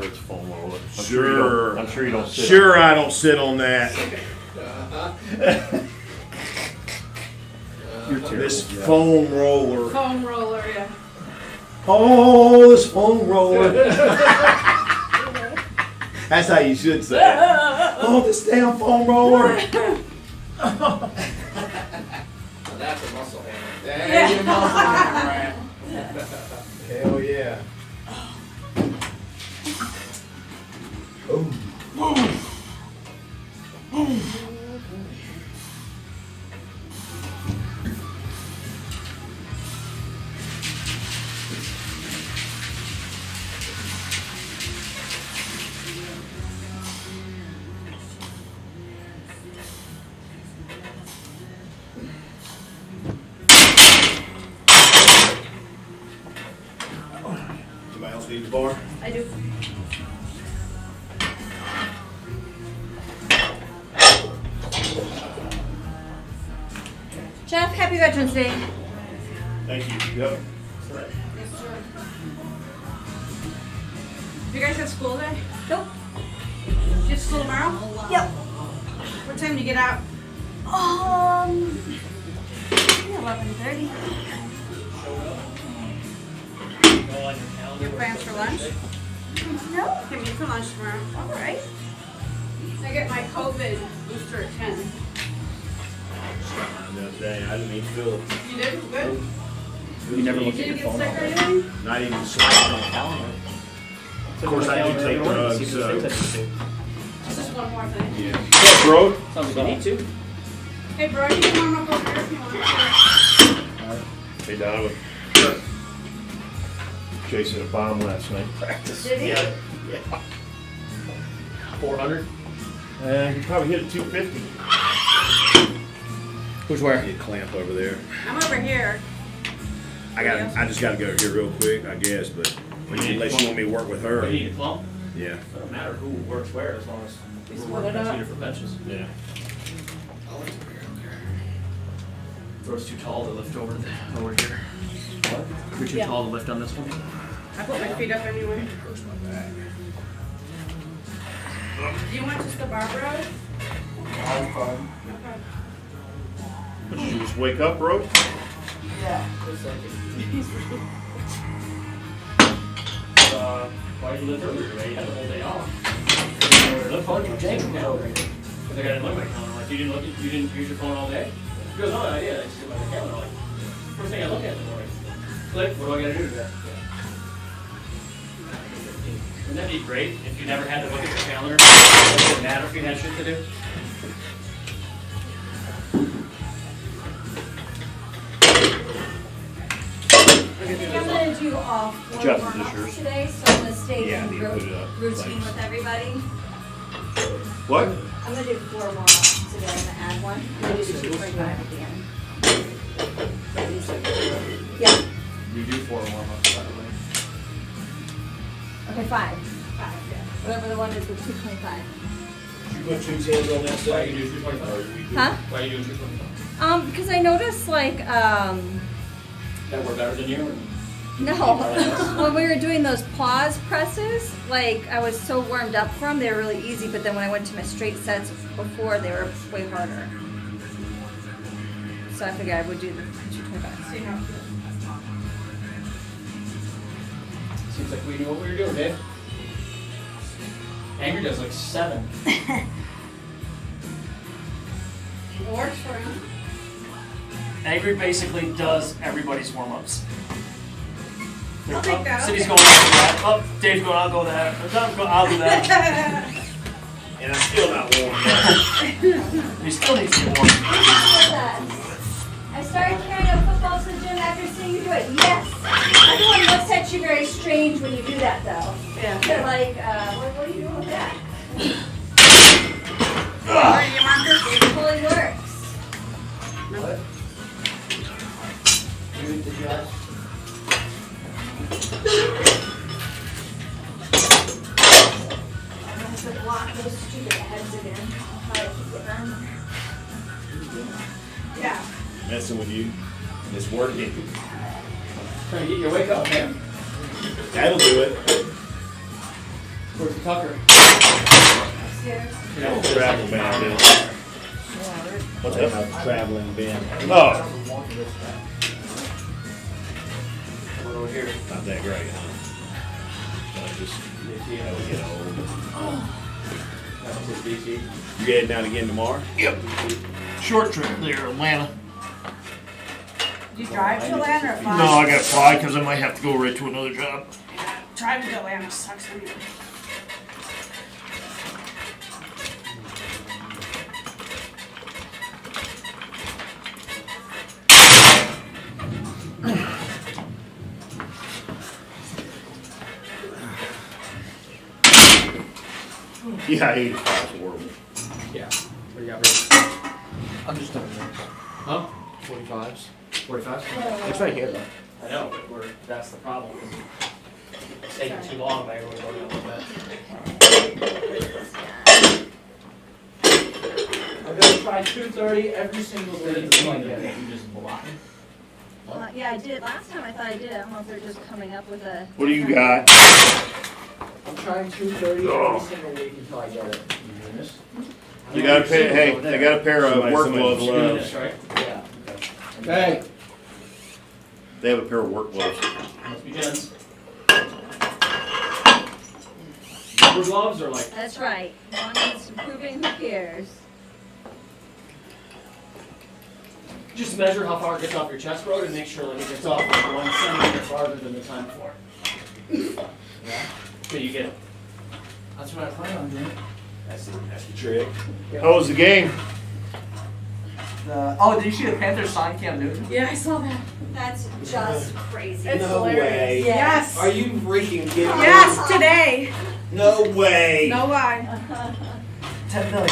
or it's foam roller. Sure. I'm sure you don't sit. Sure, I don't sit on that. This foam roller. Foam roller, yeah. Oh, this foam roller. That's how you should say it. Oh, this damn foam roller. That's a muscle hammer. Yeah. You muscle hammer, right? Hell yeah. Anybody else need the bar? I do. Jeff, happy Veterans Day. Thank you. Yep. Yes, sir. You guys have school today? Nope. You have school tomorrow? Yep. What time do you get out? 11:30. Your plans for lunch? No. Can meet for lunch tomorrow. All right. I get my COVID booster at 10. The other day, I didn't even feel it. You did? Good? You never look at Did you your get phone. sick or anything? Not even slapped on the calendar. Of course, I do take drugs, so. Just one more thing. Yeah. What's up, bro? Sounds like you need to. Hey, bro, you can warm up over here if you want to. Hey, Donovan. Chasing a bomb last night. Practice. Did he? Yeah. 400. You probably hit a 250. Who's where? Get clamp over there. I'm over here. I just gotta go here real quick, I guess, but unless you want me to work with her. You need a clump? Yeah. Doesn't matter who works where as long as we're split working it on up. two different benches. Yeah. Bro's too tall to lift over here. What? You're too tall to lift on this one? I put my feet up anyway. Do you want just the bar, bro? I'm fine. Did you just wake up, bro? Yeah. Just like it. Why did you lift earlier today? You had the whole day off. Lift hard for Jake now. Because I got to look at my calendar. Like, you didn't use your phone all day? He goes, no, I did. I just did my calendar. Like, first thing I look at in the morning. Click, what do I got to do today? Wouldn't that be great if you never had to look at your calendar? It wouldn't matter if you had shit to do. I think I'm gonna do all 4 Jeff, is this warm-ups yours? today, so I'm gonna stay Yeah, I in need to put it up. routine Thanks. with everybody. What? I'm gonna do 4 warm-ups today. I'm gonna add one. I'm gonna do 2.5 at the end. Yeah. You do 4 warm-ups, by the way. Okay, 5. 5. Yeah. Whatever the one is with 2.5. You put 2 tens on that Why side? you do 225? Huh? Why are you doing 225? Because I noticed like That we're better than you? no, when we were doing those pause presses, like I was so warmed up from, they were really easy, but then when I went to my straight sets before, they were way harder. So I figured I would do the 225. See how it feels. Seems like we knew what we were doing, Dave. Angry does like 7. It works for him. Angry basically does everybody's warm-ups. I'll take that. Cindy's Okay. going, I'll do that. Oh, Dave's going, I'll go that. I'll do that. And I'm still not warm up. He still needs to get warm. I started carrying a football to the gym after seeing you do it. Yes! Everyone looks at you very strange when you do that, though. Yeah. They're like, what are you doing with that? Where do you want this? It fully works. What? Did you guys? I have to block those stupid heads again. I'll try to keep it on. Yeah. Messing with you. And it's working. Trying to get your wake up, man. That'll do it. Towards the Tucker. Upstairs. Travel ban, Bill. What's that? Traveling ban. Oh. One over here. Not that great, huh? Just, we get old. That's his BT. You heading down again tomorrow? Yep. Short trip there, Atlanta. Do you drive to Atlanta or fly? No, I gotta fly because I might have to go right to another job. Yeah, driving to Atlanta sucks for you. Yeah, 85 is horrible. Yeah. What do you got, Rick? I'm just done. Huh? 45s. 45? It's right here, though. I know, but that's the problem. It's taking too long by everyone going a little bit. I'm gonna try 230 every single day until I get it. You just block it. Yeah, I did. Last time I thought I did. I don't know if they're just coming up with a. What do you got? I'm trying 230 every single week until I get it. They got a pair. Hey, they got a pair of work gloves. You're doing this, right? Yeah. Okay. They have a pair of work gloves. Must be Jen's. Rubber gloves or like? That's right. One is improving. Who cares? Just measure how far it gets off your chest road and make sure that it gets off 1 centimeter farther than the time before. Yeah. So you get it. That's what I plan on doing. That's the trick. Yep. How was the game? Oh, did you see the Panthers sign Cam Newton? Yeah, I saw that. That's just crazy. It's No hilarious. way. Yes. Are you freaking kidding me? Yes, today. No way. No lie. 10 million.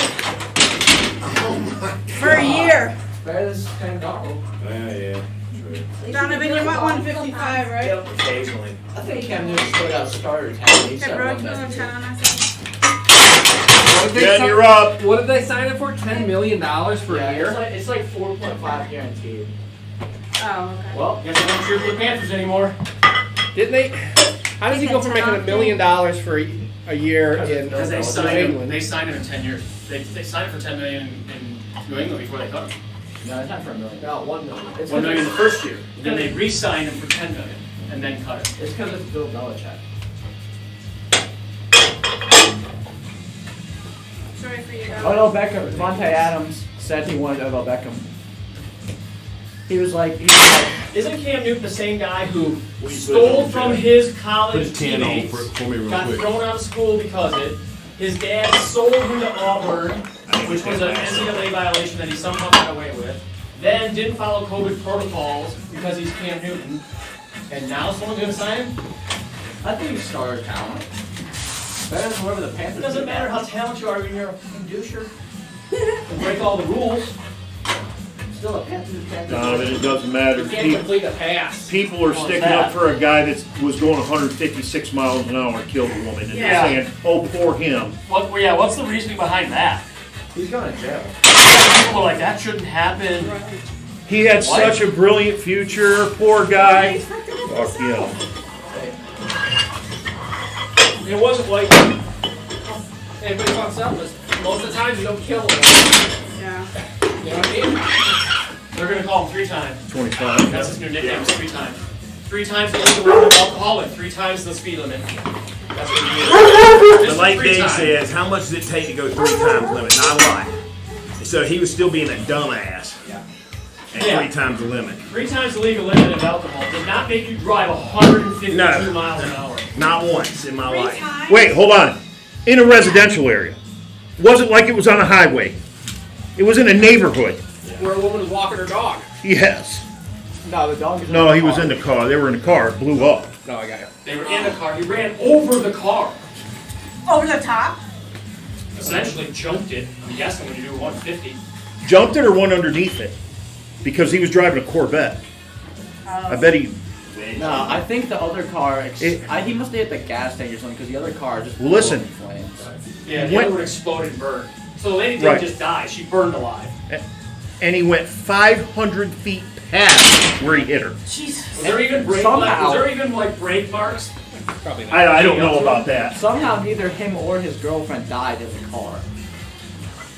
For a year. Better than Ken Darnold. Yeah. True. Donovan, you want 155, right? Occasionally. I think Cam Newton still got starter talent. He Hey, said bro, one you want best. 10 on us? Jen, you're up. What did they sign it for? $10 million for a year? It's like 4.5 guaranteed. Oh, okay. Well, guess I don't cheer for the Panthers anymore. Didn't they? How does he go from making $1 million for a year in Because they New signed him. England? They signed him in 10 years. They signed him for $10 million in New England before they cut him. No, it's not for $1 million. No, $1 million. It's $1 million the first year. Then they re-signed him for $10 million and then cut him. It's because it's Bill Belichick. Sorry for you, guys. Odell Beckham, Monte Adams said he wanted Odell Beckham. He was like, Isn't Cam Newton the same guy who stole from his college Put 10 on teammates, for me real got quick. thrown out of school because of it? His dad sold him to Auburn, which was an NCAA violation that he somehow got away with. Then didn't follow COVID protocols because he's Cam Newton. And now someone's going to sign him? I think he's starter talent. Better than whoever the It Panthers. doesn't matter how talented you are when you're a fucking doucher. You break all the rules. Still a Panthers. Donovan, it doesn't matter. You can't complete a pass. People are What's sticking that? up for a guy that was going 156 miles an hour and killed a woman, and Yeah. they're saying, "Oh, poor him." What's the reasoning behind that? He's going to jail. People are like, that shouldn't happen. He had What? such a brilliant future. Poor guy. Fuck him. It wasn't like Everybody talks about this. Most of the time you don't kill them. Yeah. You know what I mean? they're gonna call him 3 times. 25. That's his new nickname, is 3 times. 3 times the legal limit of alcohol and 3 times the speed limit. That's what he is. But like Three Dave times. says, how much does it take to go 3 times limit? Not a lot. So he was still being a dumbass Yeah. at Yeah. 3 times the limit. 3 times the legal limit of alcohol did not make you drive 152 No. miles an hour. Not once in my 3 life. times. Wait, hold on. In a residential area. Wasn't like it was on a highway. It was in a neighborhood. Where a woman was walking her dog. Yes. No, the dog is No, he was in the car. They were in the car. It blew up. No, I got it. They were in the car. He ran over the car. Over the top? Essentially jumped it. I'm guessing when you do 150. Jumped it or went underneath it? Because he was driving a Corvette. I bet he... No, I think the other car. It- He must have hit the gas tank or something because the other car just. Well, listen. blew up in flames. Yeah, the What? other one exploded and burned. So the lady didn't Right. just die. She burned alive. And he went 500 feet past where he hit her. Jesus. Was there even brake Somehow- Was there even like brake marks Probably not. I don't know about that. Somehow neither him or his girlfriend died in the car.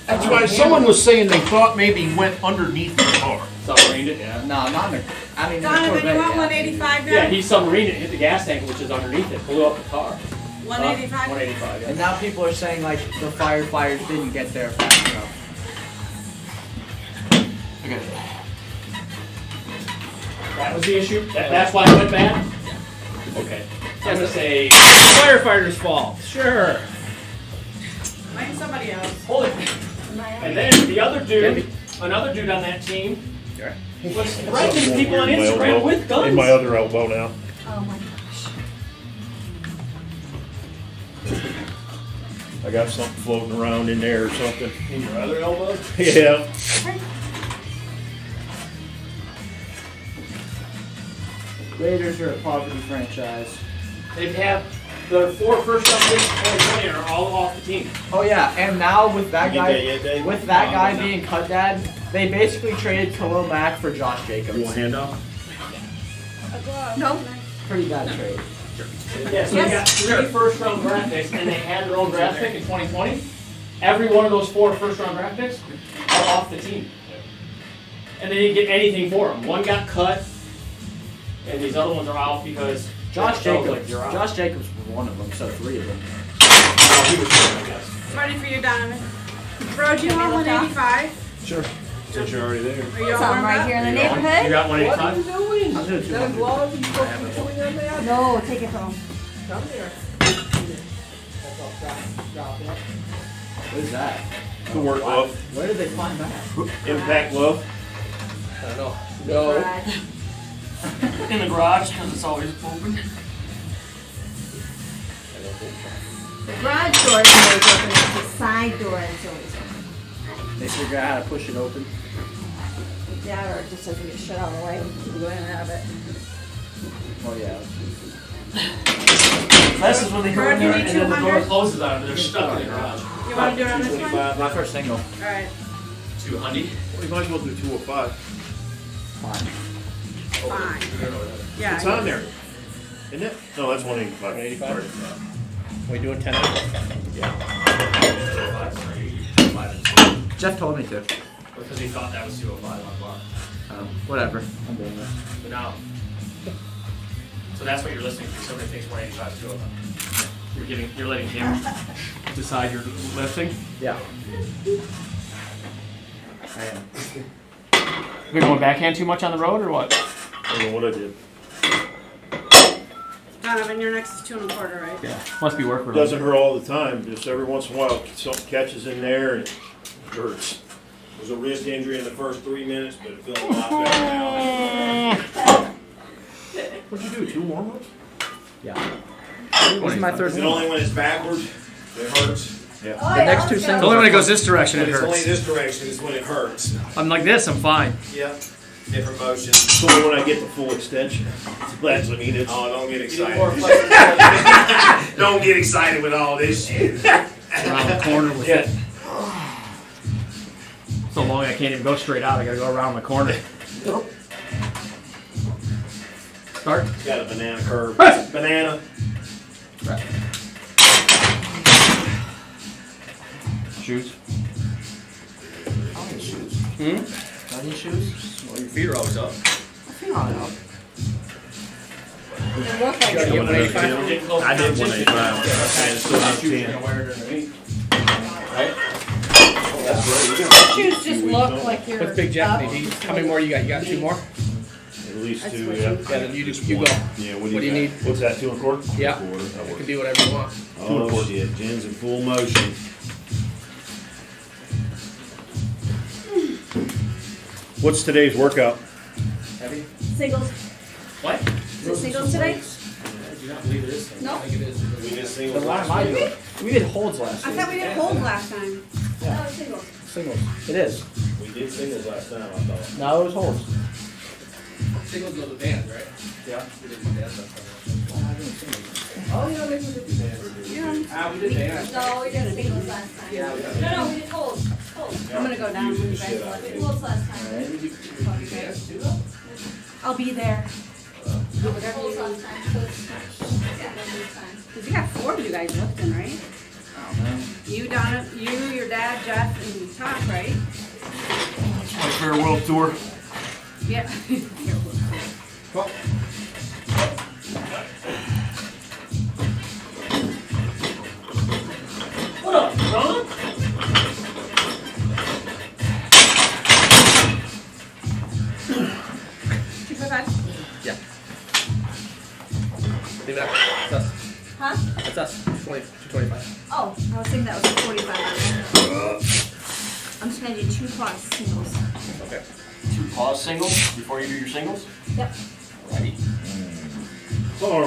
That's why someone was saying they thought maybe he went underneath the car. Submarined it, yeah. No, not in the. I mean, in the Donovan, Corvette, you want yeah. 185 now? Yeah, he submarined it, hit the gas tank, which is underneath it, blew up the car. 185? 185, yeah. And now people are saying like the firefighters didn't get there fast enough. That was the issue? That's why it went bad? Okay. So I'm gonna say, Firefighter's fault. Sure. Blame somebody else. hold it. And then the other dude, another dude on that team, was threatening people on Instagram with guns. In my other elbow now. Oh my gosh. I got something floating around in there or something. In your other elbow? Yeah. Raiders are a poverty franchise. They have their 4 first-round picks in 2020 are all off the team. Oh yeah, and now with that You get guy, that yet, Dave? with that guy being cut dad, they basically traded Khalil Mack for Josh Jacobs. You want a handoff? No. Pretty bad trade. Yeah, so they got 3 first-round draft picks, and they had their own draft pick in 2020. Every one of those 4 first-round draft picks are off the team. And they didn't get anything for them. One got cut, and these other ones are out because Josh it felt Jacobs. like you're out. Josh Jacobs was one of them, so 3 of them. Oh, he was good, I guess. Ready for you, Donovan. Bro, do you want 185? Sure. Since you're already there. Are you all Some warmed right up? here in the You neighborhood. got 185? I'm doing 200. No, take it home. What is that? The work glove. Where did they find that? Impact glove. I don't know. No. Garage. In the garage, because it's always open. The garage door is always open. It's the side door that's always open. They figure out how to push it open. Yeah, or it just doesn't get shut all the way. You go in and out of it. Oh yeah. This is when they go Bro, in do you there need and then the door 200? closes on them. They're stuck in the garage. You want to do it on this one? My first single. Alright. 200? Well, you might as well do 205. Fine. Fine. Yeah. It's on there. Isn't it? No, that's 185. 185? We doing 10 Jeff told me to. Because he thought that was 205 on bar. Whatever. I'm doing that. But now, so that's what you're listening to. Somebody thinks 185 is 205. You're letting him decide you're lifting. Yeah. I am. You're going backhand too much on the road or what? I don't know what I did. Donovan, your next is 2 1/4, right? Yeah. Must be work related. Doesn't hurt all the time. Just every once in a while, something catches in there and it hurts. There's a wrist injury in the first 3 minutes, but it feels a lot better now. What'd you do? 2 warm-ups? Yeah. This is my third Is it one. only when it's backwards it hurts? Yeah. The next 2 singles. Only when it goes this direction When it it's only hurts. this direction is when it hurts. I'm like this, I'm fine. Yep. Different motions. So when I get the full extension, that's what I mean. It's Oh, don't get You need excited. more flexibility Don't get excited with all this shit. around the corner with it. So long I can't even go straight out. I gotta go around the corner. Start. Got a banana curve. Banana. Shoes. Any shoes? Well, your feet are always up. It looked like Gotta get 185? You're getting close I did to 185. Yeah, And still not shoes, you're 10. gonna wear it underneath. Right? Shoes just look like you're What's Big Jeff up. need? How many more you got? You got 2 more? at least That's 2, what yeah. Yeah, then you go. Yeah, What do you need? What's that, 2 1/4? Yeah. That You works. can do whatever you want. Oh shit, Jen's in full motion. What's today's workout? Heavy? singles. What? Is it singles today? I do not believe it is. No? We just sing Then why am I doing it? We did holds last I week. thought we did hold last time. No, singles. Singles. It is. We did singles last time, I thought. No, it was holds. Singles go to bands, right? Yeah. We did bands last time. Oh, yeah, maybe we did do bands. Ah, we did bands. No, we did singles last time. Yeah, we got No, we did holds. Holds. I'm gonna go down with you guys. We did holds last time. bands too, though? I'll be there. Pulls on time, yeah, Because you got 4 of you guys lifting, right? You, Donna, you, your dad, Jeff, and Todd, right? My farewell tour. Yeah. What up, Ron? 255. Yeah. Leave that. That's us. Huh? That's us. 225. Oh, I was thinking that was 45. I'm just gonna do 2 quad singles. Okay. 2 pause singles before you do your singles? Yep. Ready. Hello.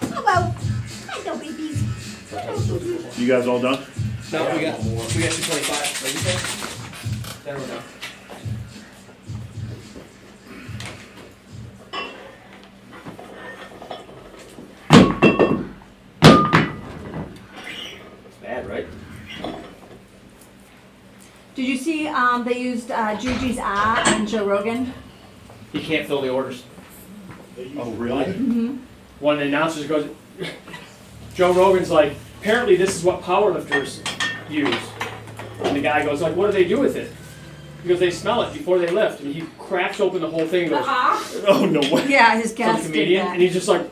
Hello, babies. You guys all done? No, we got 225. What did you say? Then we're done. Bad, right? Did you see they used Juji's on Joe Rogan? He can't fill the orders. Oh, really? One of the announcers goes, Joe Rogan's like, apparently this is what powerlifters use. And the guy goes like, what do they do with it? He goes, they smell it before they lift. And he cracks open the whole thing and goes, Oh, no way. Yeah, his some guest did comedian. that. And he's just like,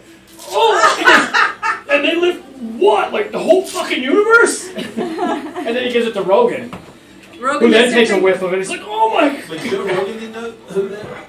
oh! And they lift what? Like the whole fucking universe? And then he gives it to Rogan. Rogan Who then just takes a said- whiff of it. He's like, oh my. But Joe Rogan didn't know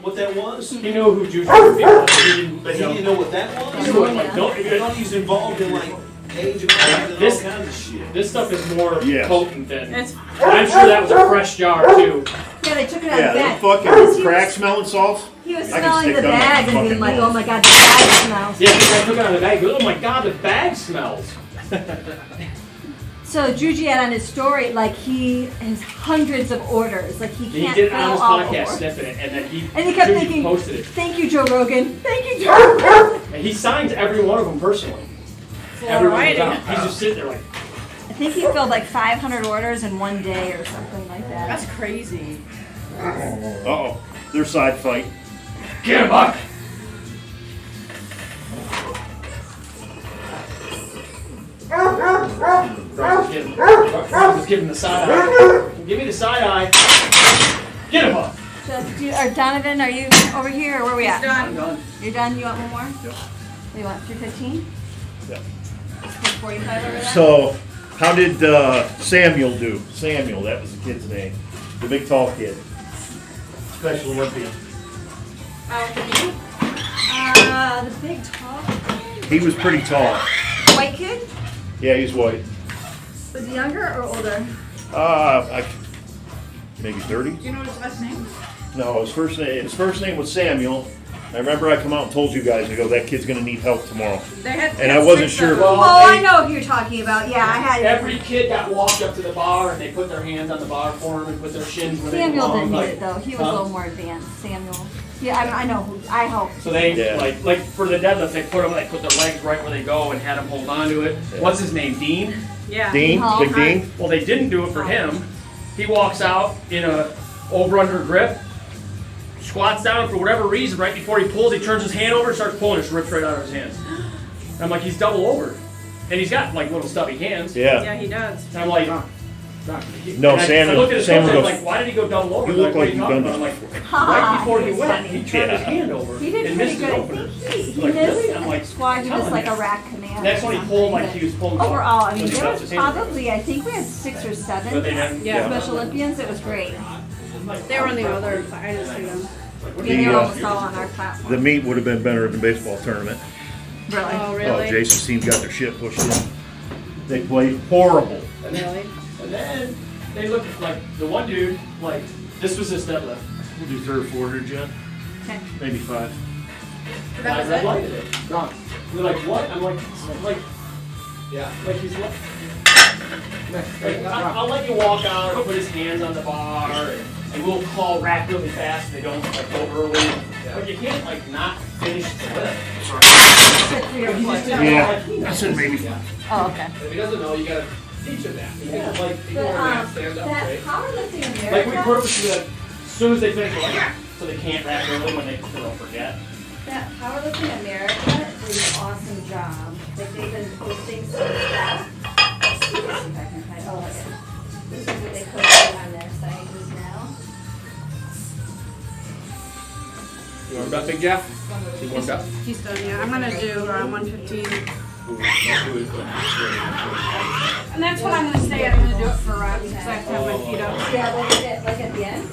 what that was? He knew who Juju was. He didn't, But he you know, didn't know what that was? he knew it, like, don't, I thought he was involved in like age of and all This- kinds of shit. this stuff is more Yes. potent than. It's I'm sure that was a fresh jar too. Yeah, they took it out Yeah, of the that bag. fucking crack smelling salts. He was I can smelling stick the them in bag my and being fucking like, nose. oh my god, the bag smells. Yeah, the guy took it out of the bag. He goes, oh my god, the bag smells. So Juji had on his story, like he has hundreds of orders. Like he And he can't did it fill on his all the podcast, orders. sniffing it, and then And he kept Juju thinking, posted it. thank you, Joe Rogan. Thank you, Joe Rogan. And he signs every one of them personally. Every one of them. writing. He's just sitting there like, I think he filled like 500 orders in one day or something like that. That's crazy. Uh-oh. Their side fight. get him, Buck. Just give him the side eye. Give me the side eye. Get him up. Or Donovan, are you over here or where are we at? Done. You're done? You want one more? Yep. You want 315? Yeah. 45 over there? So, how did Samuel do? Samuel, that was the kid's name. The big tall kid. Special Olympian. The big tall kid? He was pretty tall. White kid? Yeah, he's white. Was he younger or older? Maybe 30? Do you know his last name? No, his first name was Samuel. I remember I come out and told you guys, I go, that kid's gonna need help tomorrow. They had And I wasn't six sure. of them. Oh, I know who you're talking about. Yeah, I had Every kid got walked up to the bar and they put their hands on the bar for him and put their shins where they Samuel belong. didn't need like, it though. He was huh? a little more advanced. Samuel. Yeah, I know who. I hope. So they Yeah. like for the deadlift, they put their legs right where they go and had him hold on to it. What's his name? Dean. Yeah. Dean? Oh, Big Dean? Well, they didn't do it for him. He walks out in a over-under grip, squats down for whatever reason. Right before he pulls, he turns his hand over and starts pulling. It just rips right out of his hands. And I'm like, he's double over, and he's got like little stubby hands. Yeah. Yeah, he does. And I'm like, No, and I Samuel- looked at his Samuel coach, I'm goes, like, why did he go double over? "You look what are like you you've talking done about? I'm this like, right before he That's went, funny. he turned his Yeah. hand over He did and pretty missed his good. openers. He Like, missed really? I'm like, squat. He was telling like you. a rack command. That's or when he something, pulled like but he was pulling. Overall, I mean, So he there dropped was his hand. probably, I think we had 6 or But 7 they didn't. Yeah. Special Olympians. It was great. They were on the other. I didn't see them. Yeah, they were almost all on our platform. The meet would have been better than the baseball tournament. Really? Oh, Oh, really? Jason's team got their shit pushed in. They played horrible. Really? And then they looked like the one dude, like, this was his deadlift. We'll do 3 or 4 here, Jen. Okay. Maybe 5. That was I it? liked it. Gone. They're like, what? I'm like, Yeah. Like he's like, I'll let you walk out or put his hands on the bar, and we'll call rack really fast. And they don't like go early, but you can't like not finish the lift. Yeah, that's it, maybe. Oh, okay. If he doesn't know, you gotta teach him that. You Yeah. know, like, you But, go over there, stand up that straight. Powerlifting America. Like we purposely, as soon as they finish, we're like, "Ah," so they can't rack early when they don't forget. That Powerlifting America did an awesome job. Like they've been posting some stuff. Let's see if I can find. Oh, okay. This is what they posted on their site just now. You warmed up, Big Jeff? You warmed up? He's done, yeah. I'm gonna do 115. And that's what I'm gonna say. I'm gonna do it for reps because I have to have my feet up. Yeah, like at the end.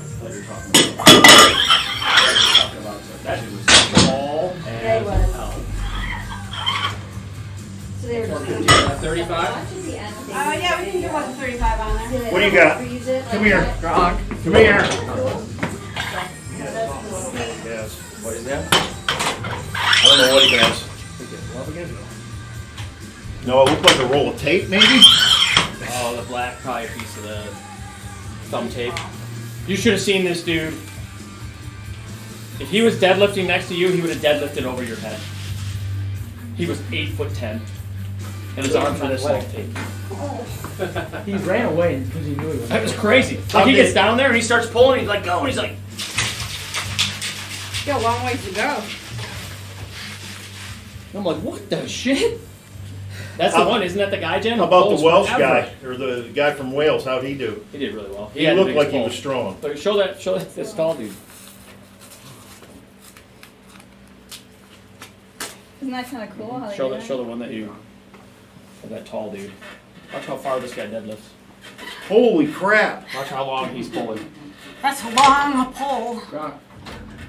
That was small They as was. hell. So they were just. 35? Watch at the end. Yeah, we can do 135 on there. What do you got? Come here. Gronk. Come here. Yes. What is that? I don't know what he has. Love again? No, it looked like a roll of tape, maybe? Oh, the black, probably a piece of the thumb tape. You should have seen this dude. If he was deadlifting next to you, he would have deadlifted over your head. He was 8'10", and his arms were this long tape. He ran away because he knew he was. That was crazy. Like he gets down there and he starts pulling. He's like, go, and he's like, Got a long ways to go. I'm like, what the shit? That's the one, isn't that the guy, Jen? How about Pulls the Welsh forever. guy, or the guy from Wales? How'd he do? He did really well. He had the looked like biggest he was pull. strong. But show that this tall dude. Isn't that kind of cool? How they Show do that. Show the one that you. Of that tall dude. Watch how far this guy deadlifts. Holy crap! Watch how long he's pulling. That's a long pull. Gronk.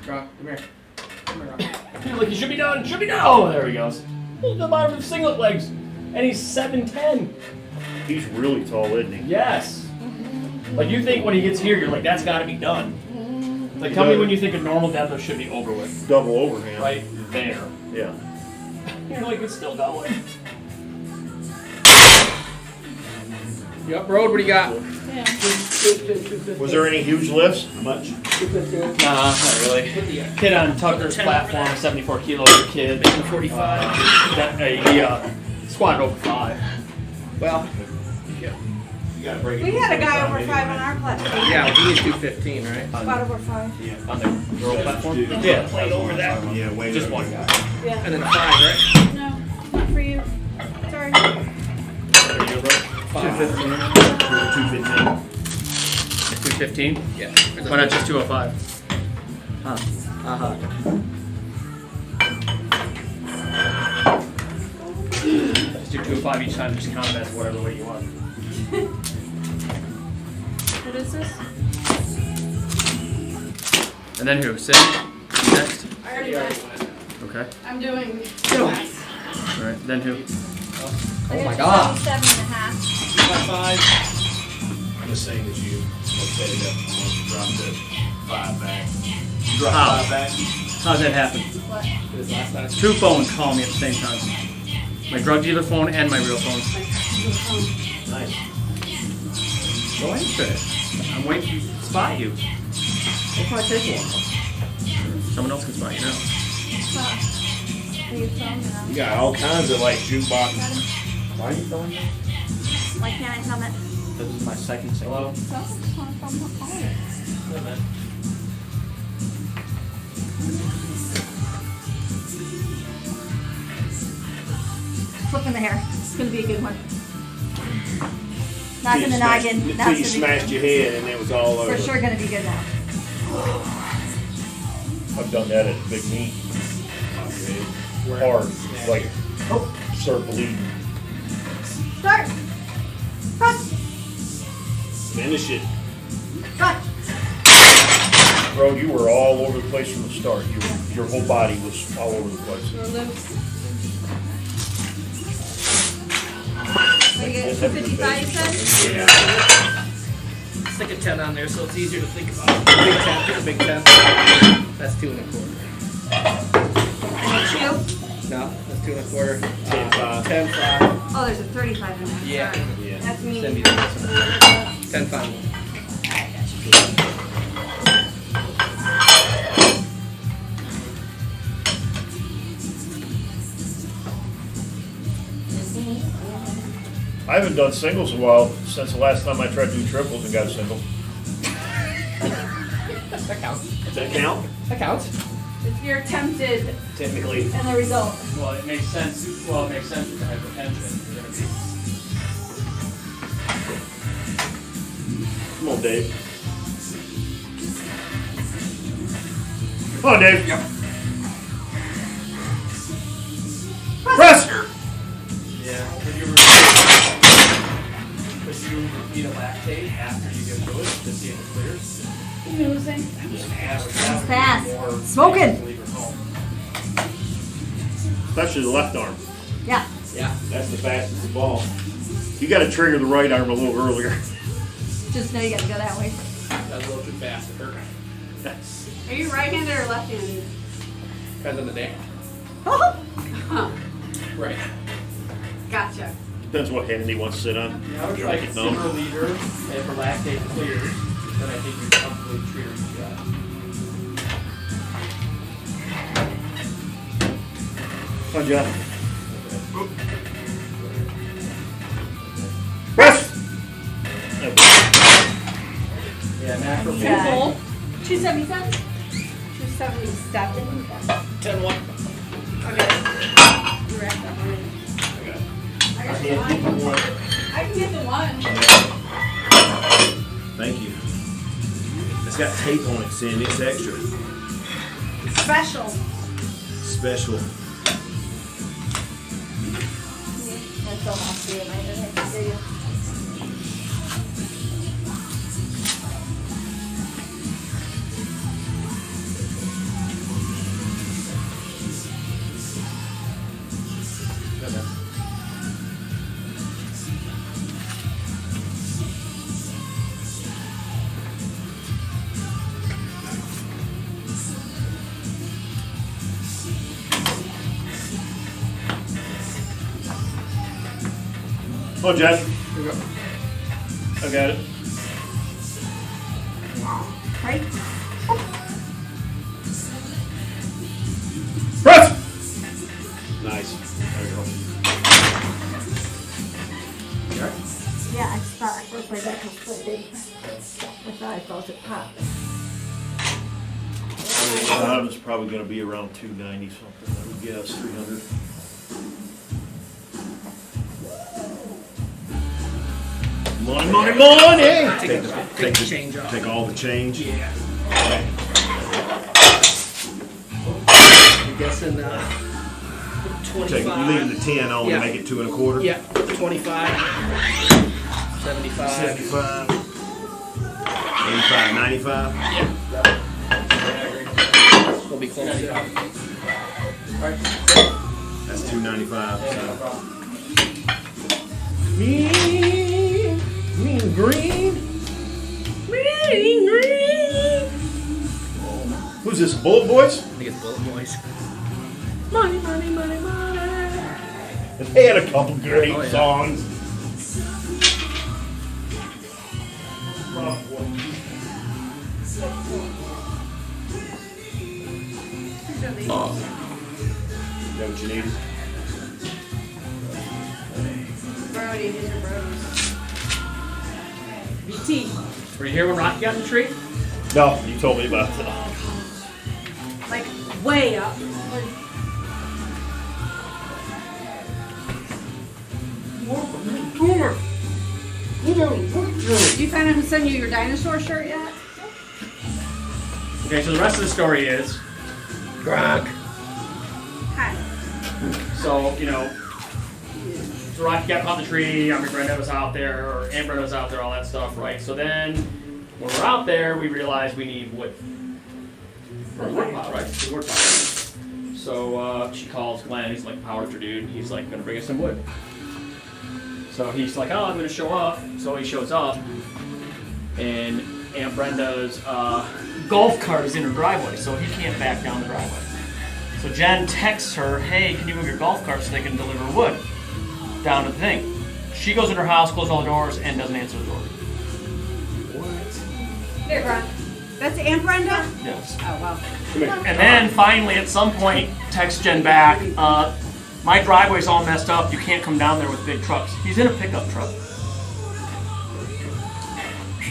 Gronk, come here. Come here, Gronk. Like he should be done. Should be done. Oh, there he goes. Look at the bottom of his singlet legs, and he's 7'10". He's really tall, isn't he? Yes. Like you think when he gets here, you're like, that's got to be done. Like tell me when you think a normal deadlift should be over with. Double overhand. Right there. Yeah. You're like, it's still going. You up, Road? What do you got? Was there any huge lifts? How much? Nah, not really. Kid on Tucker's platform, 74 kilos, a kid, making 45. He squatted over 5. Well, You gotta break it. We had a guy over 5 on our platform. yeah, we need 215, right? About over 5. On the girl platform? Yeah. Yeah, played over that. Yeah, way Just over. one guy. Yeah. And then a 5, right? No, not for you. Sorry. There you go, bro. 215. 215? Yeah. Why not just 205? Uh-huh. Let's do 205 each time, just count it as whatever way you want. What is this? And then who? Sid? Next? I already went. Okay. I'm doing. Alright, then who? Oh my God. 7.5. 5. I'm the same as you. Okay, you drop the 5 back. Drop How? 5 back. How's that happen? What? Two phones call me at the same time. My drug dealer phone and my real phone. Nice. Go answer it. I'm waiting to spot you. We'll probably take one. Someone else can spot you now. Are you filming now? You got all kinds of like jukebox. Why are you filming that? Why can't I film it? This is my second single. No, it's not from the phone. Flipping the hair. It's gonna be a good one. Not Until gonna you noggin. smashed- Not Until you gonna smashed be your head and it was all over. for sure gonna be good now. I've done that at a big meet. Hard. Like, start bleeding. Start. Cut. Finish it. Cut. Bro, you were all over the place from the start. Your whole body was all over the place. What do you get? 255 you said? Yeah. Stick a 10 on there so it's easier to think about. Big 10, pick a big 10. That's 2 1/4. And you chew. No, that's 2 1/4. 10-5. 10-5. Oh, there's a 35 in there. Yeah. Sorry. Yeah. That's me. Send me 10-5. I haven't done singles in a while since the last time I tried to do triples and got a single. That counts. Does that count? That counts. If you're tempted Technically. and the result. Well, it makes sense. Well, it makes sense with the hypertension. You're gonna be. Come on, Dave. Come on, Dave. Yep. Press! Yeah. Could you repeat a lactate after you give to it to see if it clears? You know what I'm saying? That would Fast. be more Smoking. safe to leave her home. Especially the left arm. Yeah. Yeah. That's the fastest of all. You got to trigger the right arm a little earlier. Just know you gotta go that way. That was a little too fast. It hurt. Are you right-handed or left-handed? Depends on the day. Huh. Right. Gotcha. Depends what hand he wants to sit on. Yeah, I would try consider a leader, and if her lactate clears, then I think you probably treat her to Come on, John. Press! Yeah, natural. Simple. 277? 277. 10-1. Okay. You wrapped that one in. I got the one. I can get the one. Thank you. It's got tape on it, Sandy. It's extra. Special. Special. That's so happy. I can hear you. Oh, Jeff. I got it. Right? Press! Nice. There you go. Yeah, I thought I broke my back completely. I thought I felt it pop. Bottom's probably going to be around 290 something. I would guess 300. Money, money, money! Take the change off. Take all the change. Yeah. I'm guessing 25. Take, you leave the 10 on Yeah. to make it 2 1/4. Yeah, 25. 75. 75. 85, 95. We'll be close. That's 295. So. Mean green. Who's this, Bullet Boys? I think it's Bullet Boys. Money, money, money, money. They had a couple great Oh, yeah. songs. Is that what you need? Brody, these are Brodies. BT. Were you here when Rocky got in the tree? No, you told me about that. Like, way up. You found out who sent you your dinosaur shirt yet? Okay, so the rest of the story is, Gronk. Hi. so, you know, so Rocky got caught in the tree, Aunt Brenda was out there, or Aunt Brenda was out there, all that stuff, right? So then, when we're out there, we realize we need wood. For a work pile, right? For a work pile. So she calls Glenn, he's like a powerlifter dude, he's like gonna bring us some wood. So he's like, oh, I'm gonna show up. So he shows up, and Aunt Brenda's golf cart is in her driveway, so he can't back down the driveway. So Jen texts her, hey, can you move your golf cart so they can deliver wood down to the thing? She goes in her house, closes all the doors, and doesn't answer the door. Here, Ron. That's Aunt Brenda? Yes. Oh, wow. And then finally, at some point, text Jen back, my driveway's all messed up. You can't come down there with big trucks. He's in a pickup truck.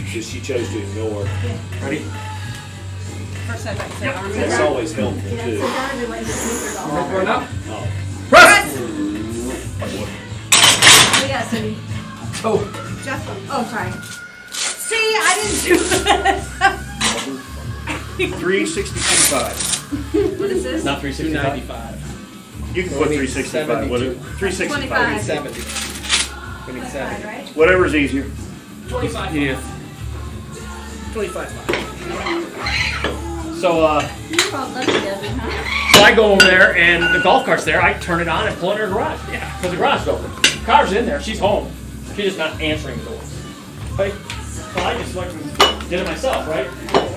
She chose to ignore. Ready? First I'd like to say arm That's always helpful Yeah, too. so Darby went to sneakers all Going over. up? Press! Oh, yeah, Cindy. Oh. Jeff, oh, sorry. See, I didn't do it. 365. What is this? Not 365. 295. You can put 365. What? 365. 70. 25, right? Whatever's easier. 25. Yeah. 25. So, You're all lucky, Debbie, huh? so I go over there, and the golf cart's there. I turn it on and pull it in her garage. Yeah, because the garage is open. Car's in there. She's home. She's just not answering the doors. Right? So I just like did it myself, right?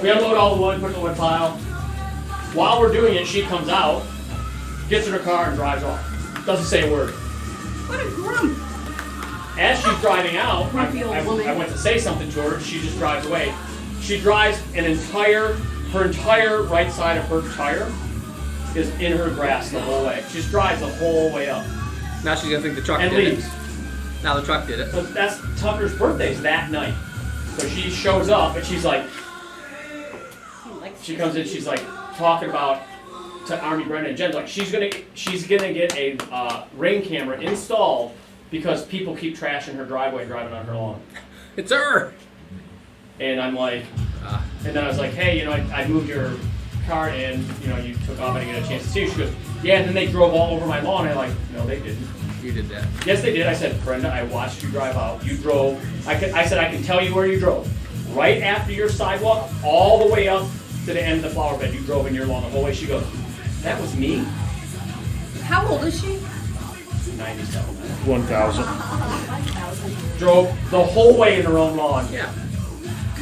We unload all the wood, put it in the wood pile. While we're doing it, she comes out, gets in her car, and drives off. Doesn't say a word. What a grump. As she's driving out, Grumpy old woman. I went to say something to her. She just drives away. She drives her entire right side of her tire is in her grass the whole way. She just drives the whole way up Now she's gonna think the truck and did leaves. it. Now the truck did it. So that's Tucker's birthday's that night. So she shows up and she's like, she comes in, she's like talking about to Army Brenda and Jen's like she's gonna get a rain camera installed because people keep trashing her driveway and driving on her lawn. It's her. And I'm like, and then I was like, hey, you know, I moved your car in, you know, you took off, I didn't get a chance to see you. She goes, yeah, and then they drove all over my lawn. I'm like, no, they didn't. You did that. Yes, they did. I said, Brenda, I watched you drive out. You drove, I said, I can tell you where you drove. Right after your sidewalk, all the way up to the end of the flower bed, you drove in your lawn the whole way. She goes, that was me? How old is she? 97. 1,000. Drove the whole way in her own lawn. Yeah.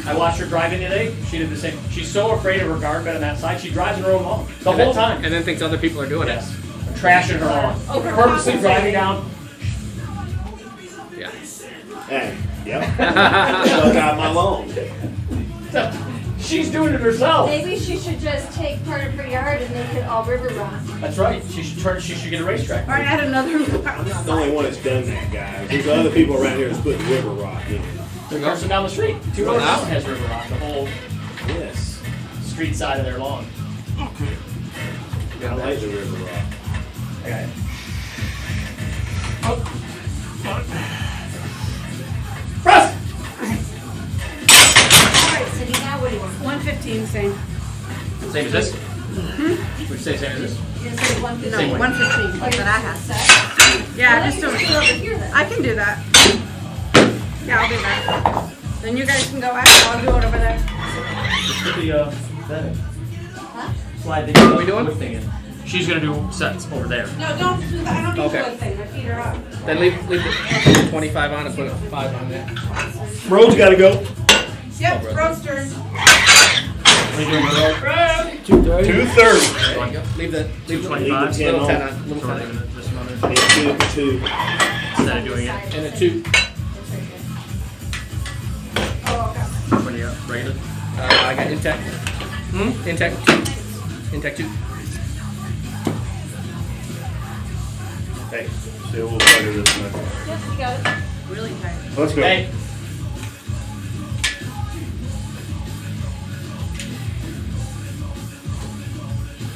I watched her driving today. She did the same. She's so afraid of her garden bed on that side. She drives in her own lawn the whole time. And then thinks other people are doing Yes. Trashing her lawn. Oh, her Purposely mom driving down. it. Yeah. Hey, yep. Stuck out my lawn. She's doing it herself. Maybe she should just take part of her yard and make it all river rock. That's right. She should get a racetrack. All right, add another. I'm not the only one that's done that, guys. There's other people around here that's putting river rock in. The person down the street. 2 doors down has river rock. The whole Yes. street side of their lawn. I like the river rock. I got it. Press! All right, Cindy, now what do you want? 115, same. Same as this? Would you say same as this? You're gonna say 150? No, Same way. 115 Oh, that I have. set? Yeah, Well, just you're don't. still over here then. I can do that. Yeah, I'll do that. Then you guys can go out. I'll do it over there. Just put the that Huh? slide the we doing? wood thing in. She's gonna do sets over there. No, don't do that. I don't need Okay. to do a thing. My feet are up. Then leave the 25 on and put a 5 on there. Road's got to go. Yep, roaster. What are you doing, brother? 230. Leave the 225. little 10 on. So Little we're 10 doing on. it this one Need two. instead of doing it. And a 2. What do you got? Regular? I got Intech. Intech 2. Intech 2. Hey, stay a little tighter this time. Yep, you got it. Really tight. Let's go. Hey.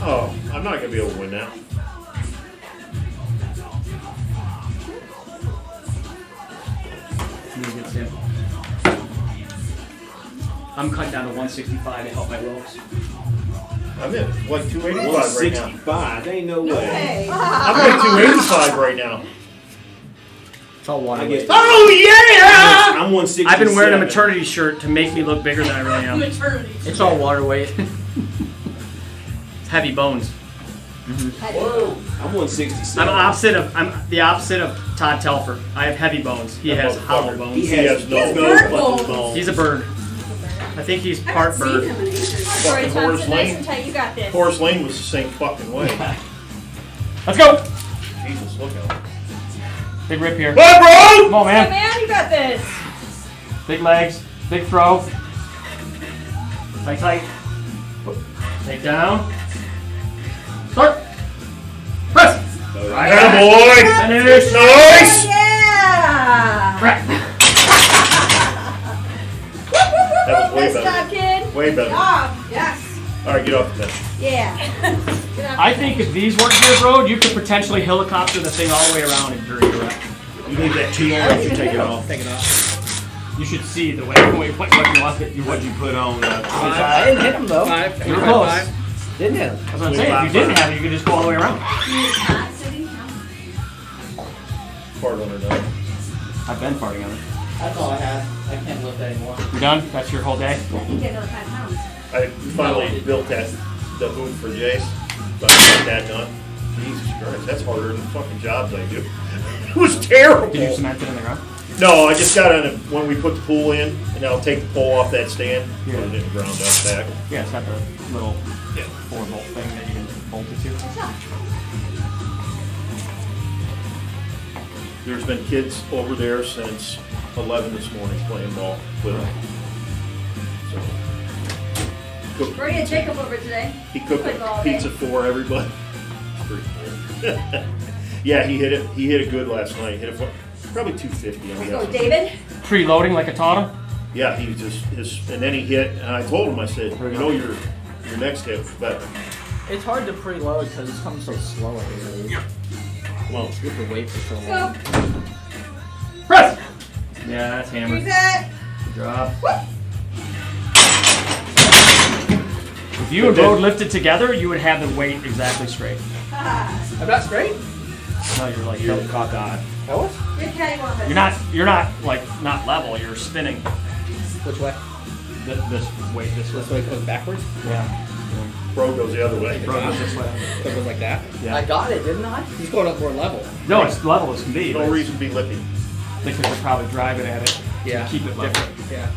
Oh, I'm not going to be able to win now. I'm cutting down to 165 to help my ropes. I'm at like 285 right now. 165. Ain't no way. Hey. I'm at 285 right now. It's all water I weight. get. Oh yeah! I'm 167. I've been wearing a maternity shirt to make me look bigger than I really am. Maternity. It's all water weight. It's heavy bones. Whoa. I'm 167. I'm the opposite of Todd Telfer. I have heavy bones. He has hollow bones. He has no bird fucking bones. He's a bird. I think he's part I haven't seen bird. him in ages. Troy Fucking Horace Thompson, nice Lane. and tight. You got this. Horace Lane was the same fucking way. Let's go. Jesus, look out. Big rip here. Come on, bro! Come on, Oh, man. man, you got this. Big legs. Big throw. Tight, tight. Take down. Start. Press. Right. Atta boy! Finish. Nice! Yeah. Right. That was way Nice better. job, kid. Way better. Job. Yes. All right, get off the bench. Yeah. I think if these weren't here, bro, you could potentially helicopter the thing all the way around and during your rep. You leave that too long, or you take it off. Take it off. You should see the way what you want it. What'd you put on? I didn't hit him though. 5, You're 25, close. 5. Didn't hit him. That's what I'm saying. If you didn't have it, you could just go all the way around. Part on her done. I've been farting on it. That's all I had. I can't lift anymore. You done? That's your whole day? You get another 5 pounds. I finally built the hoop for Jace. So I got that done. Jesus Christ, that's harder than the fucking jobs I do. It was terrible. Did you cement it in the ground? No, I just got on it when we put the pool in, and I'll take the pole off that stand, put Yeah. it in the ground up back. Yeah, it's got the little Yeah. 4-bolt thing that you can bolt it to. There's been kids over there since 11 this morning playing ball with them. So, cooked Brody had Jacob over today. He cooked Played ball all pizza day. for everybody. It's pretty cool. Yeah, he hit it. He hit it good last night. Hit it for probably 250. I Let's mean, go, that's- David. Preloading like a taught him? yeah, he just and then he hit, and I told him, I said, you know, your next hit was better. It's hard to preload because it comes so slow at the end. Well, You have to wait for so Let's long. go. Press! Yeah, that's hammered. Reset. Good job. If you and Bode lifted together, you would have the weight exactly straight. I'm not straight. No, you're like You're caught eye. I was? Good catty. you're not like not level. You're spinning Which way? this weight this way. This way it goes backwards? Yeah. Bro goes the other way. Bro, goes this way. So it goes like that. Yeah. I got it, didn't I? He's going up more level. No, it's level as can be. No reason to be lippy. They could probably drive it at it. Yeah. To keep it different. Yeah.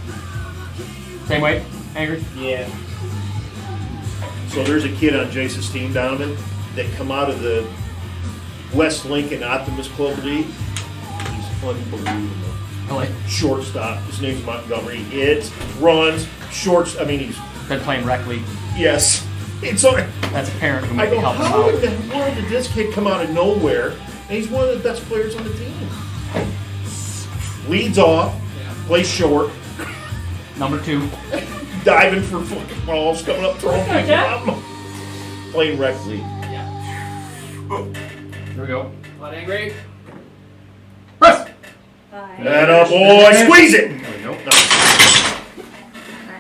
Same weight. Angry. Yeah. So there's a kid on Jace's team, Donovan, that come out of the West Lincoln Optimus Club League. He's unbelievable. Really? Shortstop. His name's Montgomery. Hits, runs, shorts. I mean, he's Been playing rec league. yes. It's on. That's a parent who I might be go, helping him how in out. the world did this kid come out of nowhere? And he's one of the best players on the team. Leads off, plays short, Number 2. diving for fucking balls, coming up, throwing people out. Playing rec league. Here we go. Not angry. Press. Atta boy, squeeze it! There we go.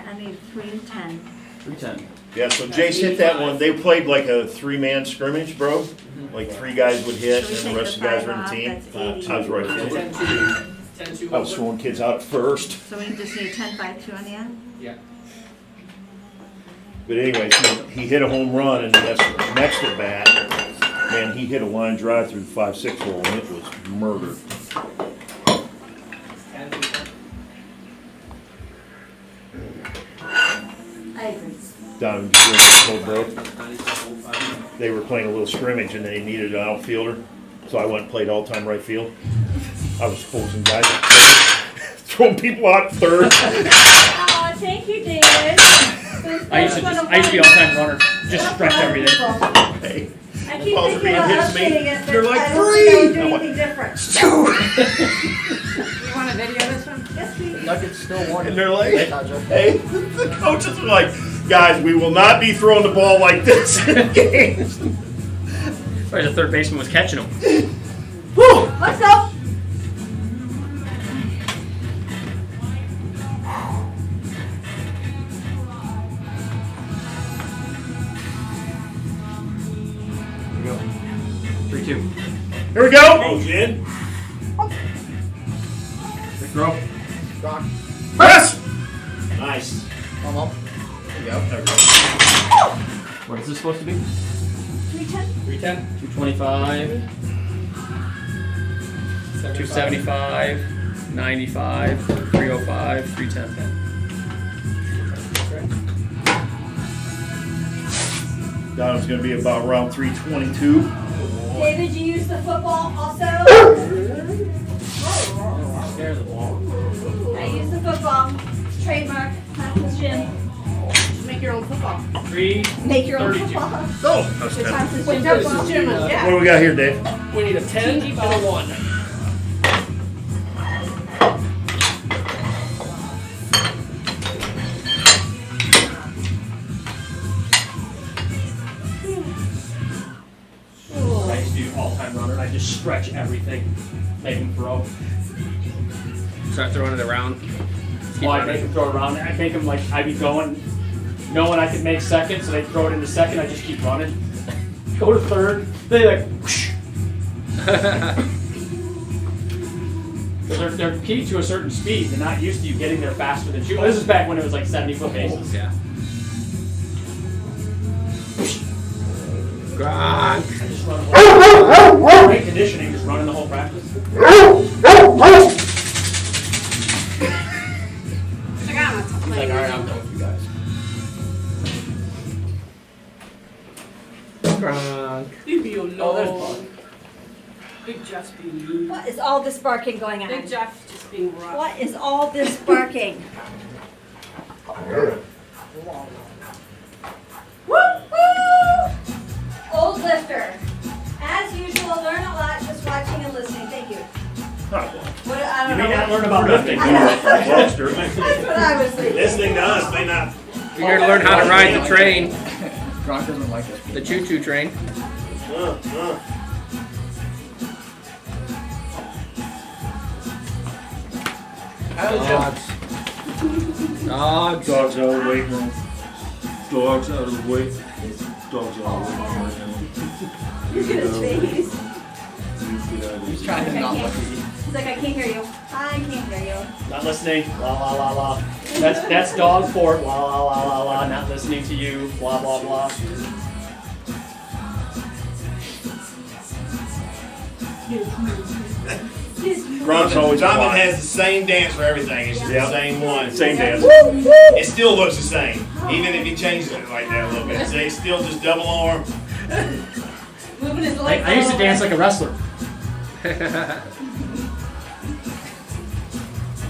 I need 3 and 10. 310. Yeah, so Jace hit that one. They played like a 3-man scrimmage, bro. Like 3 guys would hit, and then the rest of the guys were in the team. I was right there. 10-2. I was throwing kids out at first. So we just need 10 by 2 on the end? Yeah. But anyway, he hit a home run, and that's the next at bat. Man, he hit a line drive through the 5-6 hole, and it was murder. I agree. Donovan just really broke. They were playing a little scrimmage, and they needed an outfielder, so I went and played all-time right field. I was posing guys at third, throwing people out at third. Oh, thank you, David. I used to be all-time runner. Just stretch everything. Hey, I keep balls are thinking being about hit to me. updating it, but They're like I don't think I would do I'm like, anything different. You want to video this one? Yes, please. Nuggets still won. And they're like, hey, the coaches are like, guys, we will not be throwing the ball like this in games. Probably the third baseman was catching him. Whew. Let's go. Here we go. 3-2. Here we go. Oh, Jen. Big throw. Rock. Press. Nice. Come up. There you go. What is this supposed to be? 310. 310. 225. 275. 95. 305. 310. Donna's gonna be about around 322. David, you use the football also? Scare the ball. I use the football. Trademark, Thompson's Gym. Make your own football. 3. Make your own 32. football. Oh, that's The 10. Thompson's With Gym Thompson's football. Gym, What yeah. do we got here, Dave? We need a 10 and a 1. I used to do all-time runner. I just stretch everything, make him throw. Start throwing it around. Well, I make him throw it around. I make him like I'd be going, knowing I could make second, so they throw it into second. I just keep running. Go to third. They like. Whoosh. They're key to a certain speed. They're not used to you getting there faster than you. This is back when it was like 70-foot paces. Yeah. Gronk. I just run the whole great conditioning, just running the whole practice. I got him. Like, all right, I'm done with you guys. Gronk. Leave me alone. Oh, there's Bug. Big Jeff's being mean. What is all this barking going on? Big Jeff just being rough. What is all this barking? Woo! Old lifter. As usual, learn a lot just watching and listening. Thank you. What, I You don't may know. not learn about lifting. That's what I was thinking. Listening to us may not. You're here to learn how to ride the train, Gronk doesn't like it. the choo-choo train. Dogs. Dogs. Dogs out of the weight room. Dogs out of the way. Dogs out of the You're gonna sneeze. He's trying to not look at you. He's like, I can't hear you. I can't hear you. Not listening. La la la la. That's dog fort. La la la la la. Not listening to you. Blah blah blah. Ron's always Jonathan quiet. has the same dance for everything. It's just the same one. Same dance. It still looks the same, even if he changes it like that a little bit. So it's still just double arm. Moving his legs. I used to dance like a wrestler.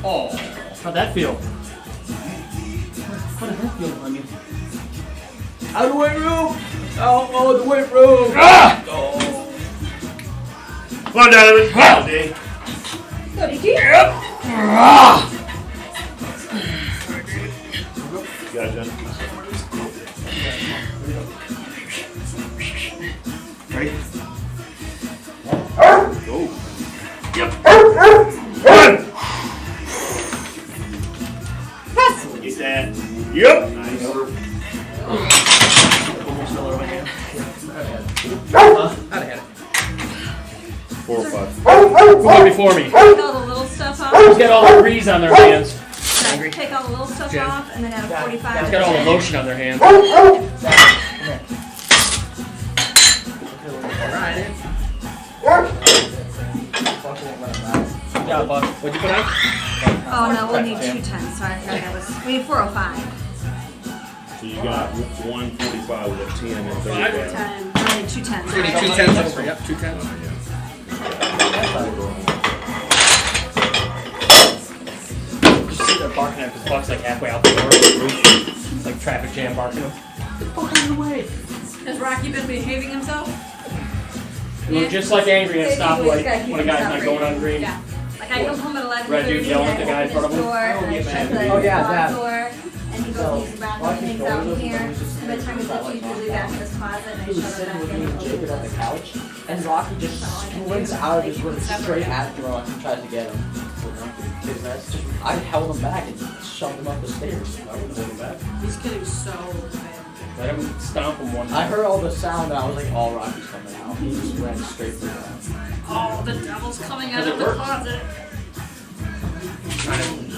Oh, how'd that feel? How did that feel on you? Out of the weight room! Oh, the weight room! Ah! Come on, Donovan. Wow, dude. Go, Dickie. Got it done. Ready? Go. Yep. Run! Get that. Yep. Nice. Almost fell out of my hand. I'd have had it. 4 or 5. Who went before me? Take all the little stuff off. Who's got all the grease on their hands? Take all the little stuff Jen. off and then add a 45. Who's got all the lotion on their hands? Yeah, Buck. What'd you put on? Oh no, we'll need 210. Sorry, I thought that was. We need 405. So you got 145 with a 10 and 35. 10. I need 210. We need Sorry. 2 tens over. Yep, 2 tens. Just sit there barking at him because Buck's like halfway out the door. It's like traffic jam barking him. Get the fuck out of the way. Has Rocky been behaving himself? You look just like angry at a stoplight when a guy's not going on green. Yeah. Like I come home at 11:30 Red dude yelling at the and guy I in front of open him. his door and I shut the Oh, yeah, garage that. door and he goes to use the bathroom and he's out in here. And by the time he's done, he's usually back in his closet and I He was shut it sitting back with in. me and Jacob on the couch, and Rocky just sprints out of his room straight at Gronk and tries to get him. I held him back and shoved him up the stairs. I wouldn't hold him back. He's getting so bad. Let him stomp him one I time. heard all the sound and I was like, all Rocky's coming out. He just ran straight for that. Oh, the devil's coming out Because of it the works. closet. Trying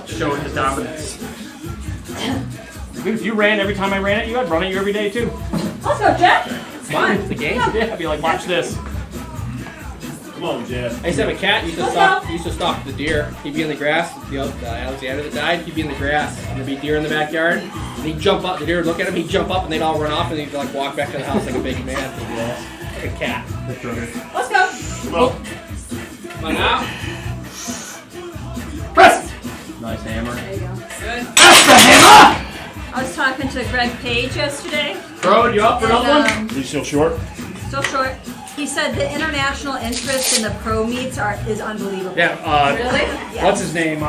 to show his dominance. Dude, if you ran every time I ran at you, I'd run at you every day too. Let's go, Jeff. It's fine. It's the game. Yeah, I'd be like, watch this. Come on, Jeff. I used to have a cat. He used to stalk the deer. He'd be in the grass. Alexander that died. He'd be in the grass. And there'd be deer in the backyard. And he'd jump up, the deer would look at him, he'd jump up, and they'd all run off, and he'd like walk back to the house like a big man. Like a cat. Let's go. Come on now. Press! Nice hammer. There you go. Good. I was talking to Greg Page yesterday. Bro, you up for another one? Is he still short? Still short. He said the international interest in the pro meets is unbelievable. Yeah, Really? Yeah. what's his name?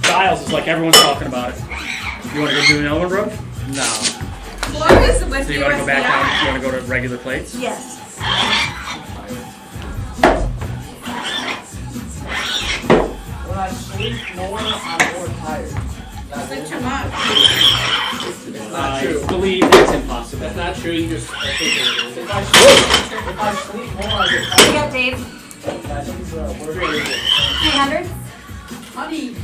Giles is like everyone's talking about it. You want to go do another one, bro? No. What is it with So you want to go back down? You want to go to regular plates? Yes. When I sleep more, I'm more tired. Sleep too much. Not true. I believe that's impossible. That's not true. You just. If I sleep more, I get What do you got, Dave? tired. I think it's, what are we 300? Honey.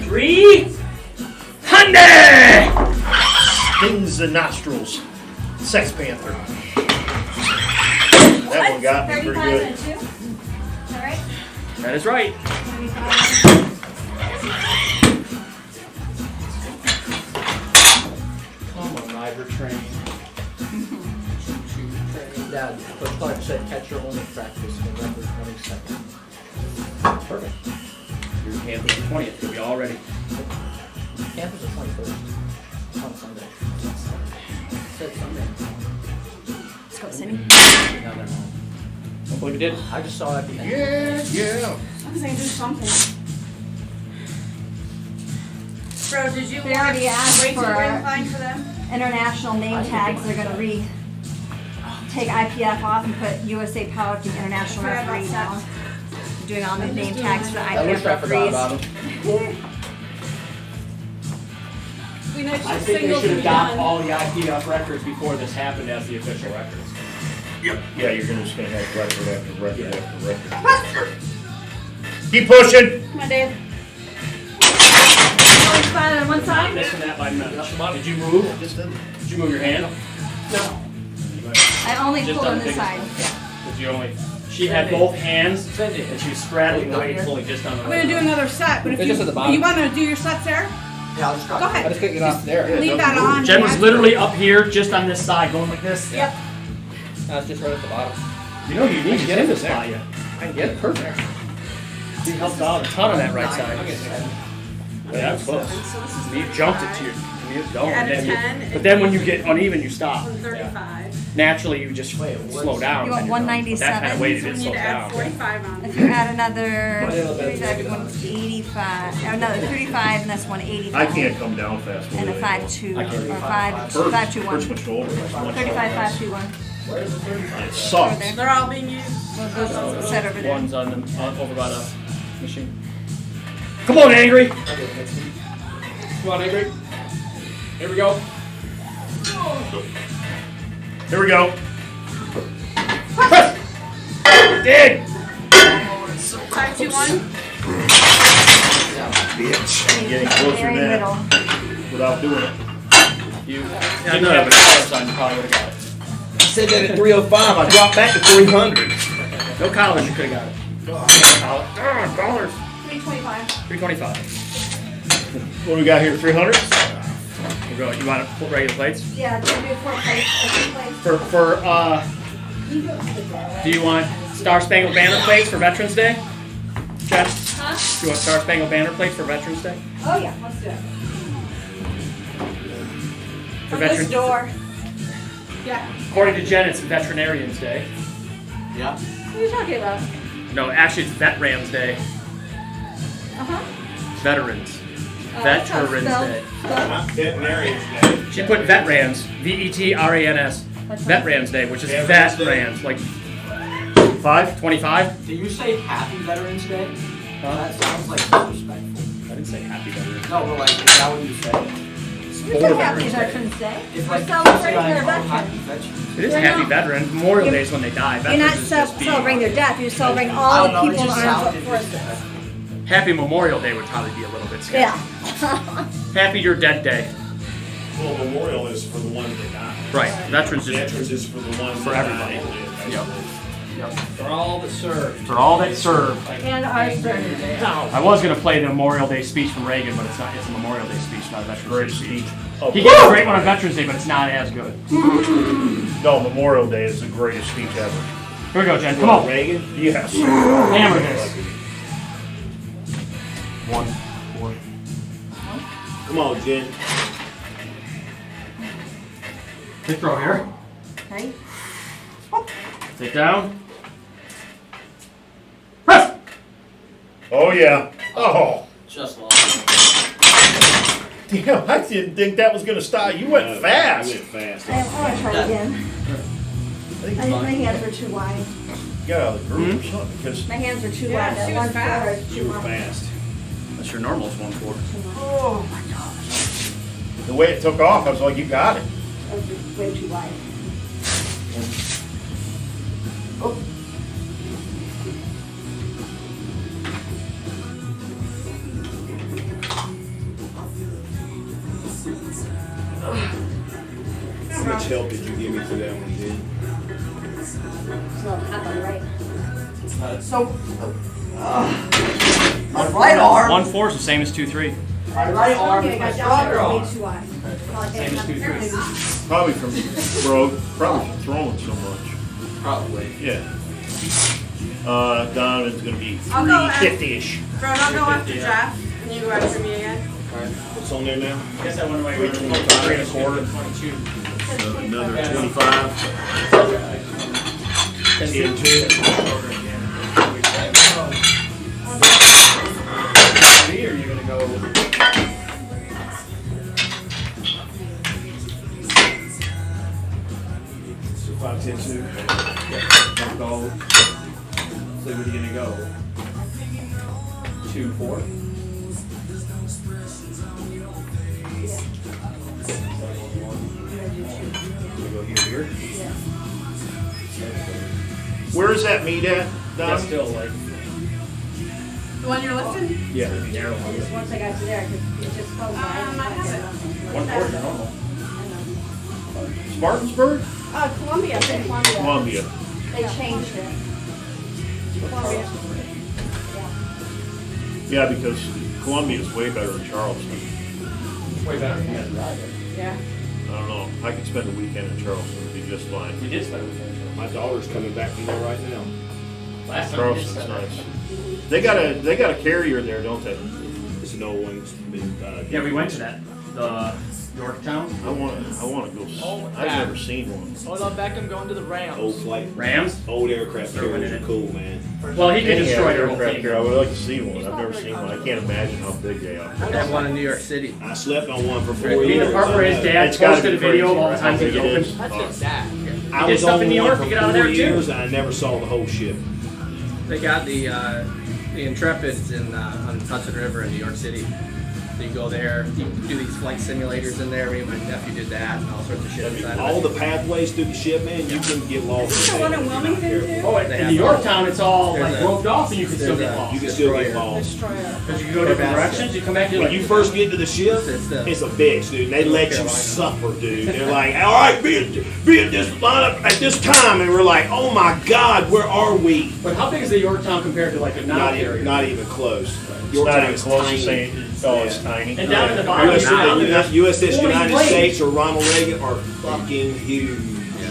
300! Stings the nostrils. Sex Panther. That one got me pretty 35 good. and a 2? Is that right? That is right. 35. Come on, River Train. Dad, Coach Clark said catch your only practice November 22nd. Perfect. Your camp is the 20th. You'll be all ready. Camp is the 21st. On Sunday. Said Sunday. Let's go, Cindy. No, they're not. Don't believe you did. I just saw it at the end. Yeah. I'm just gonna do something. Bro, did you They already asked wait to for- bring fine for them? International name tags. They're going to take IPF off and put USA Powerlifting International Forgot about Referee that. down. Doing all the name tags for the I IPF wish I forgot about referees. him. We know I she's think they single should to have be got done. all the IPF records before this happened as the official records. Yeah, you're just gonna have record after record after record. Keep pushing. Come on, Dave. One spot on one Not side. missing that by much. Did you move? Did you move your hand? No. I only Just pulled on on the this biggest side. one. Did you only? She had both hands and she was straddling the weight fully just on the I'm gonna do another set, but if They're just at the bottom. you wanna do your sets there, Yeah, I'll just drop go it. I ahead. just couldn't get off there. Leave that on. Jen was literally up here just on this side going like this. Yep. That's just right at the bottom. You know you need to get in this there. spot, you. I can get it perfect. You helped out a ton on that right side. I'll get there. Yeah, that's close. So this is You jumped it to your going. Add a and then 10, but then when you get uneven, you stop. 135. Naturally, you just slow down. You want But that kind of 197? weight, So it we need slows to add down. 45 on. If you add another 185, another 35, and that's 185. I can't come down fast. And a 5-2 or 5-2-1. Hurts my shoulder. 35-5-2-1. It sucks. They're all being used. Those set over there. One's on the over by the machine. Come on, Angry. Come on, Ingrid. Here we go. Here we go. Dig. 5-2-1. Getting closer Very than middle. that without doing it. You didn't have a collars on, you probably would have got it. I said that at 305. I dropped back to 300. No collars, you could have got it. Dollars. 325. 325. What do we got here? 300? You want to put regular plates? Yeah, do 4 plates. 2 plates. Do you want Star Spangled Banner plates for Veterans Day? Jen? Huh? Do you want Star Spangled Banner plates for Veterans Day? Oh yeah, let's do it. For On this Veterans door. Yeah. According to Jen, it's Veterinarians Day. Yeah. What are you talking about? No, actually it's Veterans Day. Uh-huh. Veterans. That's how it's Veterans spelled. Day. Not veterinarians day. She put Vetrans, V-E-T-R-A-N-S. What's that? Vetrans Day, which is Veterans Day. Vetrans, like 25? Did you say Happy Veterans Day? Huh? That sounds like disrespectful. I didn't say Happy Veterans. No, but like, is that what you said? We say Happy Veterans Day. It's We're like celebrating their Happy veterans. Veterans. It is You're Happy not- Veteran. Memorial Day is when they die. You're Veterans not is just being- celebrating their death, you're celebrating I all don't the know, it people in just the armed sounded forces. disrespectful. Happy Memorial Day would probably be a little bit scary. Yeah. Happy Your Dead Day. Well, memorial is for the ones that died. Right. Veterans is Veterans is for the ones For that everybody. died. Yep. For all that served. For all that served. And our friend. I was gonna play the Memorial Day speech from Reagan, but it's not. It's a Memorial Day speech, not a Veterans Day speech. He gave a great one on Veterans Day, but it's not as good. No, Memorial Day is the greatest speech ever. Here we go, Jen. Come on. Reagan? Yes. Hammer this. 1, 4. Come on, Jen. Big throw here. Okay. Take down. Press. Oh yeah. Oh. Just lost. Damn, I didn't think that was gonna stop. You went fast. You went fast. I want to try again. My hands are too wide. Get out of the group or something, because My hands are too Yeah, wide. That she was 1/4 fast. is You too were wide. fast. That's your normal 1/4. the way it took off, I was like, you got it. That was way too wide. How much help did you give me for that one, Jen? It's not happening right. My right arm. 1/4 is the same as 2-3. My right arm Okay, is I my got stronger that way arm. too wide. Probably Same as 2-3. Probably from probably from throwing so much. Probably. Yeah. Donovan's gonna be I'll go after- 350-ish. Bro, I'll go after Jeff, and you go after me again. What's on there now? I guess I wonder why we're 3 1/4, 22. Another 25. 10. Or you're gonna go. So 5, 10, 2. Go. So where are you gonna go? 2, 4. We go here. Where is that meet at, That's Don? still like. The one you're lifting? Yeah. Narrow. Just once I got to there, it just felt wide. I have it. 1/4 is normal. Spartansburg? Columbia. Columbia. Columbia. They changed it. Columbia. Yeah, because Columbia is way better than Charleston. Way better. Yeah. I don't know. I could spend a weekend in Charleston. It'd be just fine. We did spend a weekend. My daughter's coming back from there right now. Last time we did Charleston's spend nice. They got a carrier there, don't they? It's an old one. It's been, Yeah, we went to that. The Yorktown. I want to go. I've never seen one. I love Beckham going to the Rams. old flight. Rams? Old aircraft carriers are cool, man. Well, he could Any destroy their whole aircraft thing. carrier, I would like to see one. I've never seen one. I can't imagine how big they are. I have one in New York City. I slept on one for 4 I mean, years. the part where his dad It's gotta posted a be video of crazy, all the right? times How he big it opened. is. That's just that. I did was stuff on in New one York for to get out of 4 there, too. years and I never saw the whole ship. They got the Intrepids in on the Hudson River in New York City. So you go there, you do these flight simulators in there. Me and my nephew did that and all sorts of shit inside All of the it. pathways through the ship, man, you can get lost. Is there one in Wilmington too? Oh, They in have New Yorktown, it's all there's like a- roped off and you can still there's get a- lost. You can still get Destroyer. lost. Destroyer. Because you can go different directions, you come back to When like, you first get to the ship, it's a bitch, dude. And they let you Carolina. suffer, dude. They're like, all right, be at this lineup at this time. And we're like, oh my God, where are we? But how big is the Yorktown compared to like a Not area? even, not even close. It's not even Yorktown's close to tiny. saying, oh, it's tiny. And down in the bottom, USS 20 United planes. States or Ronald Reagan are fucking huge.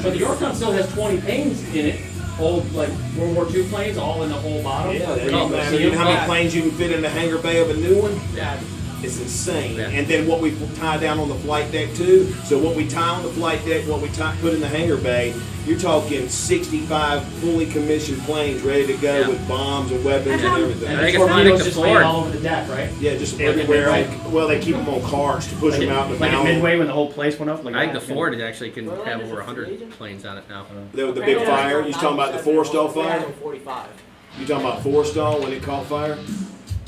But the Yorktown still has 20 planes in it. Old like World War II planes, all in the whole bottom. Yeah, Where they you don't can matter. see You know how many them. planes you can fit in the hangar bay of a new one? Yeah. It's insane. Yeah. And then what we tie down on the flight deck too. So what we tie on the flight deck, what we put in the hangar bay, you're talking 65 fully commissioned planes ready to go Yeah. with bombs and weapons and everything. And They the can fly torpedoes to just laying Florida. all over the deck, right? Yeah, just Like everywhere. at Well, they keep them on carts to push them out in the Like at mountain. Midway when the whole place went up. Like I think the that. Ford actually can have over 100 planes on it now. The big fire. You talking about the Forrestal fire? 45. You talking about Forrestal when it caught fire?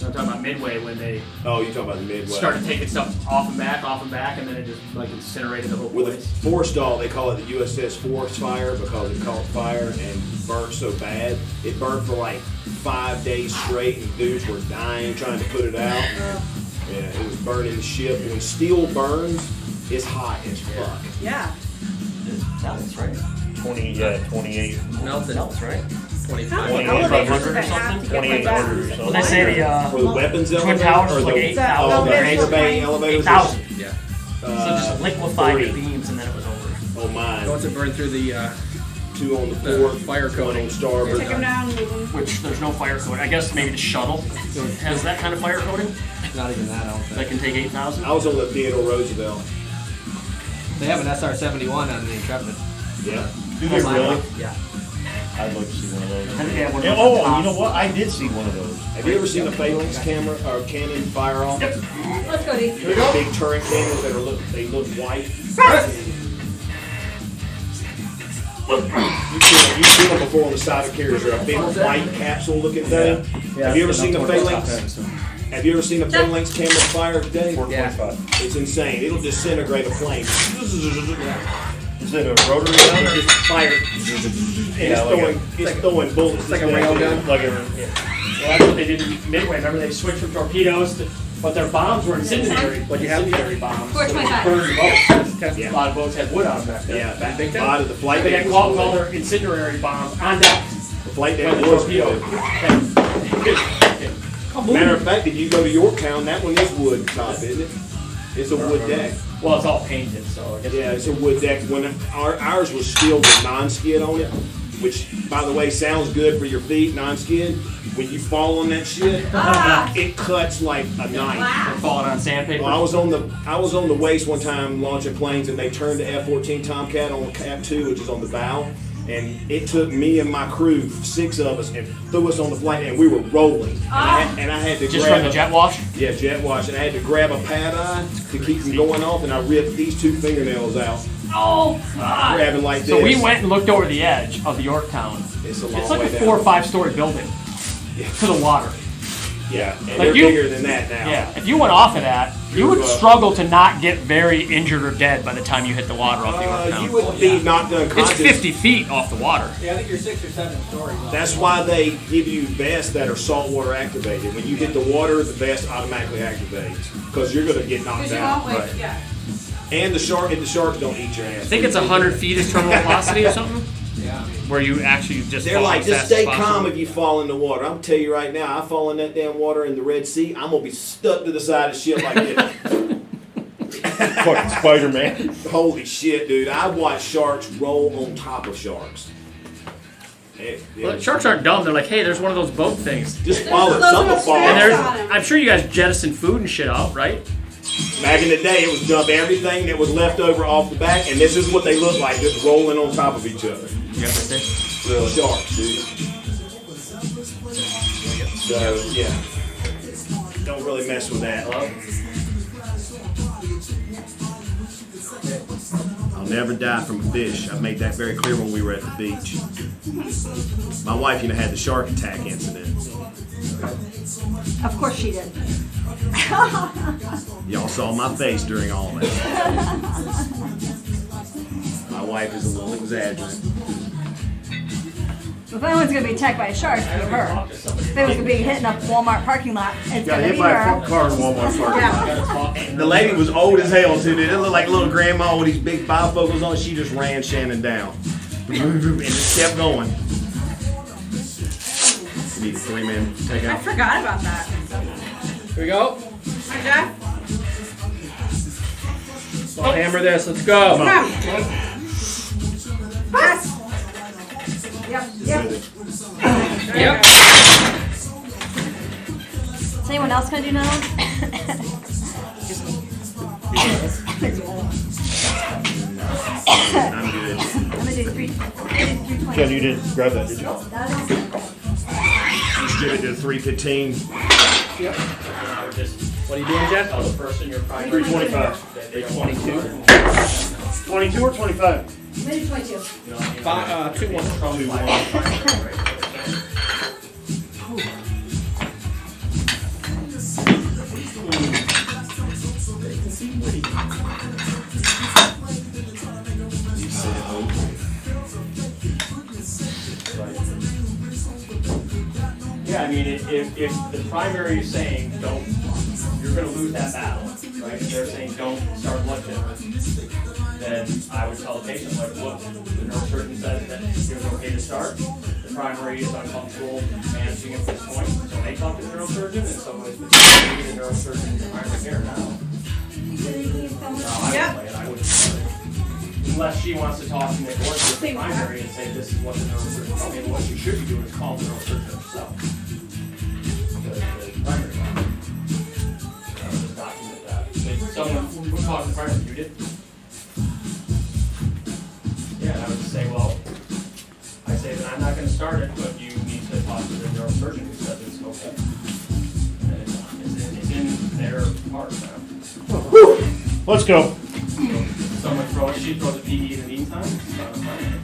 I'm talking about Midway when they Oh, you talking about the Midwest? started taking stuff off and back, and then it just like incinerated the whole With place. the Forrestal, they call it the USS Forest Fire because it caught fire and burnt so bad. It burned for like 5 days straight, and dudes were dying trying to put it out. Yeah, it was burning the ship. When steel burns, it's hot as fuck. Yeah. That's right. 28. Melted. That's right. 25. 2,800 or something. 2,800 or Well, something. they say the For the weapons Twin elevator, Towers or is like the 8,000 oh, the or hangar bay elevators. 8,000. Yeah. So just liquefied the 3. beams and then it was over. Oh mine. Once it burned through the 2 on the the port, fire one coating. on starboard. Take them down, move them. Which there's no fire coating. I guess maybe the shuttle has that kind of fire coating Not even that, I don't that think. can take 8,000. I was on the Theodore Roosevelt. They have an SR-71 on the Intrepid. Yeah. Do they really? Yeah. I'd like to see one of those. I think they have one of Yeah, those on oh, top. you know what? I did see one of those. Have you ever seen a phalanx camera or cannon fire off? Yep. Let's go, D. Big turret cannons that look white. You've seen them before on the side of carriers. They're a big white capsule looking thing. Have you ever seen a phalanx? Have you ever seen a phalanx camera fire, Dave? 425. It's insane. It'll disintegrate a plane. Is it a rotary gun? It just fire. And it's throwing bullets. It's like a rail gun. Like a, Well, that's what they did in Midway. Remember, they switched from torpedoes to, but their bombs were incendiary. Like incendiary bombs. 425. Burn boats. Yeah. A lot of boats had wood on them back then. Yeah, Back a then. lot of the flight They deck got was caught with all wood. their incendiary bombs on deck. The flight When deck the was torpedo. wood. Matter of fact, if you go to Yorktown, that one is wood top, isn't it? It's a wood deck. Well, it's all painted, so I guess. Yeah, it's a wood deck. When ours was steel with non-skid on it, which, by the way, sounds good for your feet, non-skid. When you fall on that shit, it cuts like a knife. They're falling on sandpaper. Well, I was on the waist one time launching planes, and they turned the F-14 Tomcat on Cap 2, which is on the bow, and it took me and my crew, 6 of us, and threw us on the flight, and we were rolling. And I had to Just grab from the jet wash? Yeah, jet wash, and I had to grab a pad eye to keep from going off, and I ripped these 2 fingernails out, Oh, God. grabbing like this. So we went and looked over the edge of the Yorktown. It's a long It's like way a down. 4 or 5 story building to the water. Yeah, and Like they're you- bigger than that now. Yeah, if you went off of that, you would struggle to not get very injured or dead by the time you hit the water off the Yorktown. You would be knocked It's unconscious. 50 feet off the water. Yeah, I think you're 6 or 7 stories. That's why they give you vests that are saltwater activated. When you hit the water, the vest automatically activates because you're going to get knocked Because you out. won't, like, yeah. And the sharks don't eat your ass. I think it's 100 feet is terminal velocity or something, Yeah. where you actually just They're fall like, as just fast as stay possible. calm if you fall in the water. I'm tell you right now, I fall in that damn water in the Red Sea, I'm gonna be stuck to the side of shit like this. fucking Spider-Man. Holy shit, dude! I watch sharks roll on top of sharks. Well, sharks aren't dumb. They're like, hey, there's one of those boat things. Just follow it. Those Some are will fall. the And strands. off. there's, I'm sure you guys jettison food and shit out, right? Back in the day, it was dump everything that was left over off the back, and this is what they look like, just rolling on top of each other. You got this thing? Sharks, dude. So, yeah. Don't really mess with that. I'll never die from a fish. I made that very clear when we were at the beach. My wife, had the shark attack incident. Of course she did. Y'all saw my face during all that. My wife is a little exaggerated. If anyone's gonna be attacked by a shark, it's gonna be her. If it was gonna be hit in a Walmart parking lot, it's Got gonna hit be by a her. car in Walmart parking lot. Yeah. The lady was old as hell too, dude. It looked like a little grandma with these big bifocals on. She just ran Shannon down. And just kept going. Need a 3-man take I out. forgot about that. Here we go. Hi, Jeff. I'll hammer this. Let's go. Come on. Pass. Yep, yep. Yep. Is anyone else gonna do now? I'm good. I'm gonna do 320. Ken, you didn't grab that, did you? Just give it to 315. What are you doing, Jen? Oh, the person you're primary. 325. 322. 22 or 25? I'm gonna do 22. 2-1. Yeah, I mean, if the primary is saying don't, you're going to lose that battle, right? If they're saying don't start lifting, then I would tell the patient, like, look, the neurosurgeon said that it was okay to start. the primary is uncomfortable managing at this point, so they talk to the neurosurgeon, and so it's the neurosurgeon in primary care now. I wouldn't start it. Unless she wants to talk to the primary and say, this is what the neurosurgeon told me, and what you should be doing is call the neurosurgeon herself. The primary doctor. Just document that. Someone who talked to the primary, you did? Yeah, and I would just say, well, I say that I'm not going to start it, but you need to talk to the neurosurgeon who says it's okay. And it's in their part now. Let's go. Someone she throws a PE in the meantime. It's not a primary.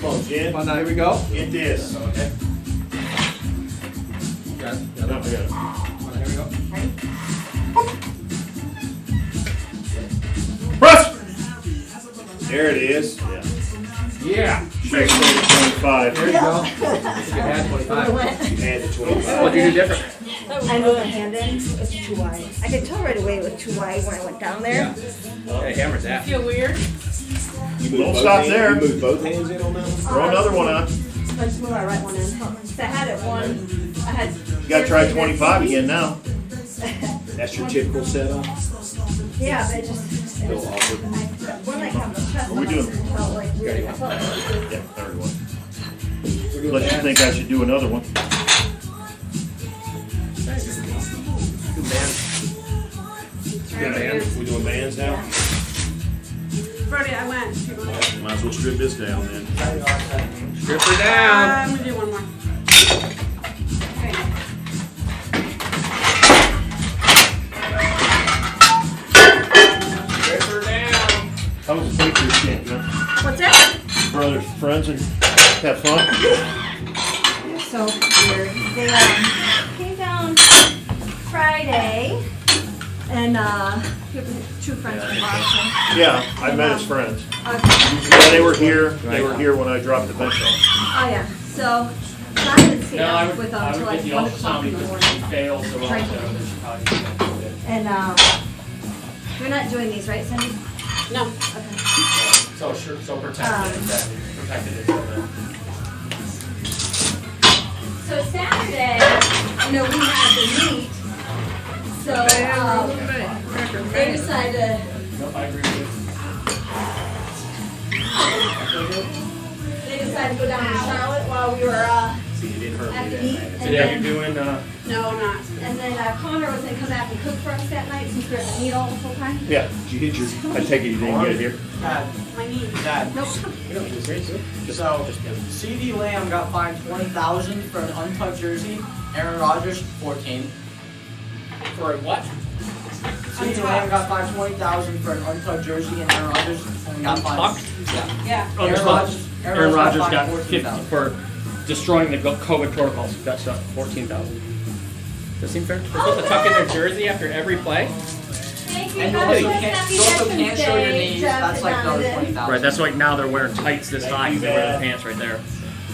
Come on, Jen. Come on, now here we go. Get this. Okay. Got it. No, I got it. Come on, here we go. Press! There it is. Yeah. Yeah. Shake 25. There you go. You had 25. Add the 25. What do you do different? I moved the hand in, it's too wide. I could tell right away it was too wide when I went down there. Hey, hammer's that. Feel weird? You move Don't both stop hands- there. You move both hands in on that one? Throw another one on. I just moved my right one in. So I had it one, I had. You gotta try 25 again now. That's your typical setup? Yeah, but it just, it was, when I come to chest, What are we doing? it felt like weird. I felt like it was- Yeah, 31. Unless you think I should do another one. Good man. We doing bands now? Brody, I went. You want- Might as well strip this down then. Strip her down. I'm gonna do one more. Okay. Strip her down. How was the Patriots game, man? What's that? Brothers, friends, and have fun? So weird. They came down Friday, and two friends from Boston. Yeah, I met his friends. Okay. Yeah, they were here. They were here when I dropped the bench off. Oh yeah. So I didn't see No, I them would with them until get like the 1 o'clock ultrasound in the because morning. she failed so well. Drinking. And you're not doing these, right, Cindy? No. Okay. So sure, so protected. Protected it. So Saturday, we had the meet. So they decided. Nope, I agree with They decided to go down to Charlotte while we were See, you didn't hurt at me the meet. that bad. you. Today you're doing, No, not. And then Connor was gonna come back and cook for us that night since we were at the meet all the whole time. Yeah, Did you hit your... I take it you didn't get it here. Dad, My knee. Dad. Nope. So, CD Lamb got fined $20,000 for an untouched jersey. Aaron Rodgers, 14. for a what? CD Lamb got fined $20,000 for an untouched jersey, and Aaron Rodgers only got fined. Yeah. Yeah. Oh, Aaron Rodgers. Aaron Rodgers got fined 50 $14,000. for destroying the COVID protocols. Got stuff, 14,000. Does that seem fair? They're supposed to tuck in their jersey after every play. Thank you. And you Have a also good can't, happy you also Veterans can't show your Day, knees. Jeff That's like and another Donovan. 20,000. Right, that's like now they're wearing tights this high because they wear the pants right there.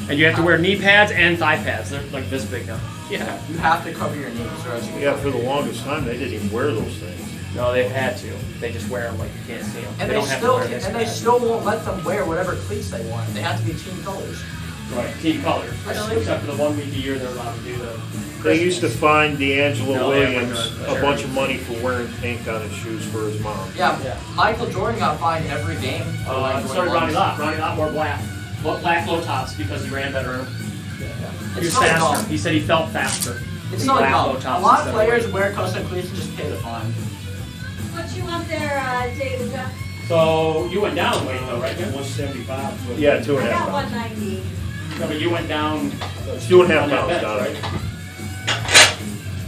And you have to wear knee pads and thigh pads. They're like this big now. Yeah. You have to cover your knees, or else you Yeah, for the longest time, they didn't even wear those things. No, they've had to. They just wear them like you can't see them. And they don't have to still wear this. and they still won't let them wear whatever cleats they want. They have to be team colors. Right, team colors. Really? Except for the 1 week a year they're allowed to do the. They used to fine D'Angelo No, they haven't Williams done it. a bunch of money for wearing pink on his shoes for his mom. Yeah, Yeah. Michael Jordan got fined every game. For like So did doing Ronnie ones. Lott. Ronnie Lott wore black. Black low tops because he ran better. He It's was not faster. dumb. He said he felt faster. It's in not black low dumb. tops A lot of instead players white. wear custom cleats and just pay the fine. What you want there, David? So you went down weight though, right? Jim? 175. Yeah, I 2.5 got pounds. 190. No, but you went down. 2.5 on that pounds, bench, got it. right?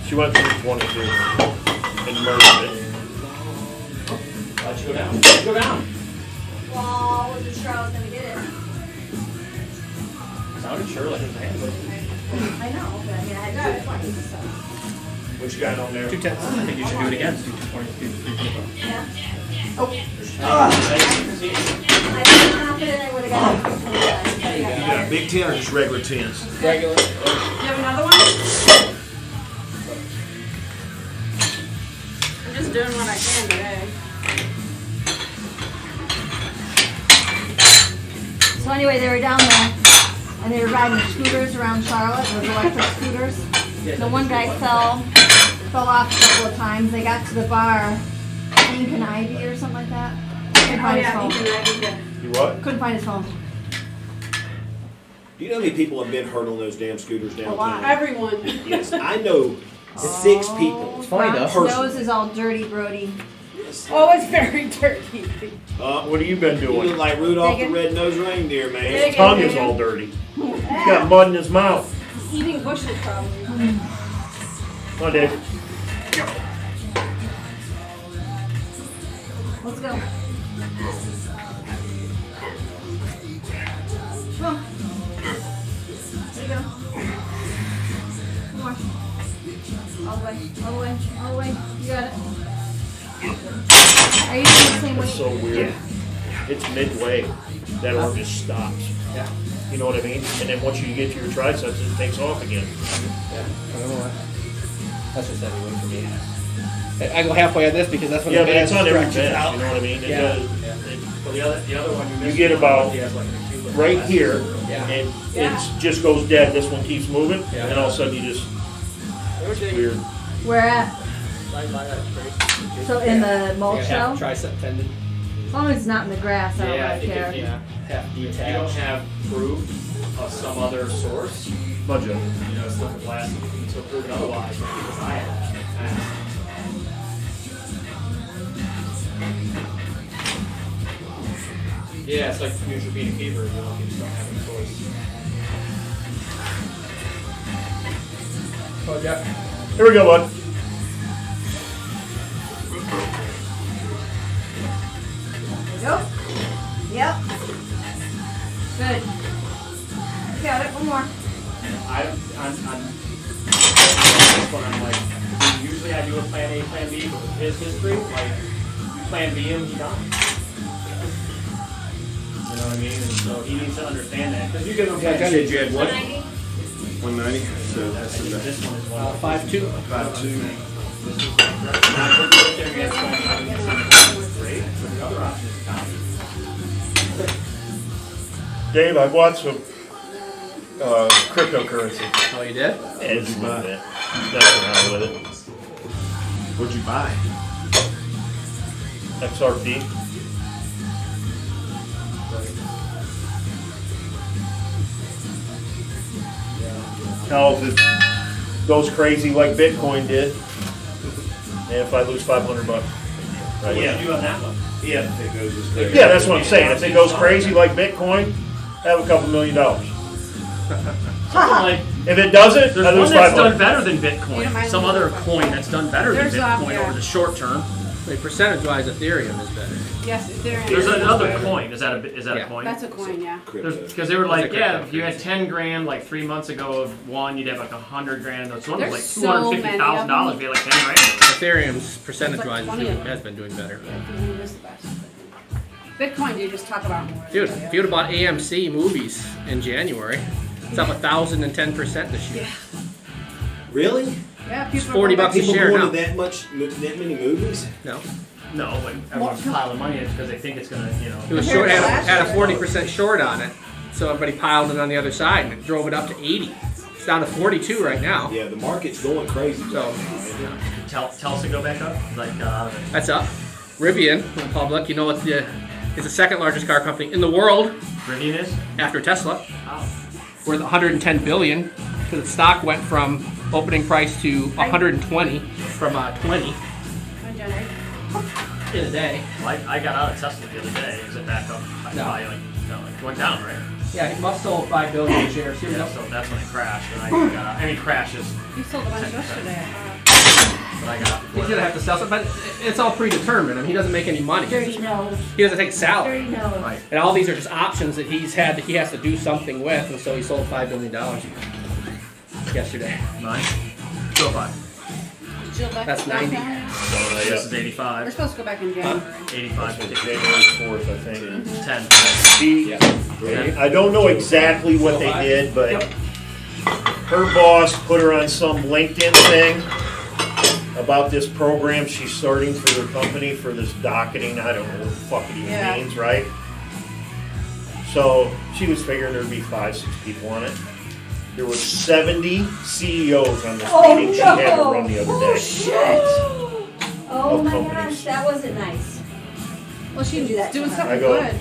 She went through 22 and murdered it. Why'd you go down? Why'd you go down? Well, I wasn't sure I was gonna get it. Sounded sure like it was a hand. I know, but I mean, I had 220, so. What you got on there? 210. I think you should do it again. 220, 225. Yeah. Ah. I was confident I would've got it. 225. You got a big 10 or just regular 10s? Regular. You have another one? I'm just doing what I can today. So anyway, they were down there, and they were riding scooters around Charlotte, those electric scooters. The one guy fell off a couple of times. They got to the bar, Ink and Ivy or something like that. Couldn't find his phone. You what? Couldn't find his phone. Do you know how many people have been hurt on those damn scooters downtown? A lot. Everyone. Yes, I know 6 people. It's funny though. Ron's nose is all dirty, Brody. Oh, it's very dirty. What have you been You look doing? like Rudolph the Digging. Red-Nosed Reindeer, man. His tongue is all dirty. He's got mud in his mouth. Eating bushes, probably. Come on, Dave. Let's go. Come on. There you go. Come on. All the way, all the way, all the way. You got it. Are you doing the same way? It's so weird. It's midway. That arm just stops. Yeah. You know what I mean? And then once you get to your triceps, it takes off again. Yeah. I don't know why. That's just every week for me. I go halfway on this because that's when Yeah, the but it's band on every stretches bench. out. You know what I mean? It Yeah. does. Well, the other one you missed. You get about he has like an acute right here, Yeah. and Yeah. it just goes dead. This one keeps moving, Yeah. and all of a sudden you just it's weird. Where at? So in the mulch Yeah, show? half tricep tendon. As long as it's not in the grass, I don't Yeah, really care. Yeah. Half If you don't detached. have proof of some other source, Mudge up. you know, it's looking plastic until proven otherwise. Because I had that in the past. Yeah, it's like neutropenic fever. You know, you just don't have a choice. Oh, yeah. Here we go, bud. There you go. Yep. Good. Got it. One more. I'm like, usually I do a plan A, plan B, but with his history, like, you plan B him, he done. You know what I mean? And so he needs to understand that. Because you give him plan B. You had what? 190. 190. So I think this one is 5'2". 5'2". Great. So the other option is copy. Dave, I bought some cryptocurrency. Oh, you did? And it's not it. Messing around with it. What'd you buy? XRP. Now, if it goes crazy like Bitcoin did, and if I lose $500, right? Yeah, you on that one. Yeah, if it goes as crazy. Yeah, that's what I'm saying. If it goes crazy like Bitcoin, have a couple $1 million. Something like, If it doesn't, I there's lose one that's done 500. better than You don't Bitcoin. mind Some the other little coin that's done better than There's, Bitcoin yeah. over the short term. Wait, percentage-wise, Ethereum is better. Yes, Ethereum. There's another coin. Is that a Yeah. coin? That's a coin, yeah. Because they were like, That's a yeah, crypto if you had 10 grand like 3 months ago of one, you'd have like 100 grand. This one was like There's so many of $250,000. We had like 10 grand. Ethereum's percentage-wise It's like 20 of them. has been doing better. Ethereum is the best. Bitcoin, you just talk about more. Dude, if you would have bought AMC movies in January, it's up 1,010% this year. Really? Yeah, people are $40 going bucks a People share going now. to that many movies? No, No, when everyone's piling money in because they think it's gonna, you know. it was short, had a 40% short on it, so everybody piled it on the other side, and it drove it up to 80. It's down to 42 right now. Yeah, the market's going crazy. So Tulsa go back up? Like, that's up. Rivian Republic, you know what it's the second largest car company in the world Rivian is? after Tesla. Wow. Worth 110 billion because its stock went from opening price to 120 from 20 in a day. Well, I got out of Tesla the other day. Is it back up? No. Probably like, no, it went down, right? Yeah, he must sold 5 billion shares. He was Yeah, up. so that's when it crashed. And I got out. I mean, crashes, You sold a bunch yesterday. but I got out. He's gonna have to sell some, but it's all predetermined. I mean, he doesn't make any money. Dirty nose. He doesn't take a salary. Dirty nose. Right. And all these are just options that he has to do something with, and so he sold $5 billion yesterday. Nice. Go by. Jill back That's back 90. down. So this is We're 85. supposed to go back in January. 85. January 4th, I think. 10. She, I don't know exactly what they did, but her boss put her on some LinkedIn thing about this program she's starting for her company for this docketing. I don't know what the fuck it even Yeah. means, right? So she was figuring there'd be 5-6 people on it. There were 70 CEOs on this meeting she had to run the other day. Shit! Oh Of my companies. gosh, that wasn't nice. Well, she can do that. Doing to her. something I go, good.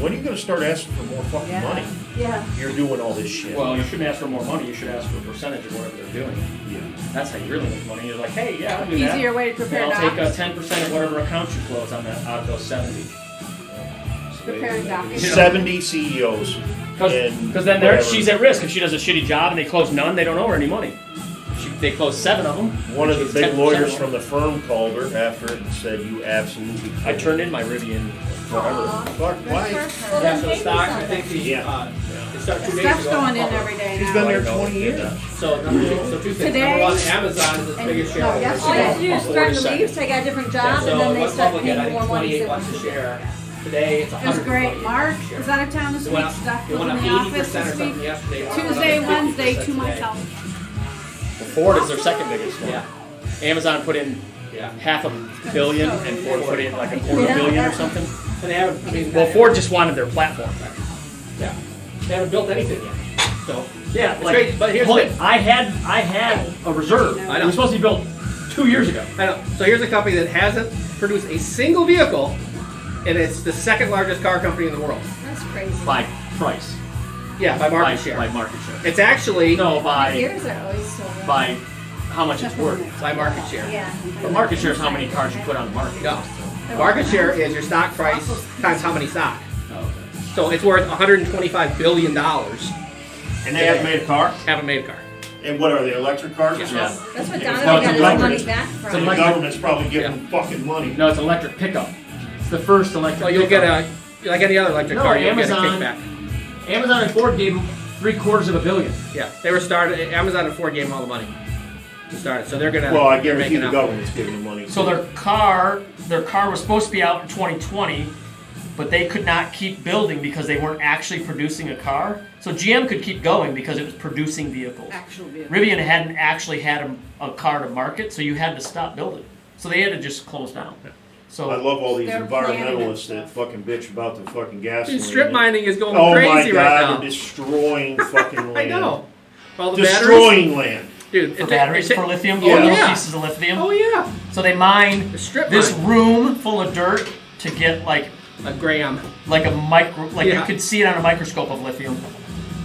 when are you gonna start asking for more fucking Yeah. money? Yeah. You're doing all this shit. Well, you shouldn't ask for more money. You should ask for a percentage of whatever they're doing. Yeah. That's how you really make money. You're like, hey, yeah, I'll do that. Easier way to And prepare I'll take docs. 10% of whatever accounts you close on that out of those 70. Preparing docs. 70 CEOs. Because then she's at risk. If she does a shitty job and they close none, they don't owe her any money. They close 7 of them. One of the she's big 10% lawyers off. from the firm called her after it and said, "You absolutely." I turned in my Rivian whatever. Fuck, why? Yeah, so the stock, I think the, Yeah. it started 2 days Stuff's ago. going in every day She's now. been there 20 years. So two things. Today- Number one, Amazon is its and- biggest no, shareholder. yesterday. All you have to do is threaten to 40%. leave, say I got a different job, Yeah, and so then it they went start public paying at, I more think, money. 28 bucks a share. Today, it's It was great. 100. Mark was out of town this It week. went up, Stuff it was went in up the 80% office or this something week. yesterday. Tuesday, Another Wednesday, 50% to today. myself. Ford is their second biggest one. Yeah. Amazon put in Yeah. $500 million and Ford put in like $250 million or something. And they haven't, I mean, Well, Ford just wanted their platform back. yeah. They haven't built anything yet. So, Yeah, it's great, but here's the thing. I had a reserve. I know. It was supposed to be built 2 years ago. I know. So here's a company that hasn't produced a single vehicle, and it's the second largest car company in the world. That's crazy. By price. Yeah, by market share. By market share. It's actually No, by Ears are always so red. by how much it's worth. by market share. Yeah. But market share is how many cars you put on the market. No. Market share is your stock price times how many stock. So it's worth $125 billion. And they haven't made a car? Haven't made a car. And what are they, electric cars? Yeah. That's what Yeah, Donovan got it's his electric. money back So from. the government's probably giving them fucking money. No, it's an electric pickup. It's the first electric So you'll get pickup. like any other electric No, car, you'll Amazon- get a kickback. Amazon and Ford gave them $750 million. Yeah, they were started. Amazon and Ford gave them all the money to start it, so they're gonna. Well, I they're guarantee making the up. government's giving them money. So their car was supposed to be out in 2020, but they could not keep building because they weren't actually producing a car. So GM could keep going because it was producing vehicles. Actual vehicle. Rivian hadn't actually had a car to market, so you had to stop building. So they had to just close down. So I love all these They're planning environmentalists and that fucking bitch about the fucking gasoline. Strip mining is going Oh crazy my god, right now. they're destroying fucking land. I know. All the Destroying land. batteries, dude. for batteries, for lithium, Yeah. little Yeah. pieces of lithium. Oh yeah, So they mine the strip this mine. room full of dirt to get like A gram, a micro, like you Yeah. could see it on a microscope of lithium.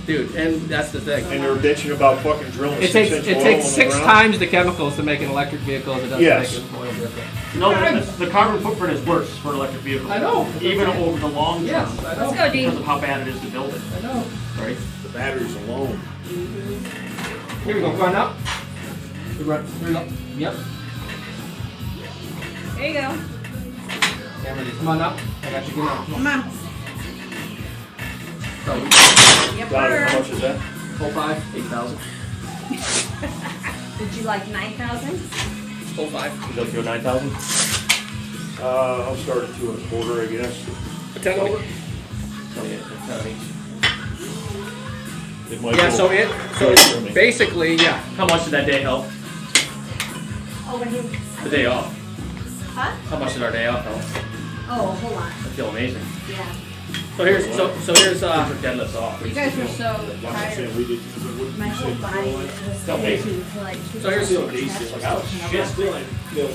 dude, and that's the thing. And they're bitching about fucking drilling It takes 6-inch oil takes in the 6 ground. times the chemicals to make an electric vehicle as it does Yes. to make an oil vehicle. No, the carbon footprint is worse for an electric vehicle. I know. Even over the long term. Yes, I Let's know. go, Dean. Because of how bad it is to build it, I know. right? The batteries alone. Here we go. Run up. Run up. Yep. There you go. Cameron, come on up. I got you. Get up. Come on. So, Yep, Donovan, how much is that? full 5. 8,000. Would you like 9,000? Full 5. You go through 9,000? I'll start at 2 1/4, I guess. A 10 over. It might Yeah. go- So it's basically How much did that day help? Oh, when you. The day off. Huh? How much did our day off help? Oh, hold on. I feel amazing. Yeah. So here's We took deadlifts off. You guys were so Like I tired. said, we did. My whole body was Felt amazing. aching for like 2 So here's days. the Chest was Like, pushing Just up. still,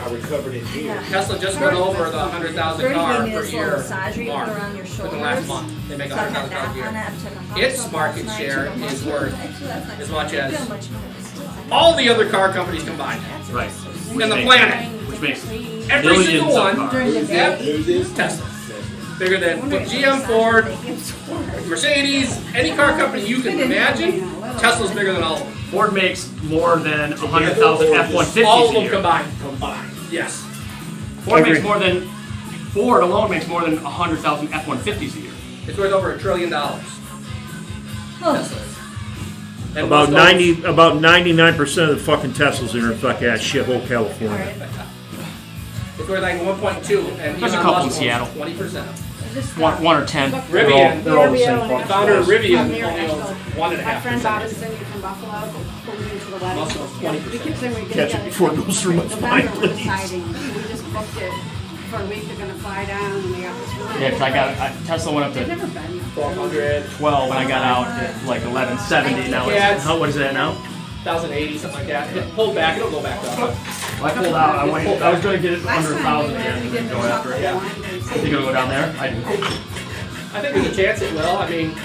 I recovered in here. Tesla just went over the 100,000 First car gave me per this little year massage where you mark put around your within shoulders. the last month. They make So I had 100,000 cars that a year. on it. I took a hot Its tub market last night, share took a is hot worth tub. Actually, that's not as good. much I as feel much better. all the other car companies combined. Right. And the planet. Which makes Every millions single of one. cars. During the Yep. day. Tesla. Bigger than GM, Ford, Mercedes, any car company you can imagine. Tesla's bigger than all of them. Ford makes more than 100,000 F-150s All of a them year. combined. Yes. Ford alone makes more than 100,000 F-150s a year. It's worth over $1 trillion. Oh. Tesla. And About most of those- 99% of the fucking Teslas are in fucking ass shithole, California. It's worth like 1.2, and There's a Elon couple in Musk Seattle. owns 20%. One or 10. Rivian, They're all the same The the fucking founder of size. Rivian, From near only owns Asheville. 1.5%. My friend bought us Cindy from Buffalo, pulled me into the wedding. Muscle is Yeah, 20%. we keep saying we get Catch it together. before it goes through my November spine, we're please. deciding. We just booked it for a week they're gonna fly down and they got this really Yeah, 'cause Tesla went up They've to never been. 1200, 12 when I got out at like 1170. Now Yeah, it's, what is it at now? 1080, something like that. It pulled back, it'll go back up. Well, I pulled out. I was going to get it Last under time 1,000 we again went, we and did then the go after it. chocolate Yeah. wine. You gonna go down there? I do. I think there's a chance it will. I mean,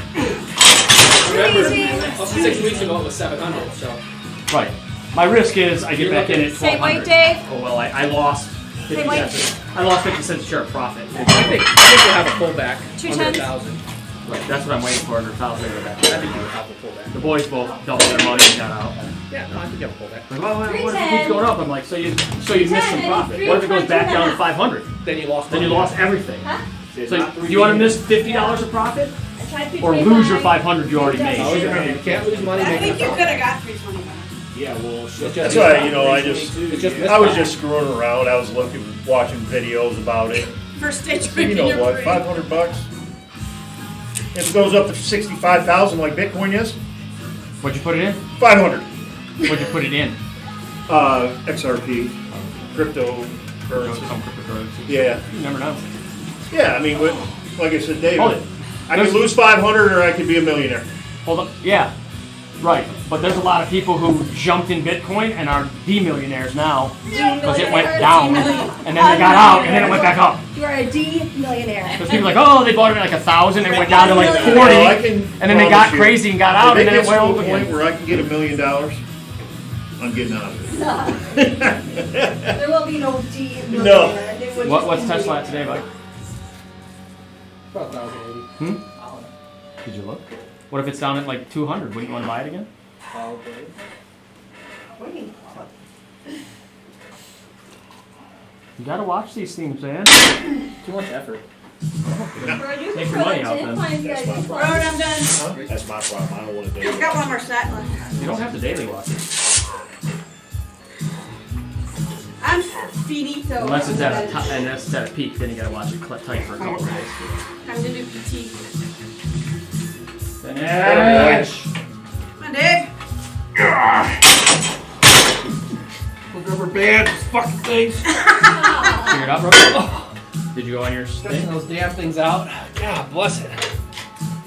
remember, 6 weeks ago it was 700, so. Right. My risk is I get back in at Same 1,200. weight, Dave? Oh well, I lost 50 Same weight? cents. I lost 50 cents a share of profit. I think we'll have a pullback 2 under cents? 1,000. Right. That's what I'm waiting for, under 1,000. I think you'll have a pullback. The boys both doubled their money and got out. Yeah, no, I think you'll have a pullback. Like, well, what if it keeps going up? I'm like, so you missed some profit. What if it goes back down to 500? Then you lost. Then you money. lost everything. Huh? So do you want to miss $50 of profit, I tried to or pay lose your by- 500 you already made? Always remember, you can't lose money I making think a you profit. could have got 325. Yeah, well, That's why, you know, It's just I was just screwing around. I was watching videos about it. First stage You drinking know your what, brain. $500? If it goes up to 65,000 like Bitcoin is, What'd you put it in? 500. What'd you put it in? XRP, cryptocurrency. Some cryptocurrency. Yeah, You never know. yeah. I mean, like I said, Hold David, it. I could lose 500 or I could be a millionaire. Hold on. Yeah. Right. But there's a lot of people who jumped in Bitcoin and are D-millionaires now because it went down and then they got out and then it went back up. You are a D-millionaire. Because people are like, oh, they bought it at like 1,000 and it went down to like 40, Well, I can and then they got promise you, crazy and got out if and then it gets went to over a point again. where I can get $1 million, I'm getting out of it. There will be no D-millionaire. There would just What's be Tesla at today, Mike? About 1,080. Did you look? What if it's down at like 200? Wouldn't you want to buy it again? Probably. You gotta watch these things, man. Too much effort. Take your money out then. Alright, I'm done. That's my problem. I don't want to do I've got it. one more set left. You don't have to daily watch it. I'm finito. Unless it's at a peak, then you gotta watch it tight for a couple of days. Time to do PT. Finish! Come on, Dave. Those rubber bands, fucking things. Figured out, bro? Did you go on your Stretching thing? those damn things out. God bless it.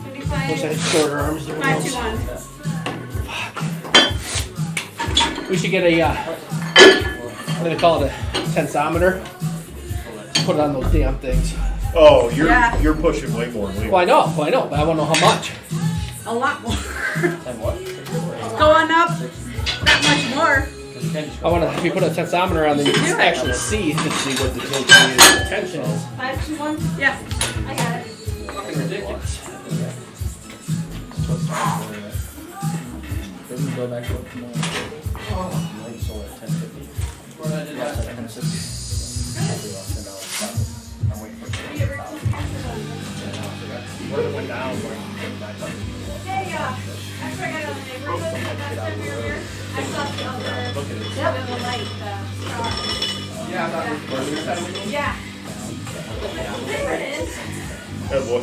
55. Wish I had shorter arms. 521. We should get a, I'm gonna call it a tensometer. Put it on those damn things. Oh, Yeah. you're pushing way more than me. Well, I know, but I wanna know how much. A lot more. And what? It's going up that much more. I wanna, if you put a tensometer on, then you can actually see what the tension is. 521? Yeah. I got it. Fucking ridiculous. Doesn't go back to what tomorrow. So at 10:50. I'm waiting for it. What if it went down? Hey, after I got out of the neighborhood, last time we were here, I saw the other, the light, Yeah, I thought it was yeah. There it is. Oh, boy.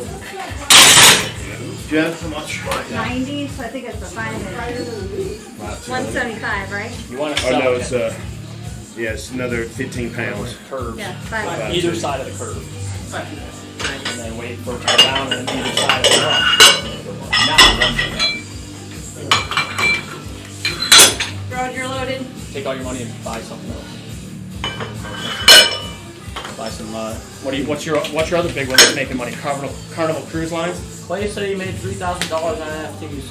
Jen, how much? 90, so I think it's a 175, right? You want to Oh, sell no, it it's, it's another 15 pounds. curves. Yeah, On 5. either side of the curve. And then wait for it to go down and then either side of the curve. Now, Roger loaded. take all your money and buy something else. Buy some, what's your other big one that's making money? Carnival Cruise Lines? Clay said he made $3,000 on NFTs.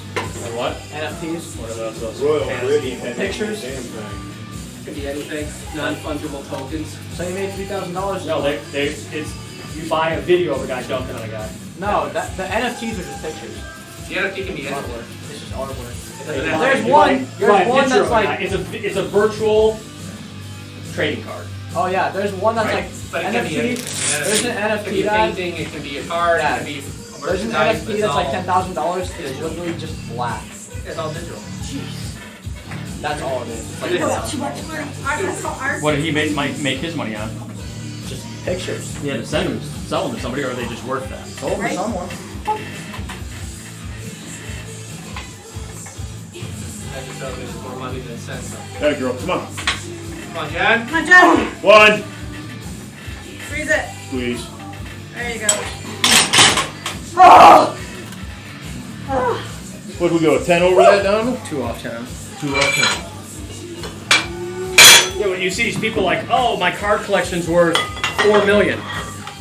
And what? NFTs. What are those? Royal fantasy Caribbean Pictures? Damn thing. Could be anything, non-fungible tokens. So he made $3,000. No, you buy a video of a guy dunking on a guy. No, the NFTs are just pictures. The NFT can be anything. Artwork. It's just artwork. It doesn't have There's to be- one. You buy There's a one picture that's of a guy. like. It's a virtual trading card. Oh yeah, there's one that's Right, like but it can be anything. NFT. There's an It can NFT be a guy. painting, it can be a card, it can be There's an merchandise, NFT that's like $10,000. It's literally just black. It's all digital. That's all it is. It's like It is. Too much art. That's called art. What did he might make his money on? just pictures. He had to sell them to somebody, or are they just worth that? Sold to Right. someone. I just felt there's more money than sense. Hey, girl, come on. Come on, John. Come on, John. 1, 3 Squeeze it. Squeeze. There you go. What'd we go, 10 over that, Donovan? 2 off 10. 2 off 10. Yeah, when you see these people like, oh, my card collection's worth $4 million.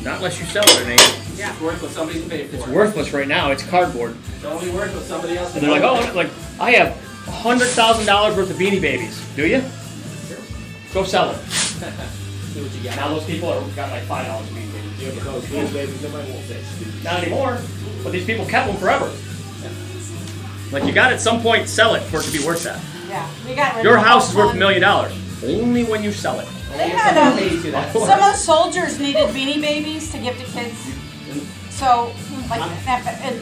Not unless you sell it, it ain't. Yeah. It's worth what somebody's paid for. It's worthless right now. It's cardboard. It's only worth what somebody else. And they're like, oh, like I have $100,000 worth of Beanie Babies. Do you? Go sell them. See what you got. Now those people are got like $5 Beanie Babies. Yeah, because these babies, nobody wants that stupid. Not anymore. But these people kept them forever. Like you got to at some point sell it for it to be worth that. Yeah, we got rid Your of house is worth $1 one. million. Only when you sell it. They had some of the soldiers needed Beanie Babies to give to kids. So, like,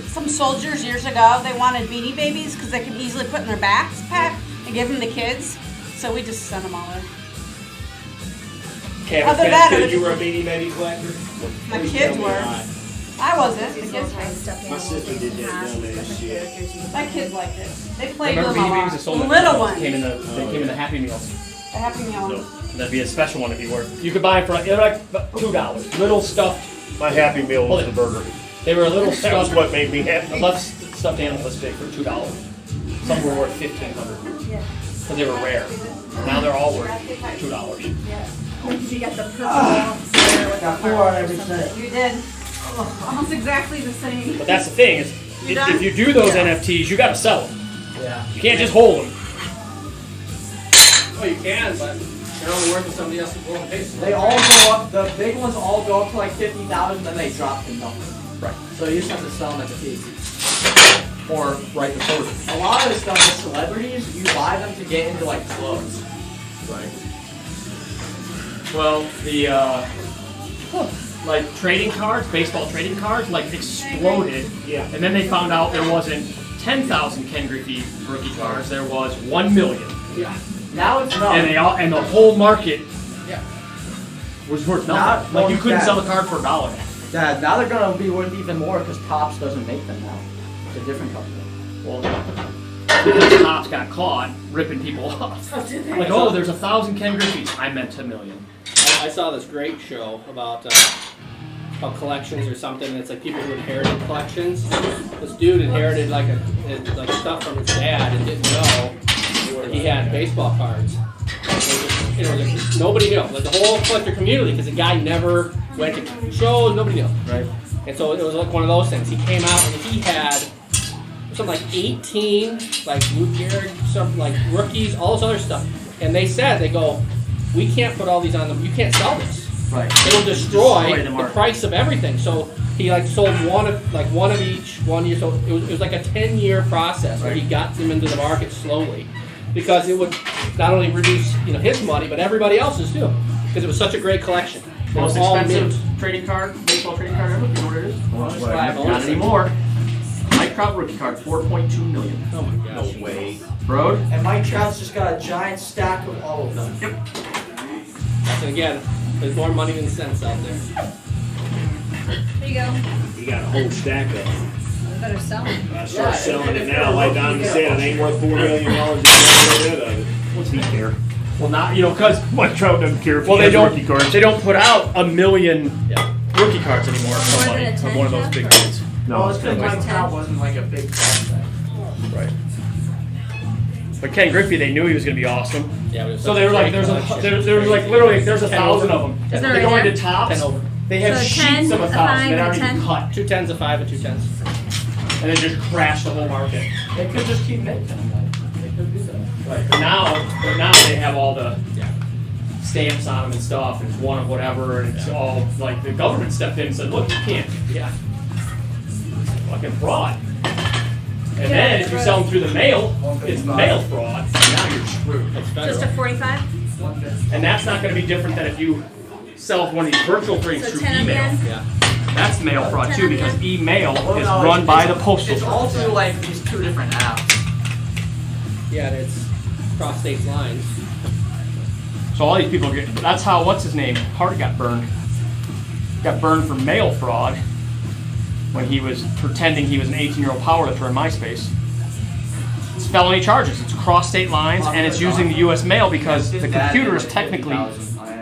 some soldiers years ago, they wanted Beanie Babies because they could easily put in their backpack and give them to kids. So we just sent them all in. Okay, Other than that, You were a Beanie Baby collector? my Please kids tell me were. why. I wasn't. The kids were. My sister did that dumbass shit. My kids liked it. They played with remember them a Beanie Babies? lot. They sold them. Little ones. Came in the, they came in the Happy Meals. The Happy Meal. And that'd be a special one to be worth. You could buy them for like $2. Little stuffed. My Happy Meal was the burger. They were a little That was stuffed. what made me happy. Less stuffed animal this big for $2. Some were worth $1,500 because they were rare. Now they're all worth $2. You got the purple Got 4 on every set. You did. almost exactly the same. But that's the thing is, if you do those NFTs, you got to sell them. Yeah. You can't just hold them. Oh, you can, but they're only worth what somebody else is willing to pay for. They all go up, the big ones all go up to like 50,000, then they drop to nothing. Right. So you just have to sell them at the peak. Or write the code. A lot of the stuff with celebrities, you buy them to get into like clothes. Right. Well, the like trading cards, baseball trading cards, like exploded. Yeah. And then they found out there wasn't 10,000 Ken Griffey rookie cards. There was 1 million. Yeah. Now it's not. And the whole market Yeah. was worth Not nothing. Like you couldn't that. sell a card for $1. Dad, now they're gonna be worth even more because Topps doesn't make them now. It's a different company. Well, because Topps got caught ripping people off. Like, oh, there's 1,000 Ken Griffeys. I meant 1 million. I saw this great show about collections or something. And it's like people who inherited collections. This dude inherited like stuff from his dad and didn't know that he had baseball cards. Nobody knew, like the whole collector community, because the guy never went to shows. Nobody knew. Right. And so it was like one of those things. He came out and he had something like 18 like Lou Gehrig, some like rookies, all this other stuff. And they said, they go, we can't put all these on them. You can't sell this. Right. It will destroy the the market. price of everything. So he like sold one of each 1 year. So it was like a 10-year process where he got them into the market slowly, because it would not only reduce his money but everybody else's too, because it was such a great collection. It Most was all expensive mint. trading card, baseball trading card ever. You know what it is? Five Not anymore. Mike Trout rookie card, 4.2 million. Oh my gosh. No way. Road. And Mike Trout's just got a giant stack of all of them. Yep. And again, there's more money than sense out there. There you go. You got a whole stack of them. I better sell them. I start selling it now. Like Don said, it ain't worth $4 million. You can't get rid of it. What's he care? Well, not because Mike Trout doesn't care if well he they has don't rookie cards. they don't put out 1 million rookie cards anymore. More From than a from 10, one of those Jeff? big kids. No, it's because kind of Mike Trout wasn't like a big prospect. Right. But Ken Griffey, they knew he was going to be awesome. Yeah, but it was So such they were a like, great collection. there's like literally there's 1,000 of them. Is there They go right into there? Tops. 10 over. They have So sheets 10, of a 1,000 5, that aren't and a even 10? cut, 2 10s, a 5, and 2 10s. and then just crash the whole market. They could just keep making them. They could do that. Right. But now they have all the stamps on them and stuff, and it's one of whatever, and it's all like the government stepped in and said, look, you can't. Yeah. Fucking fraud. And then if you sell them through the mail, it's mail fraud. And now you're screwed. It's Just a federal. 45? And that's not going to be different than if you sell one of these virtual things So through 10 email. again? Yeah. That's mail fraud too, because email Well, is no, run it's- by it's- the postal It's service. all through like these 2 different apps. Yeah, and it's cross state lines. So all these people get. That's how what's his name Hart got burned. Got burned for mail fraud when he was pretending he was an 18-year-old powerlifter in MySpace. It's felony charges. It's cross state lines, and it's using the U.S. mail because the computer is technically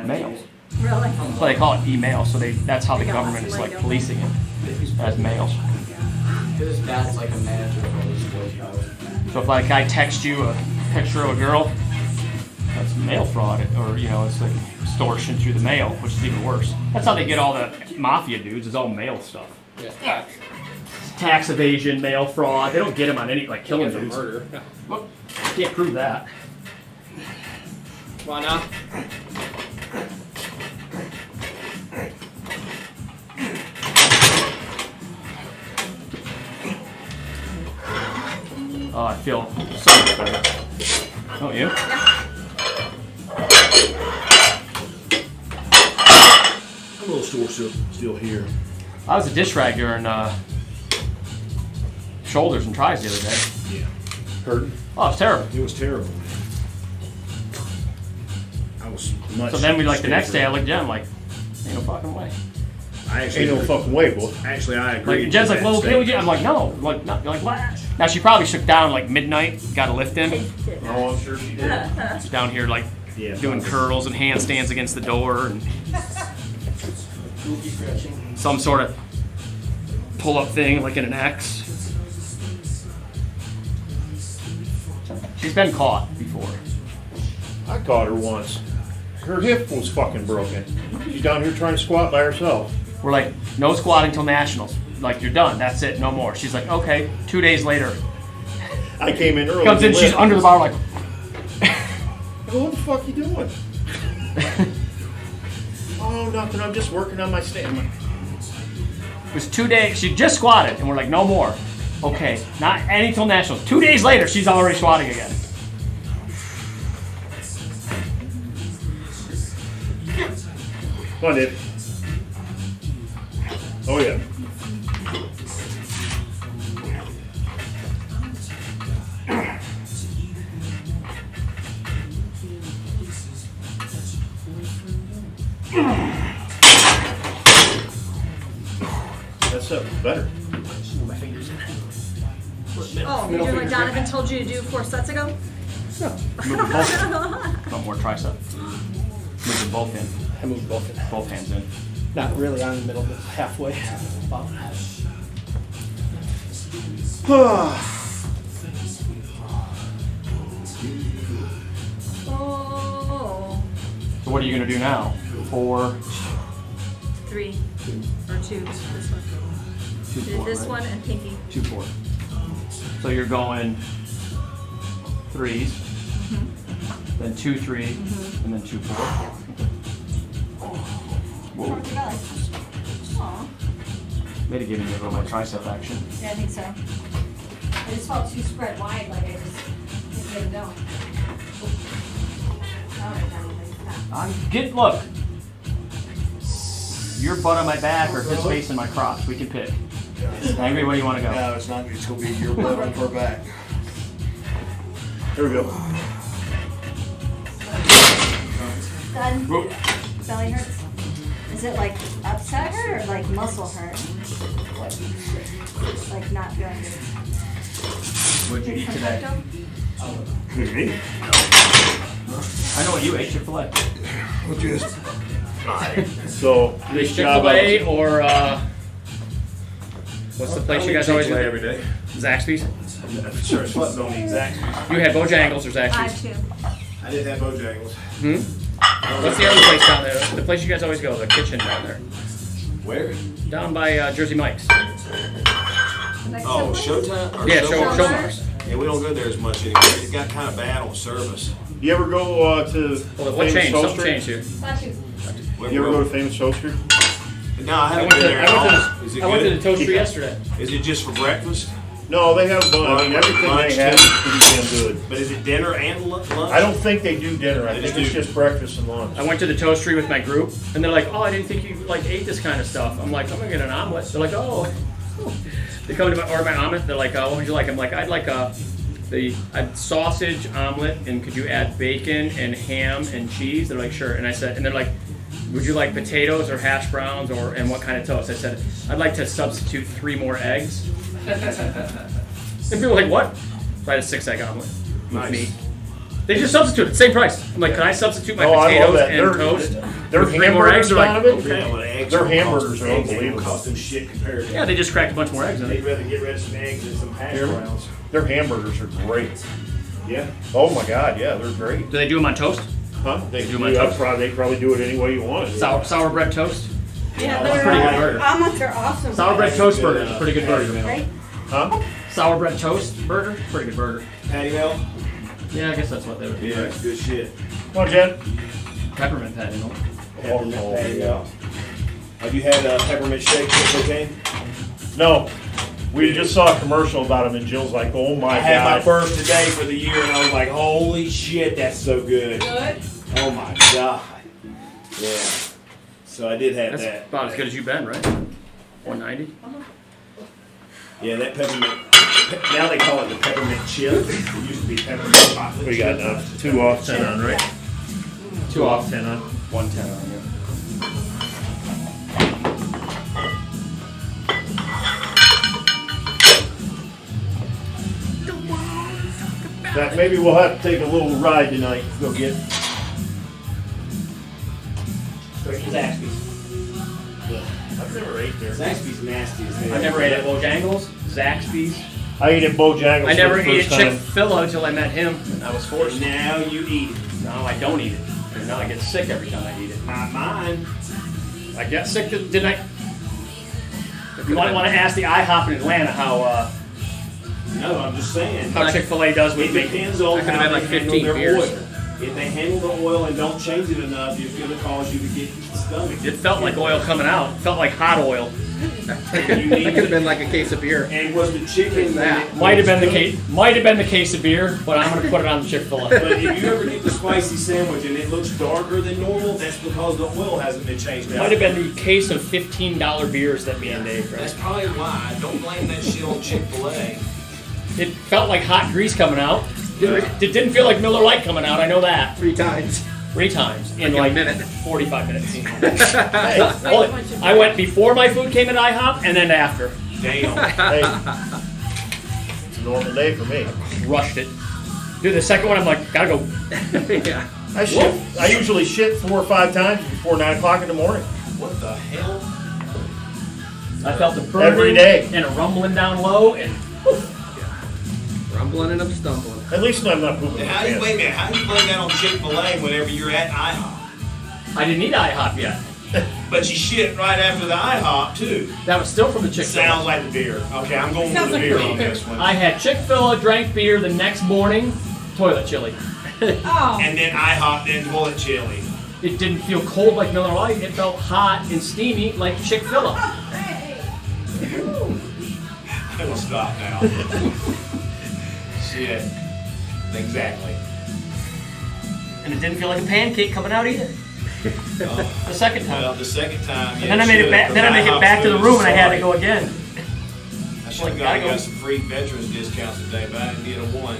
mail. Really? So they call it email. So that's how the government is like policing it as mail. His dad's like a manager for all the sports guys. So if like I text you a picture of a girl, that's mail fraud, or it's like extortion through the mail, which is even worse. That's how they get all the mafia dudes. It's all mail stuff. Yeah. Tax evasion, mail fraud. They don't get them on any like killing For dudes. murder. Yeah. Well, can't prove that. Why not? Oh, I feel so much better. Don't you? I'm a little sore still here. I was a dish rag during shoulders and tries the other day. Yeah. Hurting? Oh, it's terrible. It was terrible. I was much. So then the next day I looked down like, ain't no fucking way. Ain't no fucking way, boy. Actually, I agree. Like Jen's like, well, okay, I'm like, no, like, not. You're like, what? Now she probably shook down like midnight, got a lift in. Oh, I'm sure she did. She's down here like doing curls and handstands against the door and some sort of pull-up thing like in an X. She's been caught before. I caught her once. Her hip was fucking broken. She's down here trying to squat by herself. We're like, no squatting till nationals. Like, you're done. That's it. No more. She's like, okay. 2 days later, I came in early. comes in. She's under the bar like, what the fuck you doing? Oh, nothing. I'm just working on my stand. it was 2 days. She just squatted, and we're like, no more. Okay, not any till nationals. 2 days later, she's already squatting again. Come on, Dave. Oh, yeah. That's better. Oh, you're doing what Donovan told you to do 4 sets ago? Move them both in. One more tricep. Move them both in. I moved both in. Both hands in. Not really on the middle, but halfway. About. Oh. So what are you gonna do now? 4, 3 or 2. This one. 2, 4. This right? one and pinky. 2, 4. So you're going 3s, then 2, 3, and then 2, 4. Whoa. Aw. Maybe giving me a little more tricep action. Yeah, I think so. I just felt too spread wide, like I just didn't get it going. Alright, Look. Your butt on my back or his face in my crotch. We can pick. Angry, where do you want to go? No, it's not. It's gonna be your butt on her back. There we go. Done. Belly hurts. Is it like upset hurt or like muscle hurt? Like not feeling good. What'd you eat today? Me? I know what you ate, Chick-fil-A. Which is So, this job I Chick-fil-A was, or what's the place you guys always go? every day. Zaxby's? I'm sure it's what on the exact. You had Bojangles or Zaxby's? 5-2. I did have Bojangles. What's the other place down there? The place you guys always go, the kitchen down there. Where? Down by Jersey Mike's. Oh, Showtime? Or Yeah, Showmars? Showmars. Yeah, we don't go there as much anymore. It got kind of bad on service. you ever go to Well, what Famous changed? Something Toaster? changed here. 5-2. You ever go to Famous Toaster? No, I haven't been there at all. Is it I went to the good? Toastery yesterday. Is it just for breakfast? No, they have, I mean, everything Lunch, they have too. is pretty damn good. But is it dinner and lunch? I don't think they do dinner. I They think just it's do. just breakfast and lunch. I went to the Toastery with my group, and they're like, "Oh, I didn't think you like ate this kind of stuff." I'm like, "I'm gonna get an omelet." They're like, "Oh." They come to my order my omelet. They're like, "What would you like?" I'm like, "I'd like a sausage omelet, and could you add bacon and ham and cheese?" They're like, "Sure." And I said, and they're like, "Would you like potatoes or hash browns and what kind of toast?" I said, "I'd like to substitute 3 more eggs." And people were like, "What?" So I had a 6-egg omelet with Nice. meat. They just substitute same price. I'm like, can I substitute my Oh, I love potatoes that. and toast? Their for 3 more eggs? hamburgers They're like, out of it. okay. Yeah, but eggs Their don't hamburgers cost- are eggs unbelievable. don't cost them shit compared to. Yeah, they just cracked a bunch more eggs in They'd it. rather get rid of some eggs than some hash Here. browns. Their hamburgers are great. Yeah. Oh my God, yeah, they're great. Do they do them on toast? Huh? They Do my do. toast. They probably do it any way you want it. Sour bread toast? Yeah, That's pretty good burger. Almonds are awesome. Sour bread toast burger is a pretty good burger. Right? Huh? Sour bread toast burger? Pretty good burger. Patty melt? Yeah, I guess that's what they would do. Yeah, it's good shit. Come on, Jen. Peppermint patty, no? Peppermint Oh, patty yeah. melt. Have you had peppermint shake with cocaine? No. We just saw a commercial about them, and Jill's like, "Oh my I had my God!" first today for the year, and I was like, "Holy shit, that's so good!" Good. Oh my god. Yeah. So I did have That's that. about as good as you've been, right? 190? Yeah, that peppermint. Now they call it the peppermint chip. It used to be peppermint chocolate. We got chip. 2 off 10 on, right? 2 off, 10 on. 110 on, yeah. That maybe we'll have to take a little ride tonight. Go get. Zaxby's. I've never ate there. Zaxby's nasty as hell. I never ate at Bojangles, Zaxby's. I ate at Bojangles. I never for the ate first at time. Chick-fil-A until I met him, and I was forced. Now you eat it. No, I don't eat it. And now I get sick every time I eat it. Not mine. I get sick, didn't I? You might want to ask the IHOP in Atlanta how No, I'm just saying. Chick-fil-A does It with me. depends on I could've how had they like handle 15 their beers. oil. If they handle the oil and don't change it enough, it's going to cause you to get stomach. It felt like oil coming out. It felt like hot oil. And you That need could have been like a case of beer. And was the chicken That. Might have been the case. Might have been the case of beer, but I'm gonna put it on the Chick-fil-A. But if you ever get the spicy sandwich and it looks darker than normal, that's because the oil hasn't been changed out. Might have been the case of $15 beers that me and Dave That's drank. probably why. Don't blame that shit on Chick-fil-A. It felt like hot grease coming out. It didn't feel like Miller Lite coming out. I know that. 3 times. 3 times in Like like a minute. 45 minutes. Well, I went before my food came at IHOP and then after. Damn. Hey, it's a normal day for me. Rushed it. Dude, the second one I'm like, gotta go. Yeah. I usually shit 4 or 5 times before 9 o'clock in the morning. What the hell? I felt the burning Every day. and a rumbling down low and Rumbling and I'm stumbling. At least I'm not pooping. How do you, wait a minute, how do you blame that on Chick-fil-A whenever you're at IHOP? I didn't eat IHOP yet. But you shit right after the IHOP, too. That was still from the Chick-fil-A. Sounds like the beer. Okay, I'm going Sounds with the like beer on beer. this one. I had Chick-fil-A, drank beer the next morning, toilet chili. Oh. And then IHOP, then toilet chili. It didn't feel cold like Miller Lite. It felt hot and steamy like Chick-fil-A. I will stop now. Shit. Exactly. And it didn't feel like a pancake coming out either. The second time. Well, the second time, And then I made it back. Then I made it back to the room, and I had to go again. I should have got some free veterans discounts today, but I didn't get a one.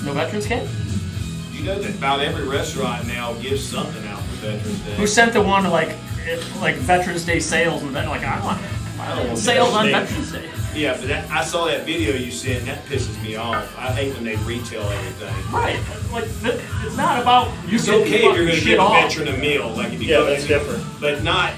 No veterans kit. You know that about every restaurant now gives something out for Veterans Day. Who sent the one to like Veterans Day sales and then like I want sales on Veterans Day. Yeah, but I saw that video you sent, and that pisses me off. I hate when they retail everything. Right. Like it's not about you. It's okay if you're going to shit give a off. veteran a meal, like if you Yeah, go that's to- different. But not.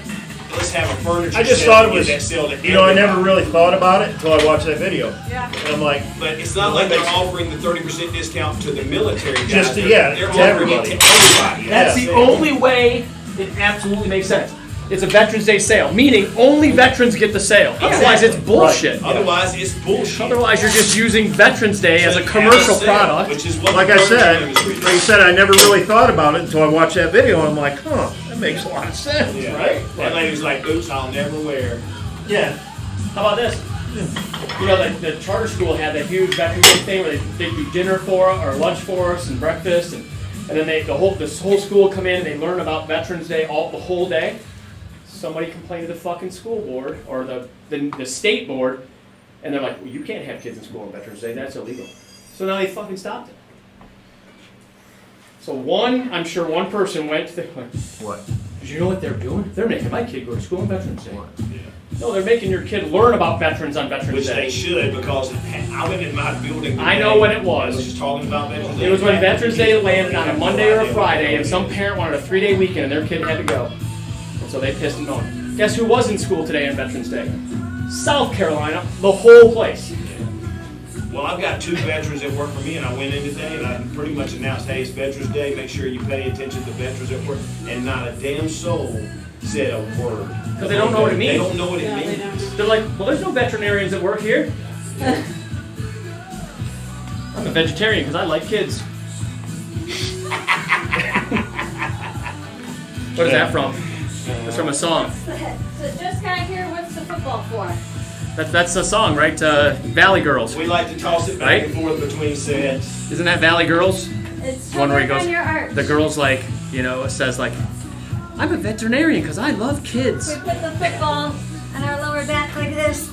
Let's have a furniture. I just sale thought it and was, give that sale to you know, I never everybody. really thought about it until I watched that video. Yeah. And I'm like, But it's not like they're offering the 30% discount to the military guys. Just to- They're- yeah, they're to offering everybody. it to everybody. That's the only way it absolutely makes sense. It's a Veterans Day sale, meaning only veterans get the sale. Otherwise, it's bullshit. Otherwise, it's bullshit. Otherwise, you're just using Veterans Day as So a you commercial have a sale, product. Which is what like the I furniture said, industry like does. you said, I never really thought about it until I watched that video, and I'm like, huh, that makes a lot of sense, Yeah. right? That lady's like, boots I'll never wear. Yeah. How about this? You know, the charter school had that huge Veterans Day thing where they do dinner for us, or lunch for us, and breakfast, and then this whole school come in and they learn about Veterans Day the whole day. Somebody complained to the fucking school board or the state board, and they're like, well, you can't have kids in school on Veterans Day. That's illegal. So now they fucking stopped it. So I'm sure one person went to the, What? you know what they're doing? They're making my kid go to school on Veterans Day. No, they're making your kid learn about veterans on Veterans Which Day. they should, because I went in my building today. I know when it I was. was just talking about Veterans Day. It was when Veterans Day landed on a Monday or a Friday, and some parent wanted a 3-day weekend, and their kid had to go. And so they pissed and on. Guess who was in school today on Veterans Day? South Carolina, the whole place. Well, I've got 2 veterans that work for me, and I went in today, and I pretty much announced, hey, it's Veterans Day, make sure you pay attention to veterans at work. And not a damn soul said a word. Because they don't know what it means. They don't know what it means. They're like, well, there's no veterinarians that work here. I'm a vegetarian because I like kids. What is that from? It's from a song. So just got here, what's the football for? That's a song, right? Valley Girls. We like to toss it back and forth between sets. Isn't that Valley Girls? It's One where he goes, on your arch. the girl's like, you know, says like, I'm a veterinarian because I love kids. We put the football on our lower back like this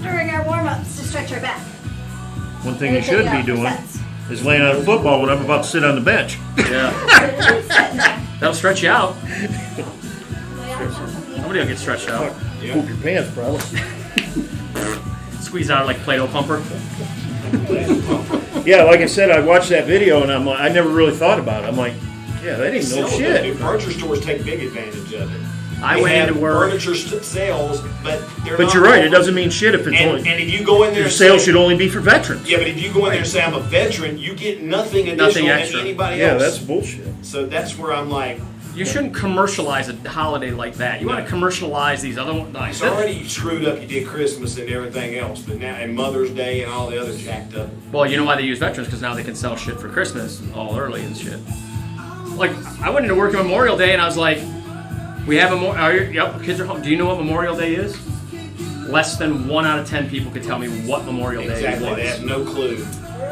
during our warm-ups to stretch our back. One thing you should be doing is laying out a football when I'm about to sit on the bench. Yeah. That'll stretch you out. Nobody will get stretched out. Poop your pants, probably. Squeeze out like Play-Doh pumper. Yeah, like I said, I watched that video and I'm like, I never really thought about it. I'm like, yeah, that ain't no Some of the shit. new furniture stores take big advantage of it. I They went have into work. furniture sales, but they're But not you're right, it all- doesn't mean shit if it's And only, if you go in there your and sales say, should only be for veterans. yeah, but if you go in there and say I'm a veteran, you get nothing additional Nothing than extra. anybody Yeah, else. that's bullshit. So that's where I'm like, You shouldn't commercialize a holiday like that. You want to commercialize these other ones. it's already screwed up. You did Christmas and everything else, but now and Mother's Day and all the other jacked up. Well, you know why they use veterans? Because now they can sell shit for Christmas all early and shit. Like, I went into work on Memorial Day and I was like, we have yep, kids are home. Do you know what Memorial Day is? Less than 1 out of 10 people could tell me what Memorial Day Exactly, was. they have no clue.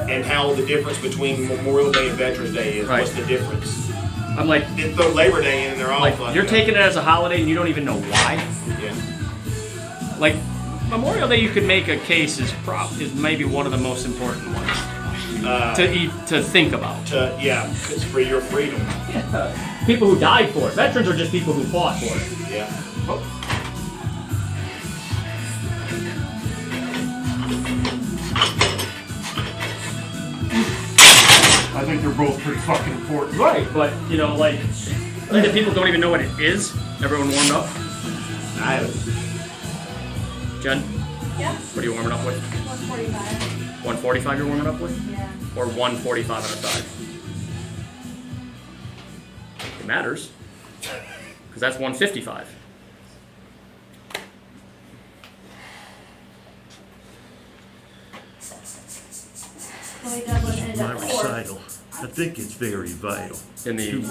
And how the difference between Memorial Day and Veterans Day is. Right. What's the difference? I'm like, They throw Labor Day in and they're all like fucked you're up. taking it as a holiday and you don't even know why. Yeah. Like, Memorial Day, you could make a case is maybe one of the most important ones to think about. Yeah, it's for your freedom. People who died for it. Veterans are just people who fought for it. Yeah. I think they're both pretty fucking important. Right, but you know, like, I think that people don't even know what it is. Everyone warmed up. I haven't. Jen, Yeah, what are you warming up with? 145. 145 you're warming up with? Yeah. Or 145 on a side? It matters. Because that's 155. Well, he does ended My up fourth. recital. I think it's very vital. In the. Here we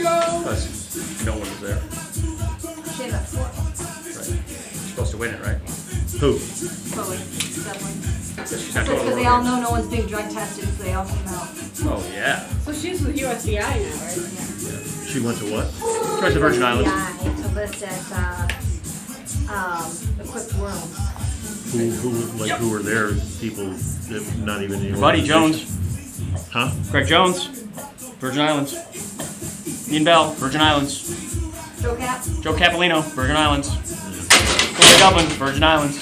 go. Because no one was there. She ended up fourth. Right. You're supposed to win it, right? Who? Chloe, definitely. She's not going Because to they all know no one's being drug tested, so they all came out. Oh, yeah. So she's with USDI now, right? She went to what? She went to Virgin Islands. Yeah, to list at equipped rooms. Who were there? People that not even in the Buddy organization? Jones. Huh? Greg Jones. Virgin Islands. Ian Bell. Virgin Islands. Joe Cap? Joe Capolino. Virgin Islands. Corey Dublin. Virgin Islands.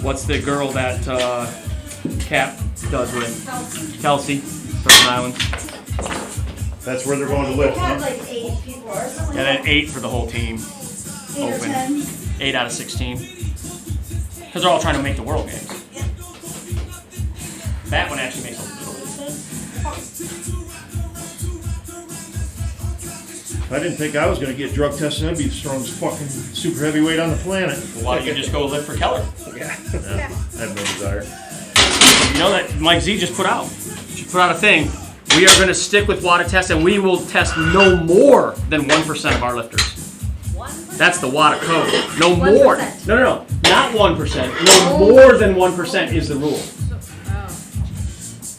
What's the girl that Cap does with? Kelsey. Virgin Islands. That's where they're going to They live. had Huh? like 8 people or something. And then 8 for the whole team. 8 or Open. 10. 8 out of 16. Because they're all trying to make the World Games. That one actually makes a little bit of sense. I didn't think I was going to get drug tested. I'd be the strongest fucking super heavyweight on the planet. Why don't you just go live for Keller? Yeah. I have no desire. You know that Mike Z just put out? She put out a thing. We are going to stick with WADA tests, and we will test no more than 1% of our lifters. 1%? That's the WADA code. No more. 1%. No. Not 1%. No more than 1% is the rule.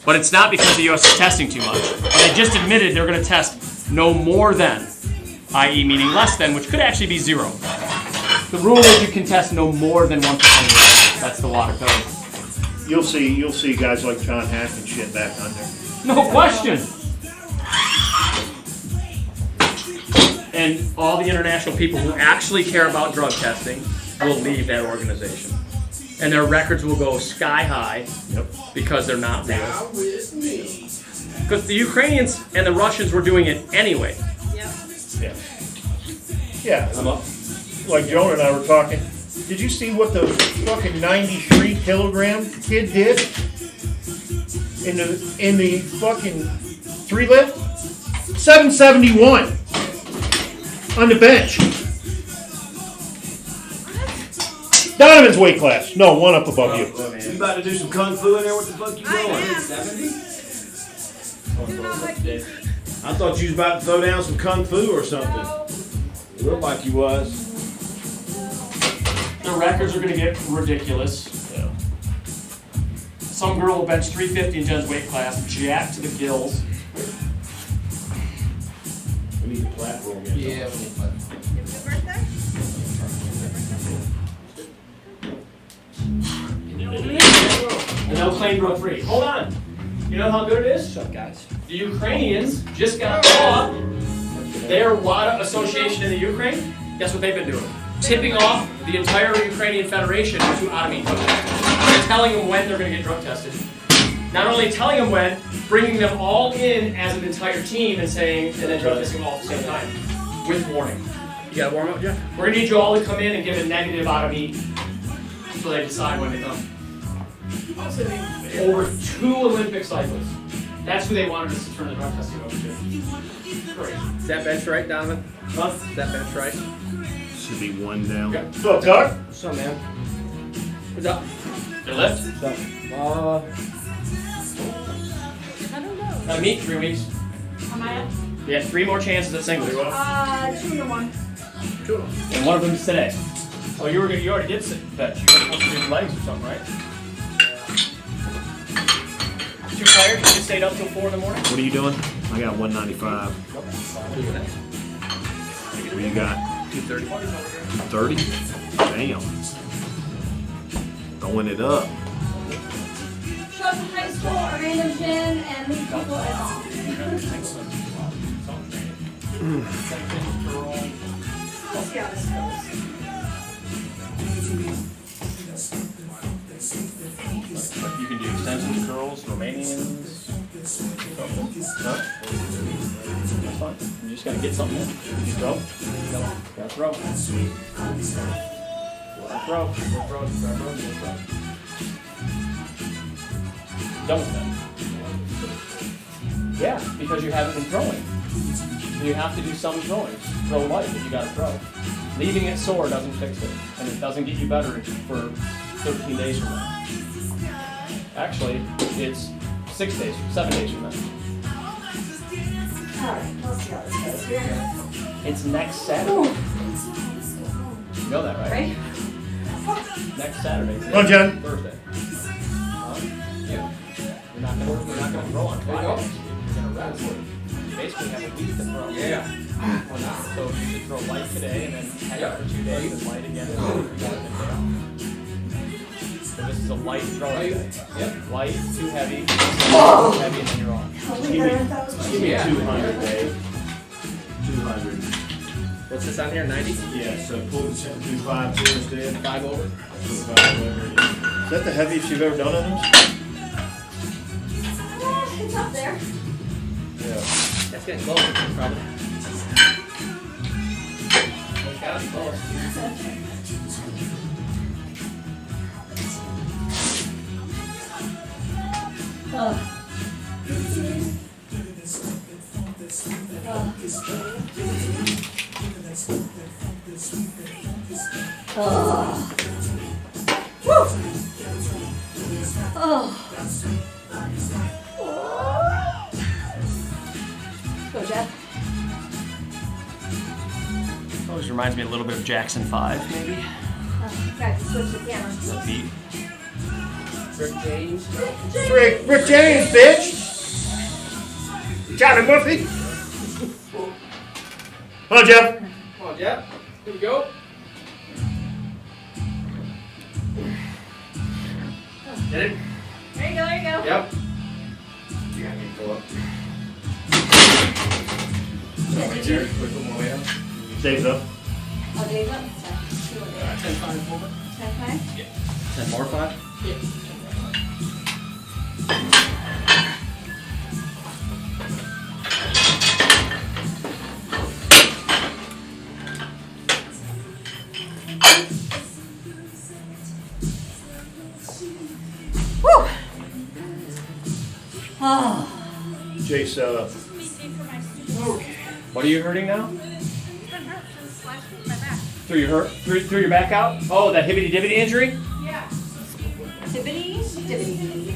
But it's not because the U.S. is testing too much. But they just admitted they're going to test no more than, i.e. meaning less than, which could actually be 0. The rule is you can test no more than 1% of your. That's the WADA code. You'll see guys like John Hack and shit back on there. No question. And all the international people who actually care about drug testing will leave that organization. And their records will go sky high because they're not real. Because the Ukrainians and the Russians were doing it anyway. Yeah. Like Joan and I were talking. Did you see what the fucking 93 kilogram kid did in the fucking 3 lift? 771 on the bench. Donovan's weight class. No, one up above you. You about to do some kung fu in there? What the fuck you doing? I thought you was about to throw down some kung fu or something. It looked like you was. The records are going to get ridiculous. Yeah. Some girl will bench 350 in Jen's weight class, jacked to the gills. We need a platform. Yeah, we need a platform. And they'll claim drug free. Hold on. You know how good it is? Shut up, guys. The Ukrainians just got off their WADA association in the Ukraine. Guess what they've been doing? Tipping off the entire Ukrainian Federation to out-of-meat drug testing. They're telling them when they're going to get drug tested. Not only telling them when, bringing them all in as an entire team and saying, and then drug testing all at the same time. With warning. You got a warm up, Jeff? We're going to need you all to come in and give a negative out-of-meat so they decide when they come. Over 2 Olympic cycles. That's who they wanted us to turn the drug testing over to. Great. Is that bench right, Donovan? Huh? Is that bench right? Should be 1 down. Okay. What's up, Doc? What's up, man? What's up? Your lift? What's up? I don't know. Got to meet 3 weeks. Am I up? You have 3 more chances at singles. 2 to 1. And one of them is today. Oh, you already did bench. You were supposed to do legs or something, right? Too tired? You just stayed up till 4 in the morning? What are you doing? I got 195. What you got? 230. 30? Damn. Throwing it up. Show up to high school, a random gym, and meet people at home. Let's see how this goes. You can do extensions, curls, Romanians. That's fine. You just gotta get something in. Just throw. Gotta throw. Throw. Done with that. Yeah, because you haven't been throwing. You have to do some throwing. Throw light if you gotta throw. Leaving it sore doesn't fix it, and it doesn't get you better for 13 days from now. Actually, it's 7 days from now. Alright, let's see how this goes here. It's next Saturday. You know that, right? Ready? Next Saturday. Come on, John. Thursday. Yeah. We're not gonna throw on Friday. We're gonna rest. Basically have a week to throw. Yeah. So you should throw light today and then head out for 2 days and light again. So this is a light throw day. Yep. Light, too heavy. Too heavy, and then you're off. Give me 200, Dave. 200. What's this on here? 90? Yeah, so pull the 725 instead. 5 over? 25, whatever it is. Is that the heaviest you've ever done on this? It's up there. Yeah. That's getting close, probably. It's gotta be close. Go, Jeff. Always reminds me a little bit of Jackson 5, maybe. Got to switch the camera. The beat. Rick James. Rick James, bitch! Johnny Murphy! Come on, Jeff. Come on, Jeff. Here we go. Get it? There you go, there you go. Yep. You got me to pull up. Right there. Put one more way up. Dave's up. Oh, Dave's up? 10-5 over. 10-5? 10 more 5? Yeah. Woo! Oh. Jace, What are you hurting now? Through your back out? Oh, that hibbity-dibbity injury? Yeah. Dibbity, dibbity.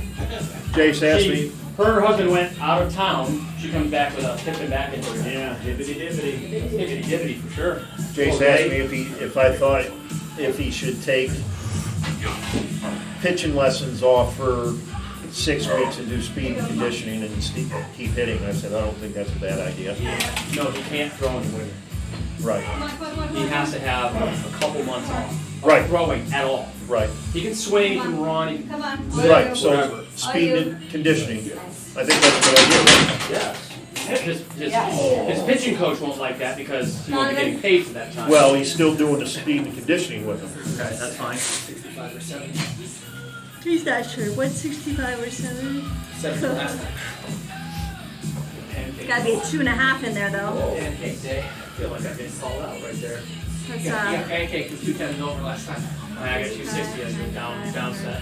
Jace asked me. Her husband went out of town. She comes back with a hip and back injury. Yeah, hibbity-dibbity. Hibbity-dibbity for sure. Jace asked me if I thought if he should take pitching lessons off for 6 weeks and do speed and conditioning and keep hitting. I said I don't think that's a bad idea. No, he can't throw in the winter. Right. He has to have a couple months off. Right. Throwing at all. Right. He can swing, he can run, he can. Come on. Right. So speed and conditioning. I think that's a good idea. Right? Yes. His pitching coach won't like that because he won't be getting paid for that time. Well, he's still doing the speed and conditioning with him. Okay, that's fine. 65 or 70. He's not sure. 165 or 70? 70 last time. It's gotta be a 2.5 in there though. Pancake day. I feel like I'm getting called out right there. That's Yeah, pancake was 210 over last time. I got 260 as a down set.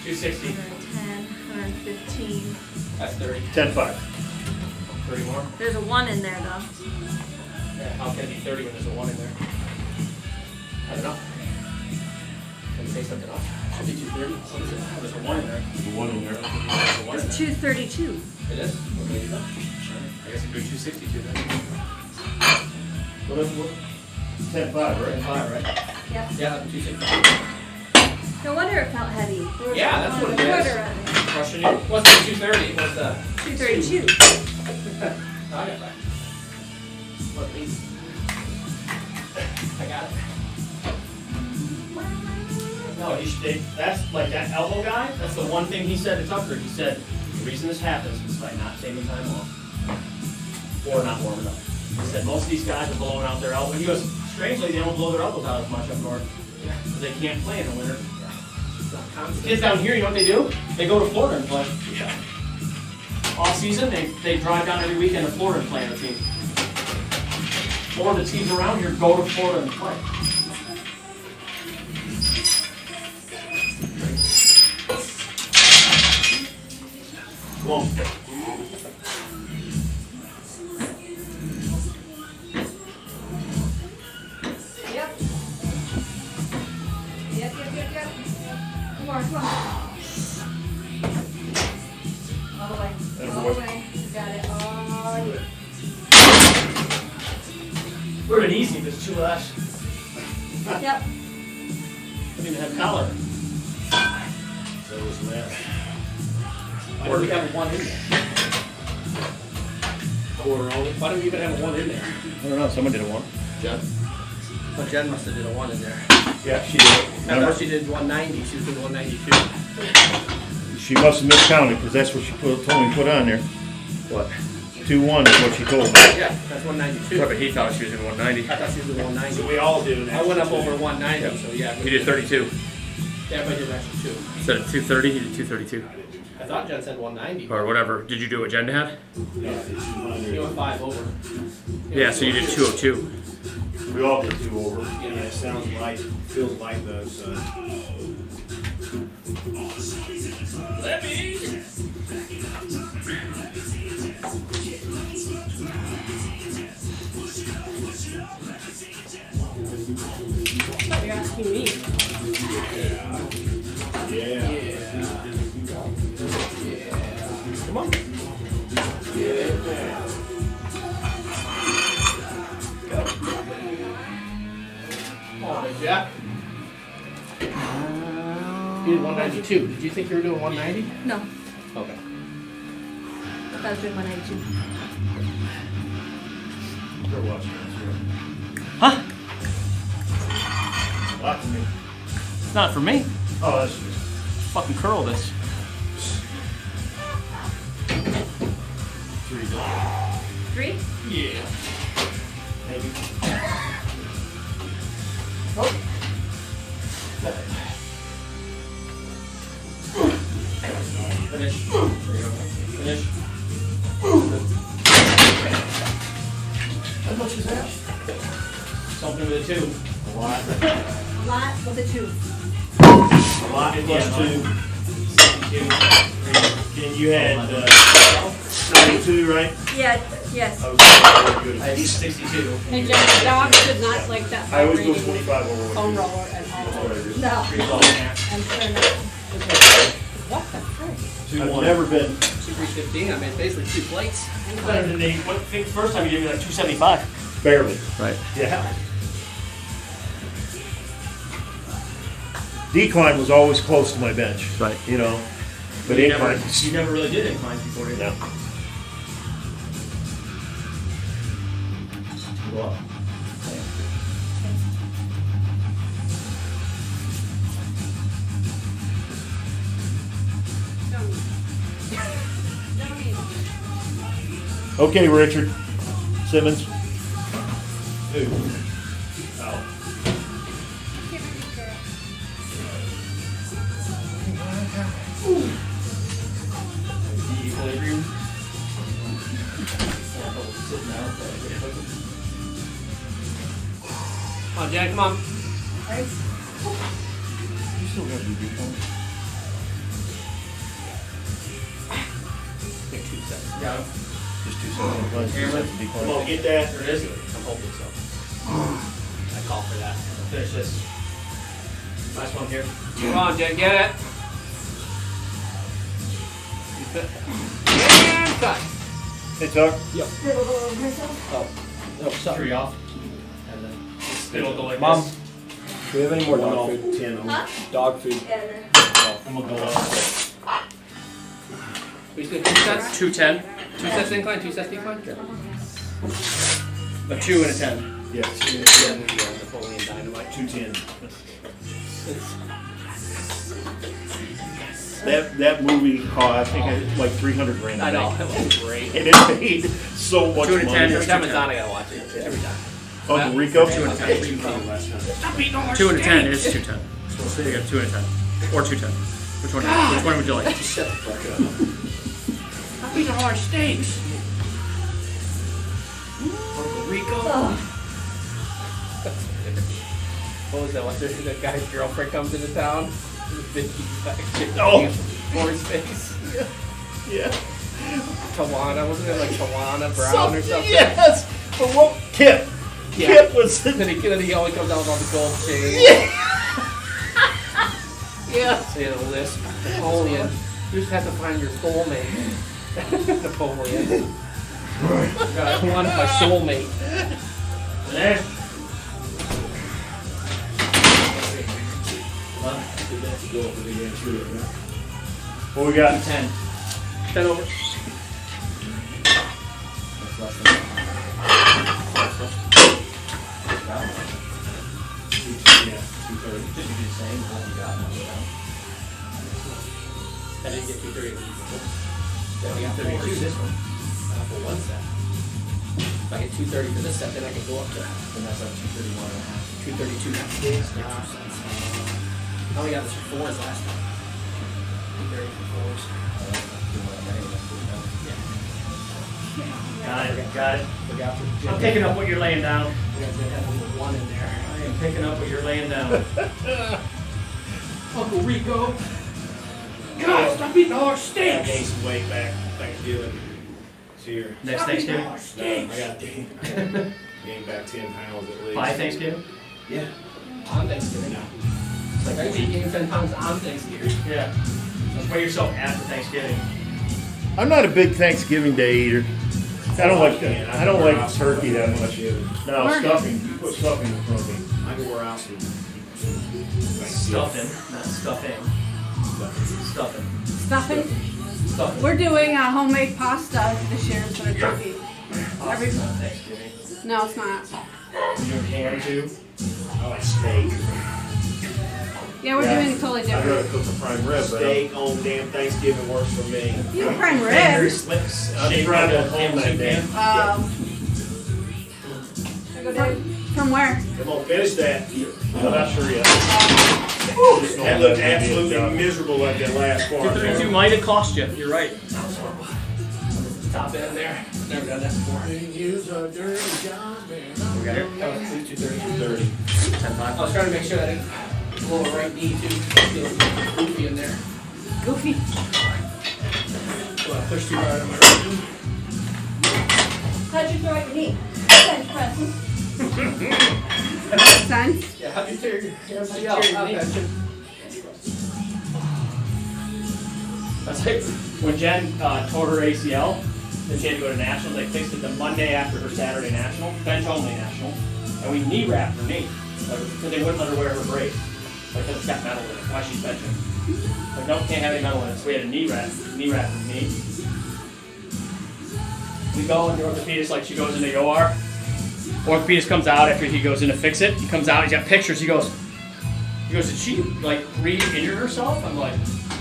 260. 110, 115. That's 30. 10-5. 30 more? There's a 1 in there though. Yeah, how can it be 30 when there's a 1 in there? I don't know. Can we take something off? Should be 230. What is it? Oh, there's a 1 in there. There's a 1 in there. There's a 1 in It's there. 232. It is? Okay, you go. I guess it'd be 262 then. What is it? 10-5, right? 5, right? Yep. Yeah, 260. No wonder it felt heavy. There was Yeah, that's one what and it a is. quarter on it. Crushing you? What's the 230? What's the? 232. I got that. Look, easy. I got it. No, that's like that elbow guy. That's the one thing he said to Tucker. He said the reason this happens is by not taking time off or not warming up. He said most of these guys are blowing out their elbows. He goes, strangely, they don't blow their elbows out as much up north. Because they can't play in the winter. Kids down here, you know what they do? They go to Florida and play. Off season, they drive down every weekend to Florida and play on a team. Or the teams around here go to Florida and play. Come on. Yep. Yep. Come on. All the way. All the way. You got it. Oh, yeah. Would have been easy if it's 2 less. Yep. Didn't even have collar. So it was less. Why do we have a 1 in there? Quarter only. Why do we even have a 1 in there? I don't know. Someone did a 1. Jen? Well, Jen must have did a 1 in there. Yeah, she did. I thought Remember? she did 190. She was doing 192. She must have miscounted because that's what she told me to put on there. What? 2-1 is what she told me. Yeah, that's 192. But he thought she was in 190. I thought she was doing 190. So we all did an I went up extra over two. 190, so yeah. He did 32. Everybody did extra 2. Instead of 230, he did 232. I thought Jen said 190. Or whatever. Did you do what Jen had? Yeah, I did 200. You went 5 over. Yeah, so you did 202. We all did 2 over. Yeah, it sounds like, feels like those. You're asking me. Yeah. Come on. Come on, big Jack. You did 192. Did you think you were doing 190? No. Okay. I was doing 192. Huh? Lots of me. It's not for me. Oh, that's Fucking curl this. 3. 3? Yeah. maybe. Finish. There you go. Finish. How much is that? Something with a 2. A lot. A lot with a 2. A lot plus 2. 72. And you had 92, right? Yeah, yes. Okay, I had 62. Hey, Jeff, the dog should not like that I always go vibrating 25 over foam what roller at all. No. And turn it. What the frick? I've never been. 315. I mean, it's basically 2 plates. Better than the first time you gave me like 275. Barely. Right. Yeah. Decline was always close to my bench. Right. You know, but you incline. you never really did incline before, did you? No. Well, Okay, Richard Simmons. Who? Equilibrium. Oh, Jack, come on. You still got your decline? Take 2 seconds. Got him. Just 2 seconds. Cameron, Decline. come on, get that. There it is. I'm hoping so. I call for that. Finish this. Last one here. Come on, Jack, get it. And cut. Hey, Tuck. Yep. Oh, no, sorry. Tree off. And then it'll go like Mom. this. Do we have any more One dog off food? 10 on. Huh? Dog food. And we'll go up. We did 2 sets? 210. 2 sets incline, 2 sets decline? A 2 and a 10. Yeah. Napoleon Dynamite. 210. That movie cost, I think, like 300 grand. I know, it was great. And it made so much 2 and a money. 10. Every time it's on, I gotta watch it. Every time. Uncle Rico. 2 and a 10. 2 and a 10 is 210. So you got 2 and a 10. Or 210. Which one would you like? Shut the fuck up. I'm eating all our steaks. Uncle Rico. What was that? What's that guy's girlfriend comes into town? The big Oh. for his face. Yeah. Tawana, wasn't it like Tawana Brown or something? Yes. But what? Kip. Yeah. Kip was. Then he always comes out with all the gold chains. Yeah. Say the list. Napoleon. You just have to find your soulmate. Napoleon. One my soulmate. There. What we got? 10. 10 over. I didn't get 230. Then I got 32 this one. For one set. If I get 230 for this set, then I can go up to. And that's like 231 and a half. 232 next day. I only got this for 4s last time. 230 for 4s. Got it. Got it. Forgot to. I'm picking up what you're laying down. We got to have a 1 in there. I am picking up what you're laying down. Uncle Rico. God, stop eating all our I steaks. gained some weight back Thanksgiving. This year. Next Thanksgiving? No, I got gained back 10 pounds at least. By Thanksgiving? Yeah. On Thanksgiving. It's like I usually gain 10 pounds on Thanksgiving. Yeah. Let's weigh yourself after Thanksgiving. I'm not a big Thanksgiving Day eater. I don't like that. I don't like turkey that much. No, stuffing. You put stuffing in front of me. I can wear out some. Stuffing, not stuffing. Stuffing. Stuffing. Stuffing. We're doing a homemade pasta this year instead of turkey. Pasta's not Thanksgiving. No, it's not. You're doing ham too? I like steak. Yeah, we're doing totally I'd rather different. cook a prime rib, but Steak on damn Thanksgiving works for me. You have prime ribs. Slips. I'm trying to home that day. From where? Come on, finish that. I'm not sure yet. That looked absolutely miserable like that last part. 232 might have cost you. You're right. Top end there. Never done that before. We got it. 230. 10 I was trying to make sure that it's lower right knee too. Feels goofy in there. Goofy. Well, I pushed too hard on my right knee. How'd you throw your knee? Bench pressing. Son? Yeah, how'd you tear your knee? That's like when Jen tore her ACL, then she had to go to nationals. They fixed it the Monday after her Saturday national, bench only national, and we knee wrapped her knee. So they wouldn't let her wear her brace. Like, it's got metal in it. Why she's benching? Like, no, can't have any metal in it. So we had a knee wrap her knee. We go and the orthopedist, like, she goes in the OR. Orthopedist comes out after he goes in to fix it. He comes out, he's got pictures. He goes, did she, like, re-injure herself? I'm like,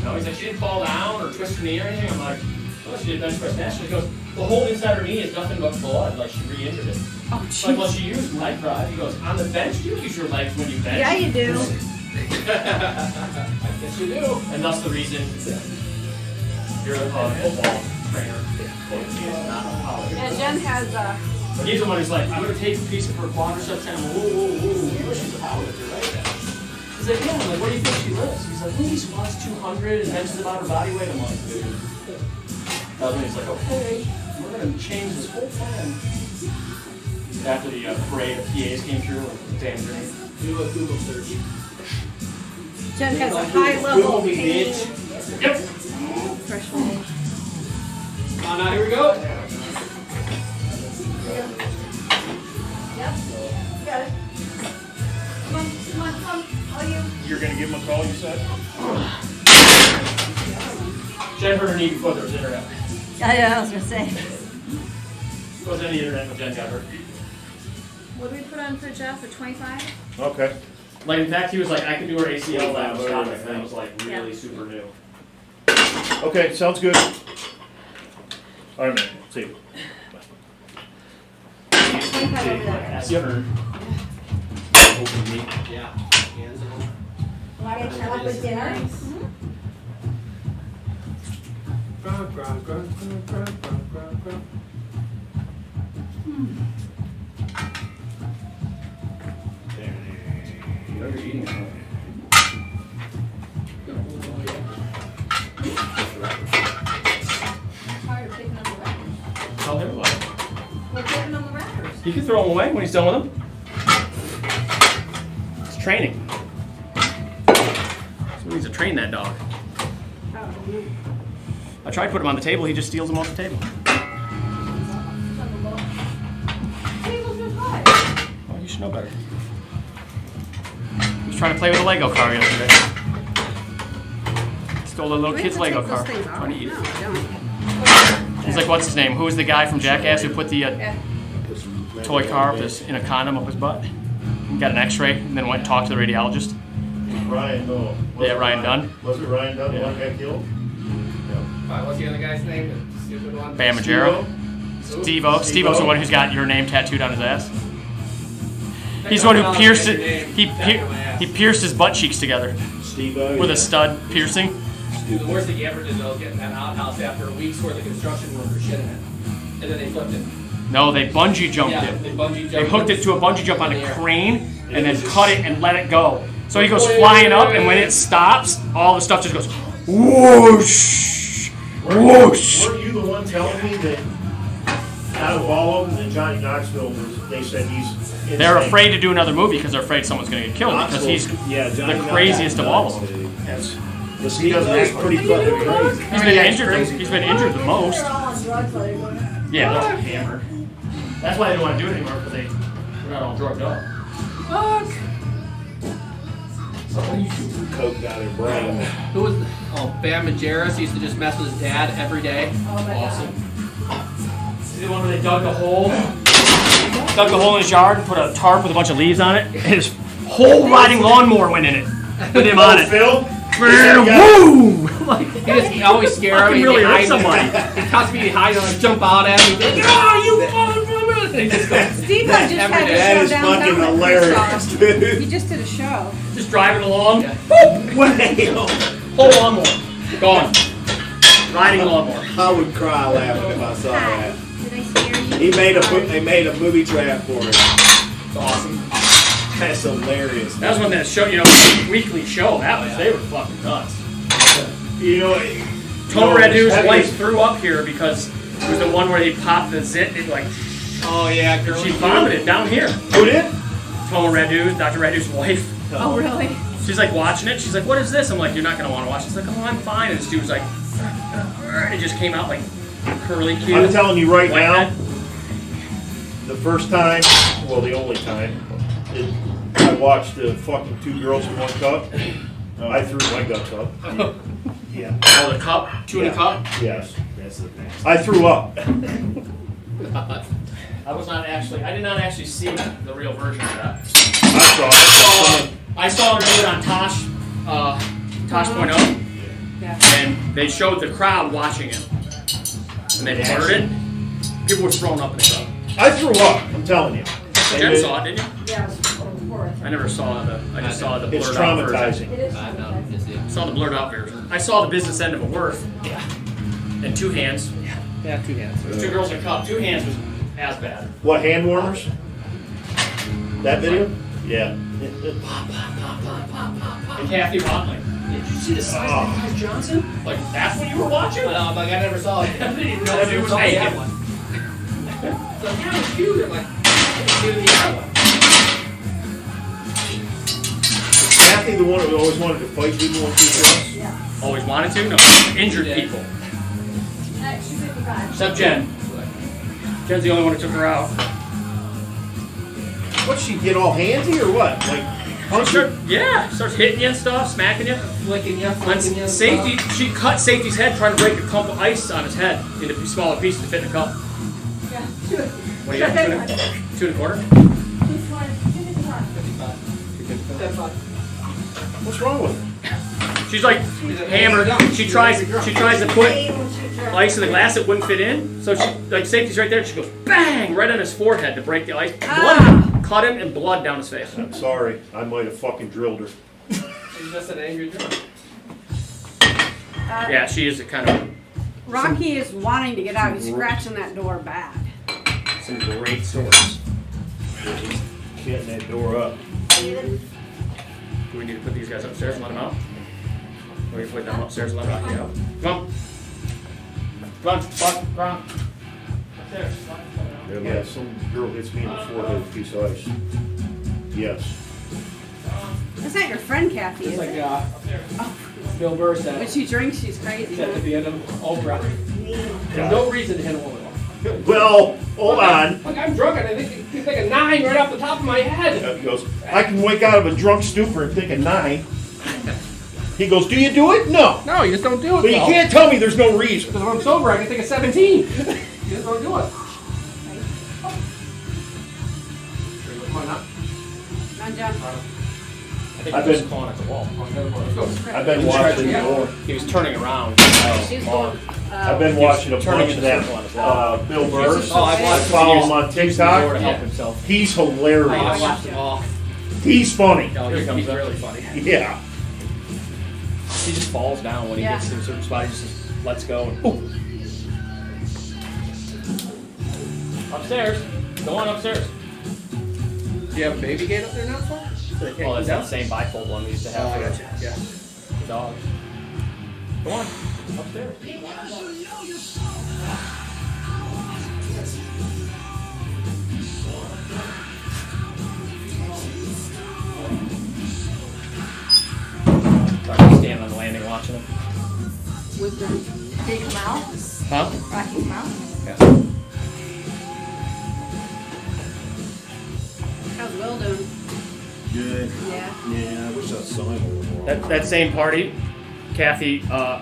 no. He's like, she didn't fall down or twist her knee or anything. I'm like, well, she did bench press national. He goes, the whole inside her knee is nothing but blood. Like, she re-injured it. Oh, Like, well, she used leg drive. He goes, on the bench, you use your legs when you bench. Yeah, you do. I guess you do. And that's the reason you're a football trainer. And Jen has But he's the one who's like, I'm going to take a piece of her quadriceps and I'm like, whoa. You know she's a powerlifter, right? He's like, yeah. I'm like, where do you think she lives? He's like, he squats 200 and benches about her body weight. I'm like, dude. He's like, okay, we're going to change this whole plan. After the parade of PAs came through, and damn green. Do a Google search. Jen has a high level Google me, pain bitch. Yep. threshold. Oh, now here we go. Yep. You got it. Come on. All you. You're gonna give him a call, you said? Jen hurt her knee before there was internet. Yeah, I was gonna say. There wasn't any internet when Jen got hurt. What did we put on for Jeff for 25? Okay. Like, in fact, he was like, I could do her ACL lab topic, and that was like really super new. Okay, sounds good. All right, man. See you. That's the other. Yeah. Want to come up with dinner? You're eating it. Tired of picking up the wrappers. Tell him about it. We're picking on the wrappers. He can throw them away when he's done with them. It's training. So we need to train that dog. I tried to put him on the table, he just steals them off the table. Table's been hot. Well, you should know better. He was trying to play with a Lego car yesterday. Stole a little kid's Lego car. Trying to eat it. He's like, what's his name? Who was the guy from Jackass who put the toy car in a condom up his butt? He got an x-ray and then went and talked to the radiologist. Ryan, no. Yeah, Ryan Dunn. Was it Ryan Dunn, the one got killed? What's the other guy's name? The stupid one? Bam Majero. Steve-O's the one who's got your name tattooed on his ass. He's the one who pierced it. He pierced his butt cheeks together with a stud piercing. Dude, the worst thing he ever did though was getting that outhouse after a week's worth of construction work or shit in it. And then they flipped it. No, they bungee jumped Yeah, it. they bungee jumped They hooked it to a bungee jump on a in the air. crane and then cut it and let it go. So he goes flying up, and when it stops, all the stuff just goes whoosh, whoosh. Weren't you the one telling me that out of all of them, that Johnny Knoxville was, they said he's insane? They're afraid to do another movie because they're afraid someone's going to get killed because he's the craziest of all of them. Yes. He doesn't act pretty fucking crazy. He's been injured. He's been injured the most. They're all on drugs while they're going out. Yeah, they're all hammered. That's why they don't want to do it anymore because they're not all drugged up. Coke down their brain. Who was Bam Majera used to just mess with his dad every day. Awesome. See the one where they dug the hole in his yard and put a tarp with a bunch of leaves on it? His whole riding lawnmower went in it with him on it. Phil? Woo! Like, He just always scare him. Fucking He'd really hide hurt him. somebody. He'd catch me, he'd hide him, like jump out at him. He'd be like, "Ah, you motherfucker!" They just go, Steve just had a That show is downtown. fucking that we hilarious, saw. dude. He just did a show. just driving along. Wow. Whole lawnmower. Gone. Riding lawnmower. I would cry laughing if I saw that. Did I scare you? They made a movie trap for it. It's awesome. That's hilarious. That was when that show, weekly show. They were fucking nuts. You know, Tom Radu's heavy- wife threw up here because it was the one where they popped the zit. It like, Oh yeah, girl. she vomited down here. Who did? Tom Radu, Dr. Radu's wife. Oh, really? She's like watching it. She's like, "What is this?" I'm like, "You're not gonna want to watch." She's like, "Oh, I'm fine." And this dude was like, it just came out like curly cute. I'm telling you right White now, head. the first time, well, the only time, I watched the fucking 2 girls in 1 cup. I threw my guts up. Yeah. Oh, the cup, 2 in a cup. Yes. I threw up. I did not actually see the real version of that. I saw it. I saw her do it on Tosh, Tosh.0, Yeah. and they showed the crowd watching it, and they blurred it. People were throwing up in the crowd. I threw up. I'm telling you. Jen saw it, didn't you? Yeah, it was fourth. I never saw I just saw the blurred It's out version. traumatizing. Saw the blurred out version. I saw the business end of a worth. Yeah. And 2 hands. Yeah, 2 hands. 2 girls in a cup. 2 hands was as bad. What, hand warmers? That video? Yeah. And Kathy Watley. Did you see the size of that Johnson? Like, that's what you were watching? I'm like, I never saw it. I didn't even know that dude was naked. So yeah, it's huge. I'm like, give me the other one. Kathy, the one who always wanted to fight people when she was. Always wanted to? No. Injured people. She's 55. Except Jen. Jen's the only one who took her out. What, she get all handsy or what? Like, punch her? Starts hitting you and stuff, smacking you. Flicking you, On flicking you. safety, she cut safety's head trying to break a clump of ice on his head into smaller pieces to fit in a cup. Yeah. What do you got? 2 1/4? What's wrong with her? She's like hammered. She tries to put ice in the glass that wouldn't fit in. So she like safety's right there. She goes bang right on his forehead to break the ice. Blood, cut him and blood down his face. I'm sorry. I might have fucking drilled her. She's just an angry drunk. Yeah, she is a kind of Rocky is wanting to get out. He's scratching that door bad. some great stories. Getting that door up. Do we need to put these guys upstairs and let them out? Or we put them upstairs and let Rocky out? Come on. Come on. Upstairs. Yeah, some girl hits me in the forehead with a piece of ice. Yes. That's not your friend, Kathy, It's is like it? Bill Burr When said she drinks, she's crazy. at the Huh? end of Oprah. There's no reason to hit a woman. Well, hold on. Like I'm drunk and I think you think a 9 right off the top of my head. He goes, I can wake out of a drunk stupor and think a 9. He goes, do you do it? No. No, you just don't do it. But you can't tell me there's no reason. Because when I'm sober, I can think of 17. You just don't do it. Come on up. Come on, John. I think I've he was been- clawing at the wall. Let's go. I've been watching He was turning around. She's going. I've been watching a Turning bunch of in that the circle on his wall. Bill Burr. Oh, I've I watched follow him on Door to TikTok. help himself. He's I hilarious. watched them all. He's funny. No, He's he's really funny. Yeah. He just falls down when he Yeah. gets to a certain spot. He just lets go. And, ooh. Upstairs. Go on upstairs. Do you have a baby gate up there now, Paul? Oh, that's that same bifold one we used to have Oh, I for gotcha. Yeah. the dogs. Go on. Upstairs. Sorry, standing on the landing watching him. With the Big mouth. Huh? Rocky's mouth. Yeah. how's Will doing? Good. Yeah. Yeah, I wish I saw him a little more. That same party, Kathy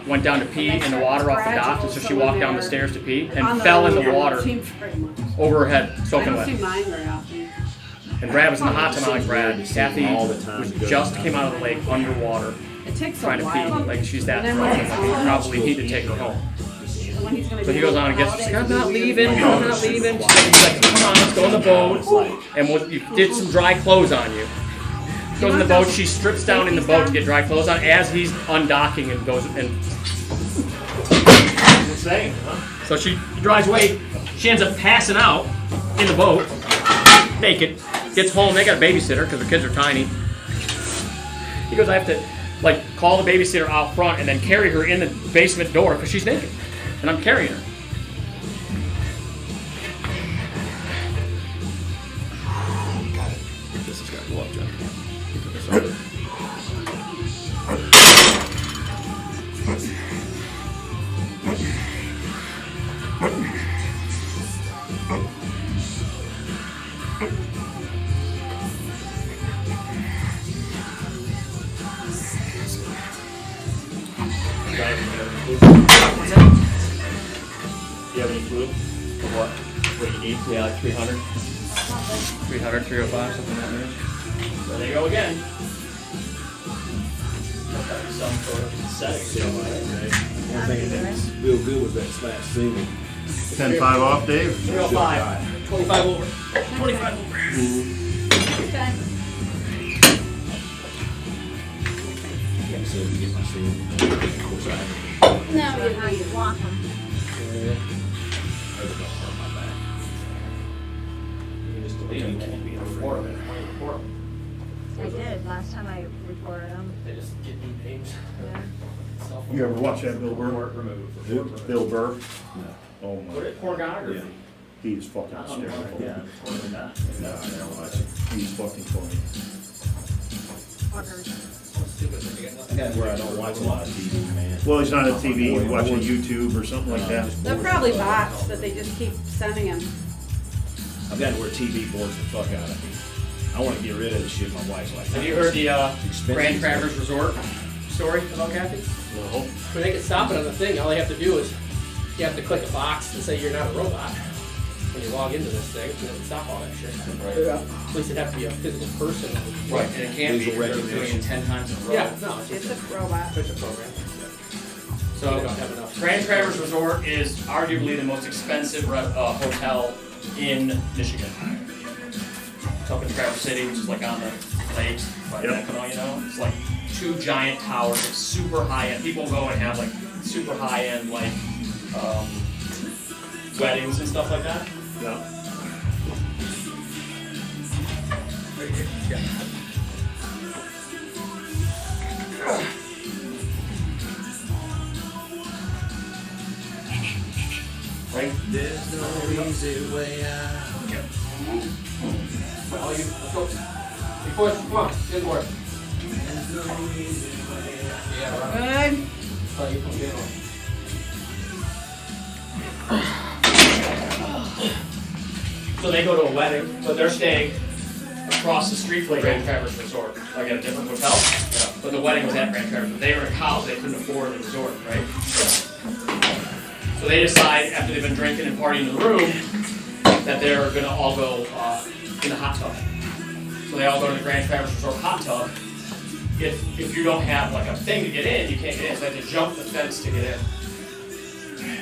went down to pee in the water off the dock, and so she walked down the stairs to pee On and fell in the road, water seems very much. over her head, I soaking don't see wet. mine very often. And Brad was in the hot tub, like Brad. Kathy all the time. just came out of the lake underwater, It takes a trying to pee. while. Like she's that And then drunk. when it's Like, we on- probably need to take her home. the one he's gonna So do he goes on and gets, holidays. I'm not leaving, I'm not leaving. He's like, come on, let's go in the boat. And you did some dry clothes on you. Goes in the boat, she strips down in the boat to get dry clothes on as he's undocking and goes and. Insane, huh? So she drives away. She ends up passing out in the boat, naked. Gets home, they got a babysitter because her kids are tiny. He goes, I have to like call the babysitter out front and then carry her in the basement door because she's naked. And I'm carrying her. This has got to go up, John. You put this on. You have any clue of what you need? Yeah, like 300. 300, 305, something like that. So there you go again. Some sort of setting. One thing that's real good was that slash single. 10-5 off, Dave? 305. 25 over. 25 over. Okay. So you get my single. Of course I have. No, you walk them. I just don't hurt my back. You just delete them and be report them. I did last time I reported them. They just get new names. Yeah. You ever watch that Bill Burr? Report removed. Bill Burr? No. Oh What my, is pornography? he's fucking Not hysterical. yeah, totally not. No, I don't watch it. He's fucking funny. That's where I don't watch a lot of TV, man. Well, he's not on TV, he's watching YouTube or something like that. They're probably bots that they just keep sending him. I've got to where TV bores the fuck out of me. I want to get rid of the shit. My wife's like, Have you heard the expensive. Grand Traverse Resort story about Kathy? No. When they can stop it on the thing, all they have to do is you have to click a box and say you're not a robot when you log into this thing, and it would stop all that shit. Right. At least it'd have to be a physical person. Right, and it can't be Visual because they're doing it 10 times in a row. Yeah, no, it's It's just a robot. a program. So, They don't have enough. Grand Traverse Resort is arguably the most expensive hotel in Michigan. It's up in Traverse City, which is like on the lakes by Yep. Mackinac, you know? It's like 2 giant towers, it's super high end. People go and have like super high end like weddings and stuff like that. Yeah. Yeah. Right? There's no easy way out. All you, let's go. Hey, boys, come on, get more. Yeah, right. Good. Oh, you come get one. So they go to a wedding, but they're staying across the street from Grand Traverse Resort, like at a different hotel. Yeah. But the wedding was at Grand Traverse. But they were in college, they couldn't afford the resort, right? So they decide, after they've been drinking and partying in the room, that they're gonna all go in the hot tub. So they all go to the Grand Traverse Resort hot tub. If you don't have like a thing to get in, you can't get in. So they have to jump the fence to get in.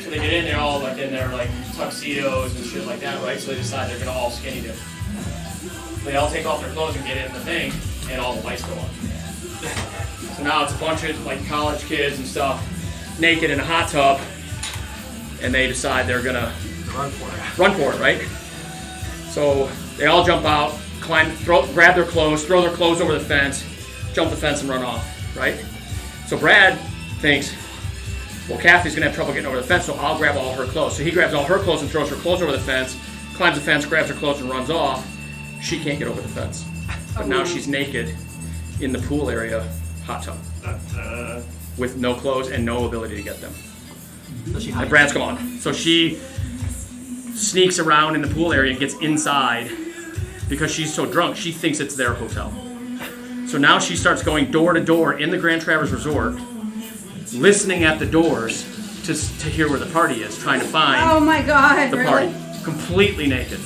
So they get in, they're all like in their like tuxedos and shit like that, right? So they decide they're gonna all skinny dip. They all take off their clothes and get in the thing, and all the lights go on. So now it's a bunch of like college kids and stuff, naked in a hot tub, and they decide they're gonna run for it, right? So they all jump out, climb, grab their clothes, throw their clothes over the fence, jump the fence and run off, right? So Brad thinks, well, Kathy's gonna have trouble getting over the fence, so I'll grab all her clothes. So he grabs all her clothes and throws her clothes over the fence, climbs the fence, grabs her clothes and runs off. She can't get over the fence. But now she's naked in the pool area, hot tub, with no clothes and no ability to get them. And Brad's gone. So she sneaks around in the pool area and gets inside because she's so drunk, she thinks it's their hotel. So now she starts going door to door in the Grand Traverse Resort, listening at the doors to hear where the party is, trying to find Oh my God, the really? party. Completely naked.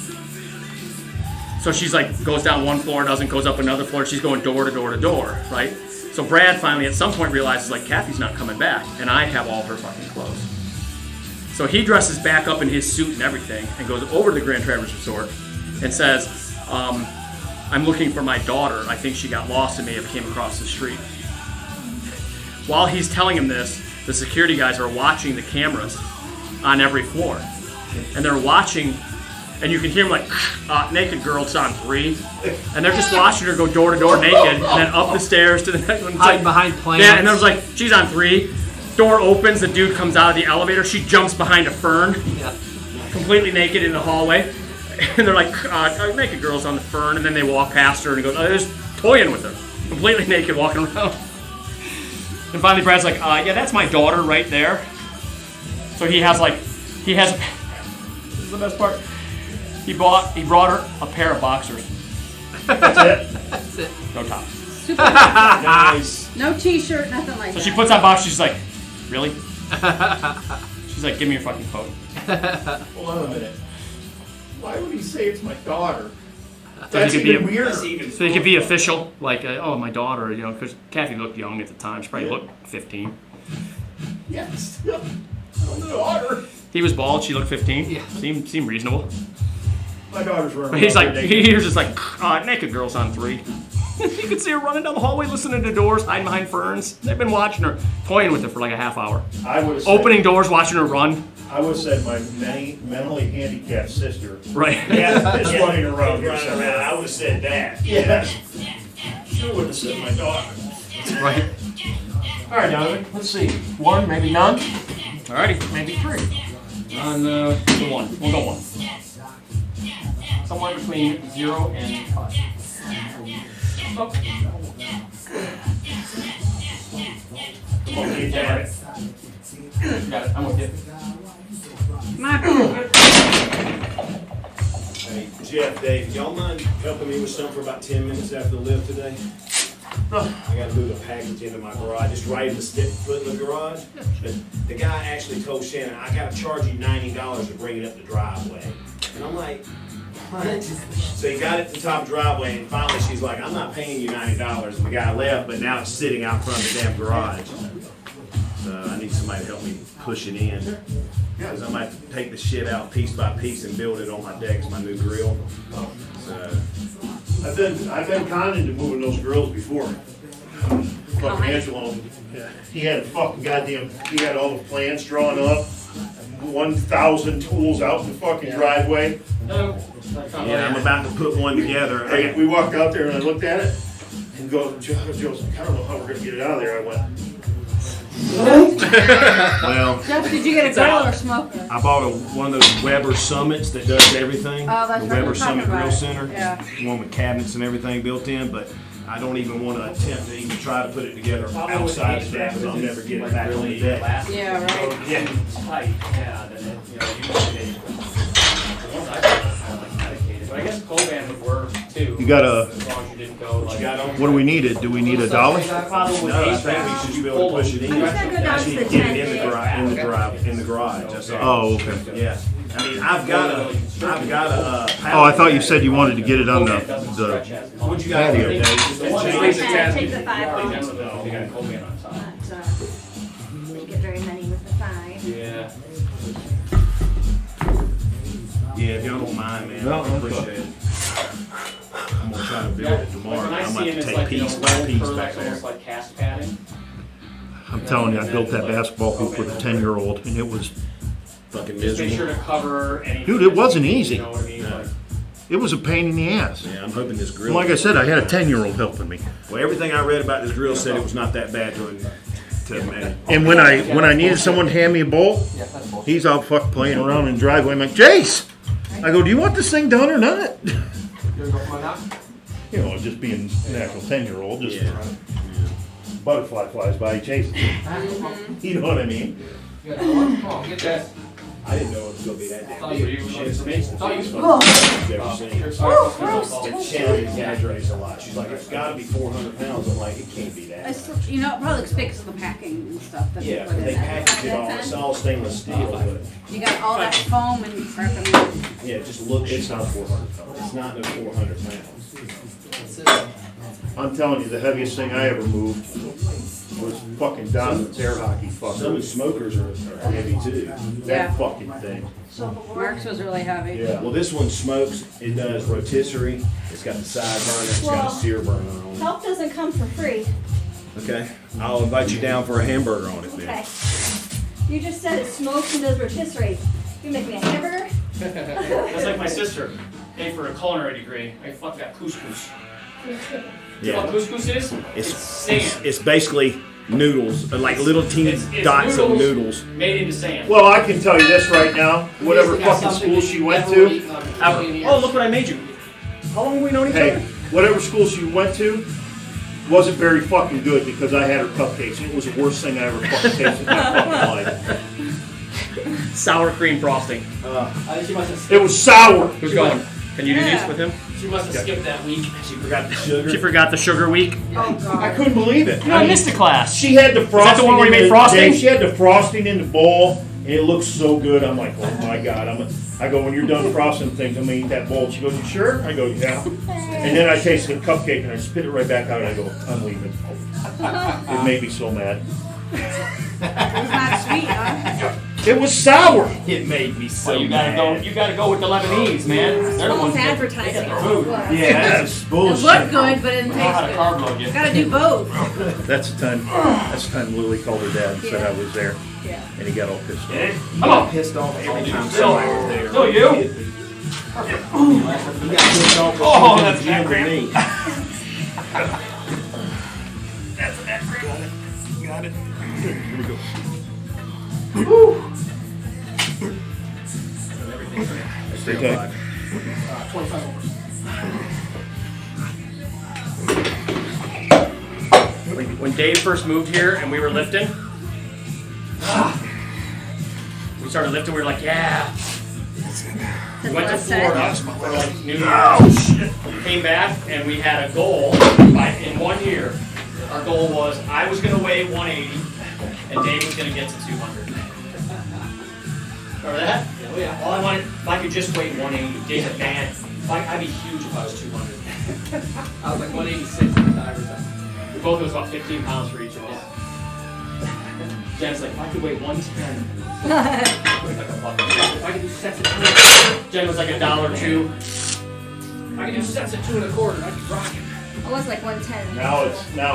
So she's like, goes down one floor, goes up another floor, she's going door to door to door, right? So Brad finally at some point realizes like, Kathy's not coming back, and I have all her fucking clothes. So he dresses back up in his suit and everything and goes over to the Grand Traverse Resort and says, I'm looking for my daughter. I think she got lost and may have came across the street. While he's telling him this, the security guys are watching the cameras on every floor. And they're watching, and you can hear them like, naked girl, it's on 3. And they're just watching her go door to door naked, and then up the stairs to the next one. Hiding behind plants. Yeah, and there's like, she's on 3. Door opens, the dude comes out of the elevator, she jumps behind a fern, completely naked in the hallway. And they're like, naked girl's on the fern, and then they walk past her and he goes, they're just toying with her, completely naked, walking around. And finally Brad's like, yeah, that's my daughter right there. So he has, this is the best part. He brought her a pair of boxers. That's it. That's it. No top. Super Nice. No t-shirt, nothing like So that. she puts on boxers, she's like, really? She's like, give me your fucking coat. Hold on a minute. Why would he say it's my daughter? So That's he could be even weirder. So he could be official, like, oh, my daughter, because Kathy looked young at the time. She probably looked 15. Yes. My daughter. He was bald. She looked 15. Yeah. Seemed reasonable. My daughter's running. But he's around like, naked. he was just like, naked girls on 3. You can see her running down the hallway, listening to doors, hiding behind ferns. They've been watching her, toying with her for like a half hour. I would have said, Opening doors, watching her run. I would have said my mentally handicapped sister. Right. Yeah, is running around here Running somewhere. around. I would have said that. Yeah. Sure would have said my daughter. Right. All right, Donovan. Let's see. 1, maybe none. Alrighty. Maybe 3. On the 1. We'll go 1. Somewhere between 0 and 5. Oh. Come on, get that. Got it. I'm with you. Hey, Jeff, Dave, y'all mind helping me with something for about 10 minutes after the lift today? I gotta move a package into my garage. It's right at the step foot in the garage. The guy actually told Shannon, I gotta charge you $90 to bring it up the driveway. And I'm like, what? So he got it to the top driveway, and finally she's like, I'm not paying you $90. And the guy left, but now it's sitting out front of the damn garage. So I need somebody to help me push it in. Because I might take the shit out piece by piece and build it on my deck as my new grill. So I've been conned into moving those grills before. Fucking Angelo, he had a fucking goddamn, he had all the plans drawn up, 1,000 tools out in the fucking driveway. yeah, I'm about to put one together. Hey, we walked out there and I looked at it and Joe's like, I don't know how we're gonna get it out of there. I went, Well, Jeff, did you get a grill or smoker? I bought one of those Weber Summits that does everything. Oh, that's the right, Weber we're talking Summit about Grill it. Center. Yeah. The one with cabinets and everything built in, but I don't even want to attempt to even try to put it together outside the deck because I'll never get it back on the deck. Yeah, right. Yeah. Tight, yeah, then usually the ones I got are like medicated. But I guess Coban would work too. You got as long as you didn't go like. what do we need? Do we need $1? No, I think we should be able to push it in. I'm just gonna go down I to just need the to get tent. it in the garage. That's all. Oh, okay. Yeah. I mean, I've got a Oh, I thought you said you wanted to get it on the What'd you got here, Dave? The one Change that it. Yeah, take the 5 off. they got Coban on top. Didn't get very many with the 5. Yeah. Yeah, if y'all don't mind, man, No, I appreciate it. I'm gonna try to build it tomorrow. When I I'm see gonna him, it's take like, piece by rolled piece curves, back there. almost like cast padding. I'm telling you, I built that basketball hoop with a 10-year-old and it was Fucking Just make sure miserable. to cover any. Dude, it wasn't easy. You know what I mean? No. Like, It was a pain in the ass. Yeah, I'm hoping this grill. Like I said, I had a 10-year-old helping me. Well, everything I read about this grill said it was not that bad to man. And when I needed someone to hand me a bowl, he's out fuck playing around in the driveway. I'm like, Jace! I go, do you want this thing done or not? You know, just being an actual 10-year-old, just Yeah. butterfly flies by, he chases it. You know what I mean? I didn't know it was gonna be that damn Oh, big. you Shit's were- amazing. Oh, you- I've never seen it. Oh, Shannon exaggerates a lot. She's like, it's gotta be 400 pounds. I'm like, it can't be that. You know, it probably because of the packing and stuff that they Yeah, put in they there. package it all. It's all stainless steel, but You got all that foam and crap in there. yeah, it just look. It's not 400 pounds. It's not no 400 pounds. I'm telling you, the heaviest thing I ever moved was fucking dominant air hockey Some of fucker. the smokers are heavy too. That Yeah. fucking thing. Mark's was really heavy. Yeah. Well, this one smokes. It does rotisserie. It's got the side burner. It's got a sear burner on Help doesn't come for free. it. Okay. I'll invite you down for a hamburger on it then. Okay. You just said it smokes and does rotisserie. You make me a hamburger? That's like my sister. Paid for a culinary degree. I fucking got couscous. You know what couscous is? It's sand. It's basically noodles, like little teeny It's dots of noodles. made into sand. Well, I can tell you this right now. Whatever fucking school she went to, Oh, look what I made you. How long have we known each hey, other? whatever school she went to, wasn't very fucking good because I had her cupcakes. It was the worst thing I ever fucking tasted in my fucking life. Sour cream frosting. I think she must have skipped. It was sour. Who's going? Can you do Yeah. these with him? She must have skipped that week. She forgot the sugar. She forgot the sugar week. Oh, God. I couldn't believe it. I missed the class. She had the frosting. that the one where you in made frosting? She had the frosting in the bowl, and it looked so good. I'm like, oh my god. I go, when you're done frosting things, I'm gonna eat that bowl. She goes, you sure? I go, yeah. And then I tasted the cupcake, and I spit it right back out, and I go, I'm leaving. It made me so mad. It was not sweet, huh? It was sour. It made me so You gotta go with the Lebanese, man. They're the ones that advertising. get the food. Yeah, that's It bullshit. looked good, but it didn't Know how to taste carb good. load you. Gotta do both. That's the time Lily called her dad and said I was there, Yeah. and he got all pissed off. Come on. pissed off every time Still, somebody was there. still you. You got pissed off Oh, that's Jim that and me. Got it. Here we go. Stay tight. 25. When Dave first moved here and we were lifting, we started lifting. We were like, yeah. We went to Florida for like New Year's. Came back and we had a goal in 1 year. Our goal was I was going to weigh 180 and Dave was going to get to 200. Remember that? Oh, yeah. All I wanted, if I could just weigh 180, Dave said, man, I'd be huge if I was 200. I was like 186 at the time or something. We both was about 15 pounds for each of us. Jen's like, if I could weigh 110. Like a bucket. If I could do sets at 2. Jen was like $1.02. I can do sets at 2 1/4. I'd be rocking. I was like 110. Now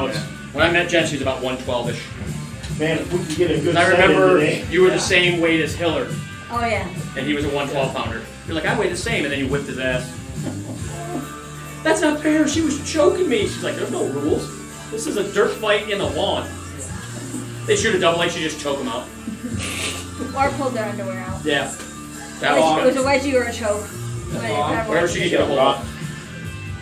it's When I met Jen, she was about 112-ish. man, if we can get a good And I set in remember today. you were the same weight as Hillard, Oh yeah. and he was a 112 pounder. You're like, I weigh the same, and then you whipped his ass. That's not fair. She was choking me. She's like, there's no rules. This is a dirt fight in the lawn. They shoot a double, like she just choke him out. Or pulled their underwear out. Yeah. That It was was a wedgie or a choke. wherever she could get a hold of.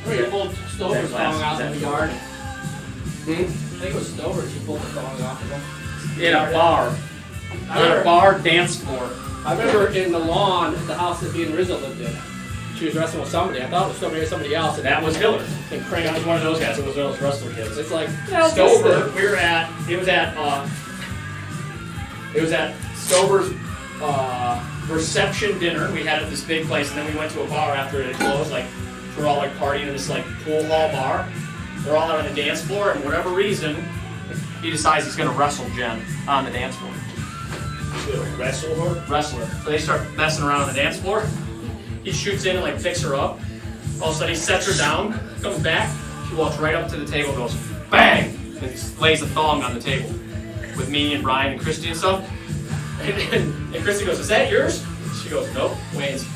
She pulled Stover's That's thong out in the yard. Hmm? I think it was Stover. She pulled the thong off of him. In a bar. On a bar dance floor. I remember in the lawn at the house that me and Rizzo lived in. She was wrestling with somebody. I thought it was somebody else. And that was Hillard. And That cranked. was one of those guys. It was one of those wrestler kids. It's like Stover, we were at, it was at Stover's reception dinner. We had at this big place, and then we went to a bar after it had closed. Like, we were all like partying in this like pool hall bar. They're all out on the dance floor, and for whatever reason, he decides he's gonna wrestle Jen on the dance floor. Wrestle her? Wrestler. So they start messing around on the dance floor. He shoots in and like picks her up. All of a sudden he sets her down, comes back, she walks right up to the table, goes bang, and lays a thong on the table with me and Brian and Christy and stuff. And Christy goes, is that yours? She goes, nope, Wayne's.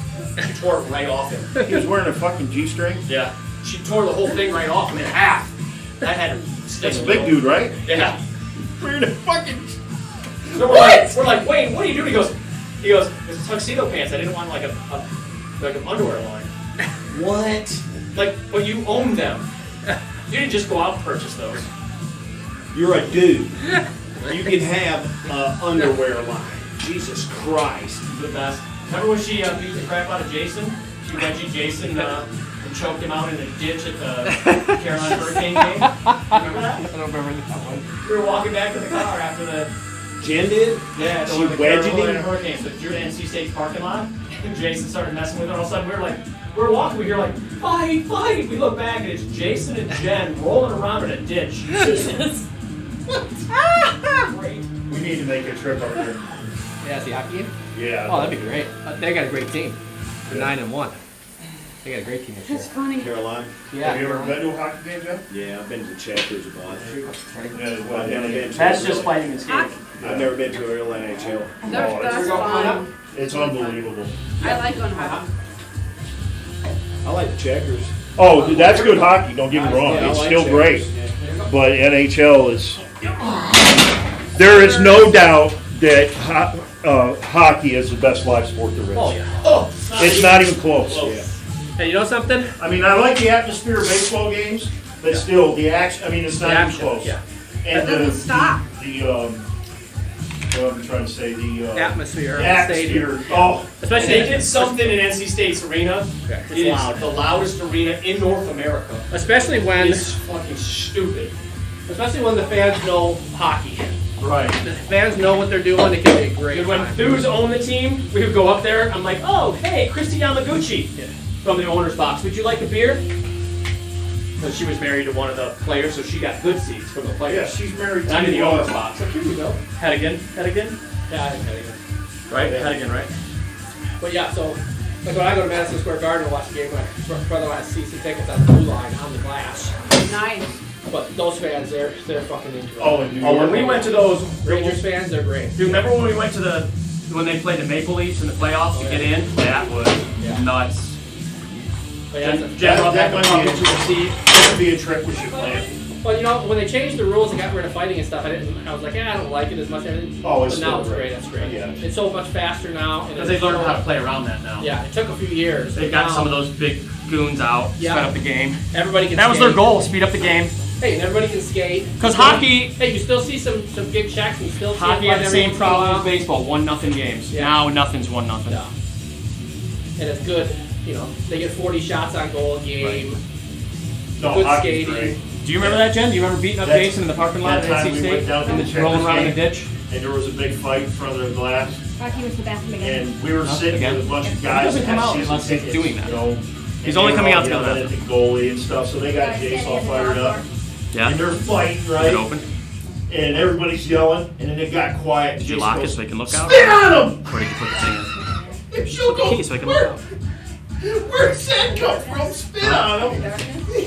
She tore it right off him. He was wearing a fucking G-string. Yeah. She tore the whole thing right off him in half. That had her That's a big dude, right? Yeah. Wearing a fucking. So we're like, Wayne, what are you doing? He goes, it's tuxedo pants. I didn't want like an underwear line. What? Like, but you own them. You didn't just go out and purchase those. You're a dude. You can have underwear line. Jesus Christ. The best. Remember when she beat the crap out of Jason? She wedged Jason and choked him out in a ditch at the Carolina Hurricane game. Remember that? I don't remember that one. We were walking back to the car after the Jen did? yeah, She so the wedged Carolina him? Hurricane. So you're in NC State's parking lot, and Jason started messing with her. All of a sudden, we're walking. We hear like fight. We look back, and it's Jason and Jen rolling around in a ditch. Jesus. trip up there. Yeah, the hockey game? Yeah. Oh, that'd be great. They got a great team. They're 9-1. They got a great team this year. That's funny. Carolina? Yeah. Have you ever been to a hockey game, Jeff? Yeah, I've been to the Checkers a bunch. Yeah, well, I've never been to That's a just real- fighting and skating. I've never been to a real NHL. That's fun. It's unbelievable. I like going hockey. I like the Checkers. Oh, dude, that's good hockey, don't get me wrong, Yeah, I it's like still Checkers. great. But NHL is, there is no doubt that hockey is the best live sport there is. Oh, yeah. It's not even close. Yeah. Hey, you know something? I mean, I like the atmosphere of baseball games, but still, the action, I mean, it's not even Action, close. yeah. And It doesn't stop. What I'm trying to say, the Atmosphere. atmosphere, oh, Especially They did something in NC State's arena. Yeah, It is the loudest arena in North America. especially when It's fucking stupid. the fans know hockey. right. The fans know what they're doing. It can be a great Dude, when time. Thews owned the team, we would go up there. I'm like, oh, hey, Christy Yamaguchi from the owner's box. Would you like a beer? Because she was married to one of the players, so she got good seats from the Yeah, players. she's married And I'm in the to, owner's box. Like, here you go. Hedigan. Yeah, I think that. Right? Hedigan, right? But yeah, so like when I go to Madison Square Garden to watch a game, my brother has season tickets on the blue line on the glass. Nice. But those fans, they're fucking into it. oh, and New Oh, York. when we went to those, Rangers fans, they're great. dude, remember when we went to when they played the Maple Leafs in the playoffs to get in? That was nuts. But yeah, Jen Rupp had that to might be come to the seat. That would be a trip we should plan. well, you know, when they changed the rules and got rid of fighting and stuff, I was like, I don't like it as much. Oh, it's but now still it's great. great. That's great. Yeah. It's so much faster now. And Because they learned how to play around that now. Yeah, it took a few years. They but got now some of those big goons out, Yeah. sped up the game. Everybody can. That was skate. their goal, speed up the game. Hey, and everybody can skate. Because hockey, Hey, you still see some big checks and you still see hockey them had the every same once in a problem while. with baseball, 1-0 games. Yeah. Now nothing's 1-0. Yeah. And it's good. You know, they get 40 shots on goal a game. No, Good hockey's skating. great. Do you remember that, Jen? Do you remember beating up That's- Jason in the parking lot that at time NC we State? went down to And the just rolling Checkers around in the game. ditch? And there was a big fight in front of the glass, Hockey was the best again. and we were sitting again. with a bunch of He guys doesn't that come had out season unless he's tickets, doing that. you know. He's and only they were coming all out to go to yelling that. at the goalie and stuff, so they got Jace all fired up. Yeah. And they're fighting, Is right? it open? And everybody's yelling, and then it got quiet. Did you Jace lock it goes, so they can look out? "Spit on him!" Or did you put the thing in? And she'll Put the go, key so they can look out. Where's that come from? Spit on him.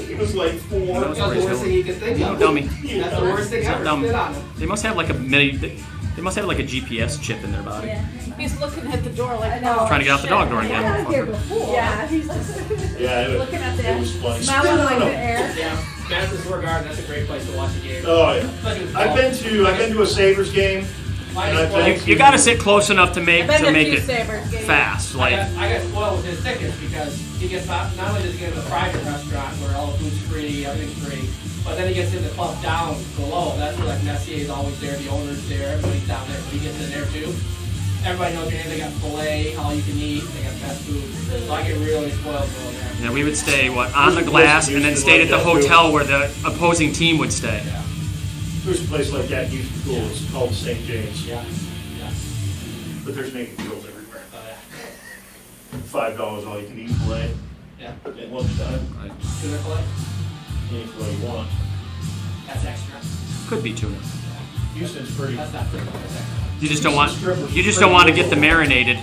He was like 4. That was That's the crazy. worst thing you can think Don't of. tell me. That's the worst thing ever. Dumb. Spit on them. They must have like a mini. They must have like a GPS chip in their body. He's looking at the door like, know. oh, Trying to get out the dog door I was here again. before. Yeah, he's just Yeah, Looking at it that. was funny. Smiling like Spit on the him. air. Yeah, Madison Square Garden, that's a great place to watch a game. Oh yeah. Especially with I've been to a Sabres game. Mine and is I've been spoiled. You gotta sit close enough to make I've been to a it few Sabres games. fast. Like I got spoiled with his tickets because he gets not only does he get in a private restaurant where all the food's free, everything's free, but then he gets in the club down below. That's where like Messier's always there, the owner's there, everybody's down there, but he gets in there too. Everybody knows your name. They got filet, all you can eat. They got best food. So I get really spoiled going there. yeah, we would stay on the glass and then stayed at the hotel where the opposing team would stay. Yeah. There's a place like that in Houston, cool. It's called St. James. Yeah. Yeah. But there's naked girls everywhere. Yeah. $5 all you can eat filet Yeah. at lunchtime. Tuna filet? Any filet you want. That's extra. Could be tuna. Houston's pretty. That's not tuna. That's extra. You just don't want to get the marinated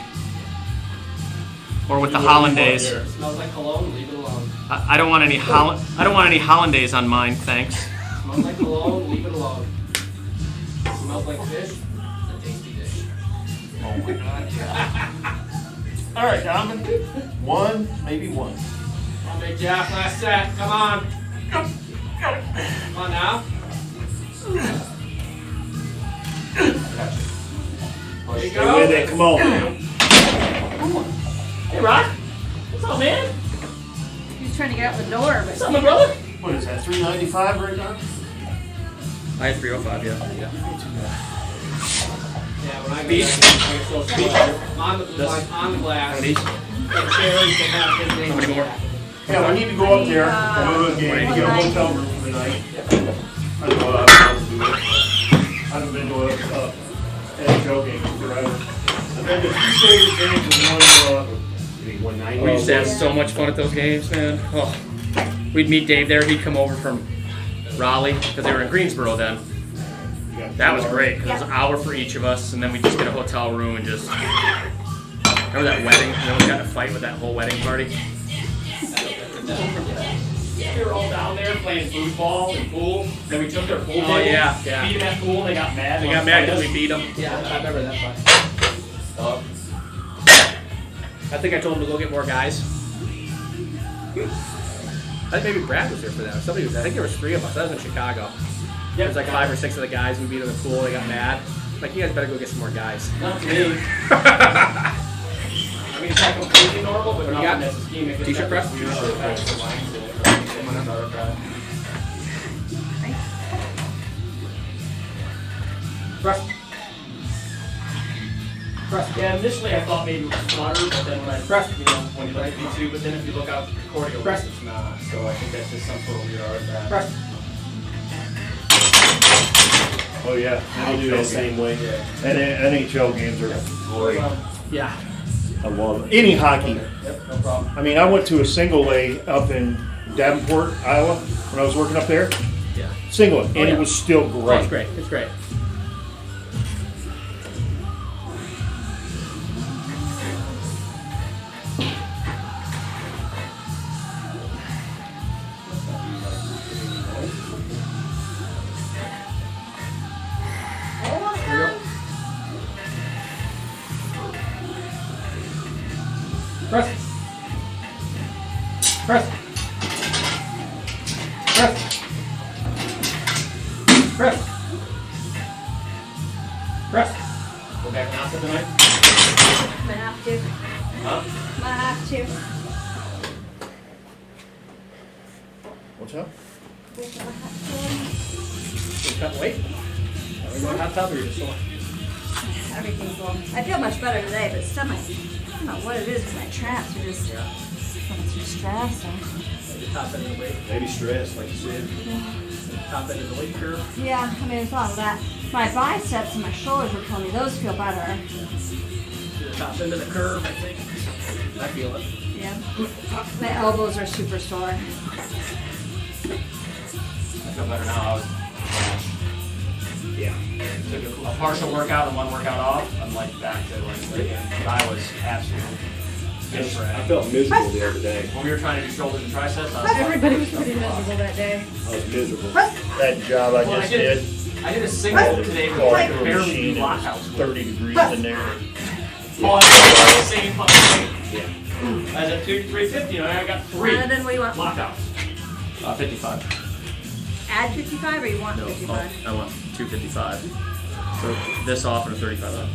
or with the hollandaise. It smells like cologne. Leave it alone. I don't want any hollandaise on mine, thanks. Smells like cologne. Leave it alone. Smells like fish. It's a tasty dish. Oh my God. All right, Donovan. One, maybe one. Come on, Big Jeff. Last set. Come on. Come on now. There you Stay with go. it. Come on. Hey, Rock. What's up, man? He's trying to get out the door, but What's up, my brother? What is that? $3.95 right now? I had 305, yeah. Yeah, when I go Beach? there, I get so sweet. I'm on the blue line, on the glass. One of these? And cherries, they have his name. How many more? Yeah, we need to go up there. Go to a game. Get a hotel room for the night. I don't know what I'll do. I haven't been to a NHL game in forever. I've been to 2 Sabres games and one. 190. We used to have so much fun at those games, man. Oh. We'd meet Dave there. He'd come over from Raleigh because they were in Greensboro then. You That was great, because it was an hour for each of us, and then we just get a hotel room and just... Remember that wedding? And then we got in a fight with that whole wedding party? We were all down there playing foosball and pool. Then we took their pool table, beat them at pool, and they got mad. They got mad because we beat them. Yeah, I remember that fight. I think I told him to go get more guys. I think maybe Brad was there for that. I think there was 3 of us. That was in Chicago. There was like 5 or 6 of the guys. We beat them in the pool. They got mad. Like, you guys better go get some more guys. Not me. I mean, it's not completely normal, but You got nothing that's ischemic. t-shirt press? Press. Yeah, initially I thought maybe it was flutter, but then when I pressed, when you look at YouTube, but then if you look out the cortial, it's not. So I think that's just some sort of weird artifact. Press. Oh yeah, I'll do that same way. and NHL games are great. Yeah. I love it. Any hockey. Yep, no problem. I mean, I went to a single A up in Davenport, Iowa, when I was working up there. Yeah. Single A, and yeah. it was still Oh, great. it's great. It's great. Press. Press. Press. Press. Press. Go back and answer tonight. I'm gonna have to. Huh? I'm gonna have to. What's up? You cut weight? Are we going hot tub or you're just going? Everything's going. I feel much better today, but still, I don't know what it is with my traps. Are just feeling too stressed. Maybe top end of the weight. Maybe stress, like you said. Top end of the weight curve. Yeah, I mean, there's a lot of that. My biceps and my shoulders were telling me those feel better. The top end of the curve, I think. I feel it. Yeah. My elbows are super sore. I feel better now. I was took a partial workout and one workout off. I'm like back to like I was absolutely different. I felt miserable the other day. When we were trying to do shoulders and triceps, I was Everybody was pretty miserable that day. I was miserable. That job I just did. I did a single today with Oh, like the barely machine is lockouts. 30 degrees in there. Oh, I was the same fucking thing. Yeah. I was at 350, and I got 3 Then what do you want? lockouts. 55. Add 55 or you want 55? I want 255. So this off and a 35 on.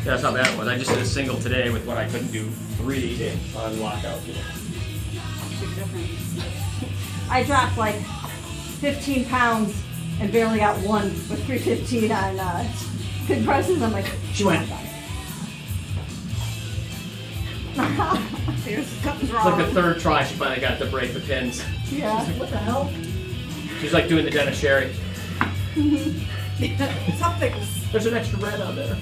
Yeah, that's not bad it was. I just did a single today with what I couldn't do 3 on lockout. I dropped like 15 pounds and barely got one with 315 on good presses. I'm like, She went. something's It's wrong. like the 3rd try she finally got to break the pins. Yeah. What the hell? She's like doing the Dennis Sherry. Something's. There's an extra red on there.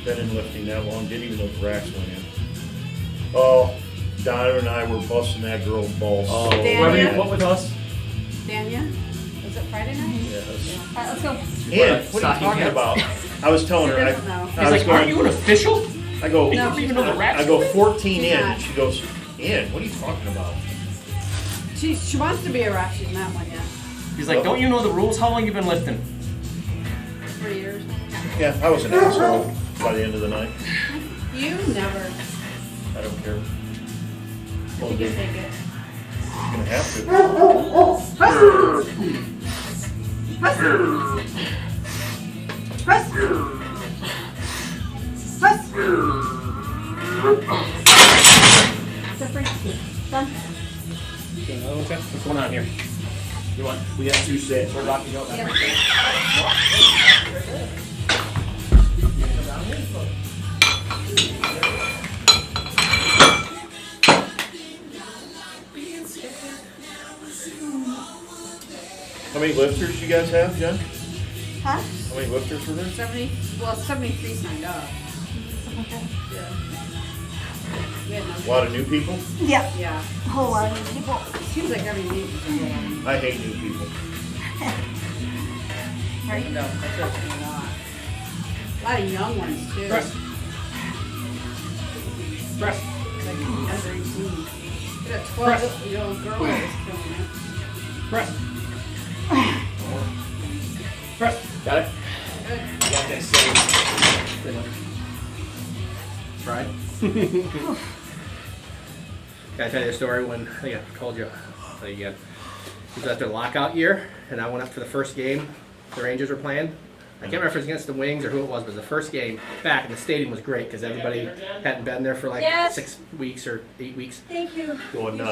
Been in lifting that long, didn't even know the racks went in. Oh, Donna and I were busting that girl's balls. Oh, Whoever you put with us. Dania? Was it Friday night? Yes. All right, let's go. And what are you Stocking talking cap. about? I was telling her, She doesn't know. He's I was like, aren't you going, an official? I go, You don't even know the racks I go went in? 14 She's in. not. And she goes, in? What are you talking about? She wants to be a ref. She's not one yet. He's like, don't you know the rules? How long you been lifting? 3 years. Yeah, I was an asshole by the end of the night. You never. I don't care. You can take it. I'm gonna have to. Jeffrey, done. What's going on here? You want? we have 2 sets. Where Rocky go? Yeah. How many lifters you guys have, Jen? Huh? How many lifters were there? 73 signed up. A lot of new people? Yeah. A whole lot of people. Seems like every week. I hate new people. Right? No, that's a lot. A lot of young ones too. Press. Press. Like under 18. We got Press. 12-year-old girl that was killing it. Press. Press. Got it? Got that same. Right. Can I tell you a story when, I think I told you, I'll tell you again. It was after the lockout year, and I went up for the first game the Rangers were playing. I can't remember if it was against the Wings or who it was, but it was the first game back, and the stadium was great because everybody hadn't been there for like 6 weeks or 8 weeks. Thank you. Going nuts.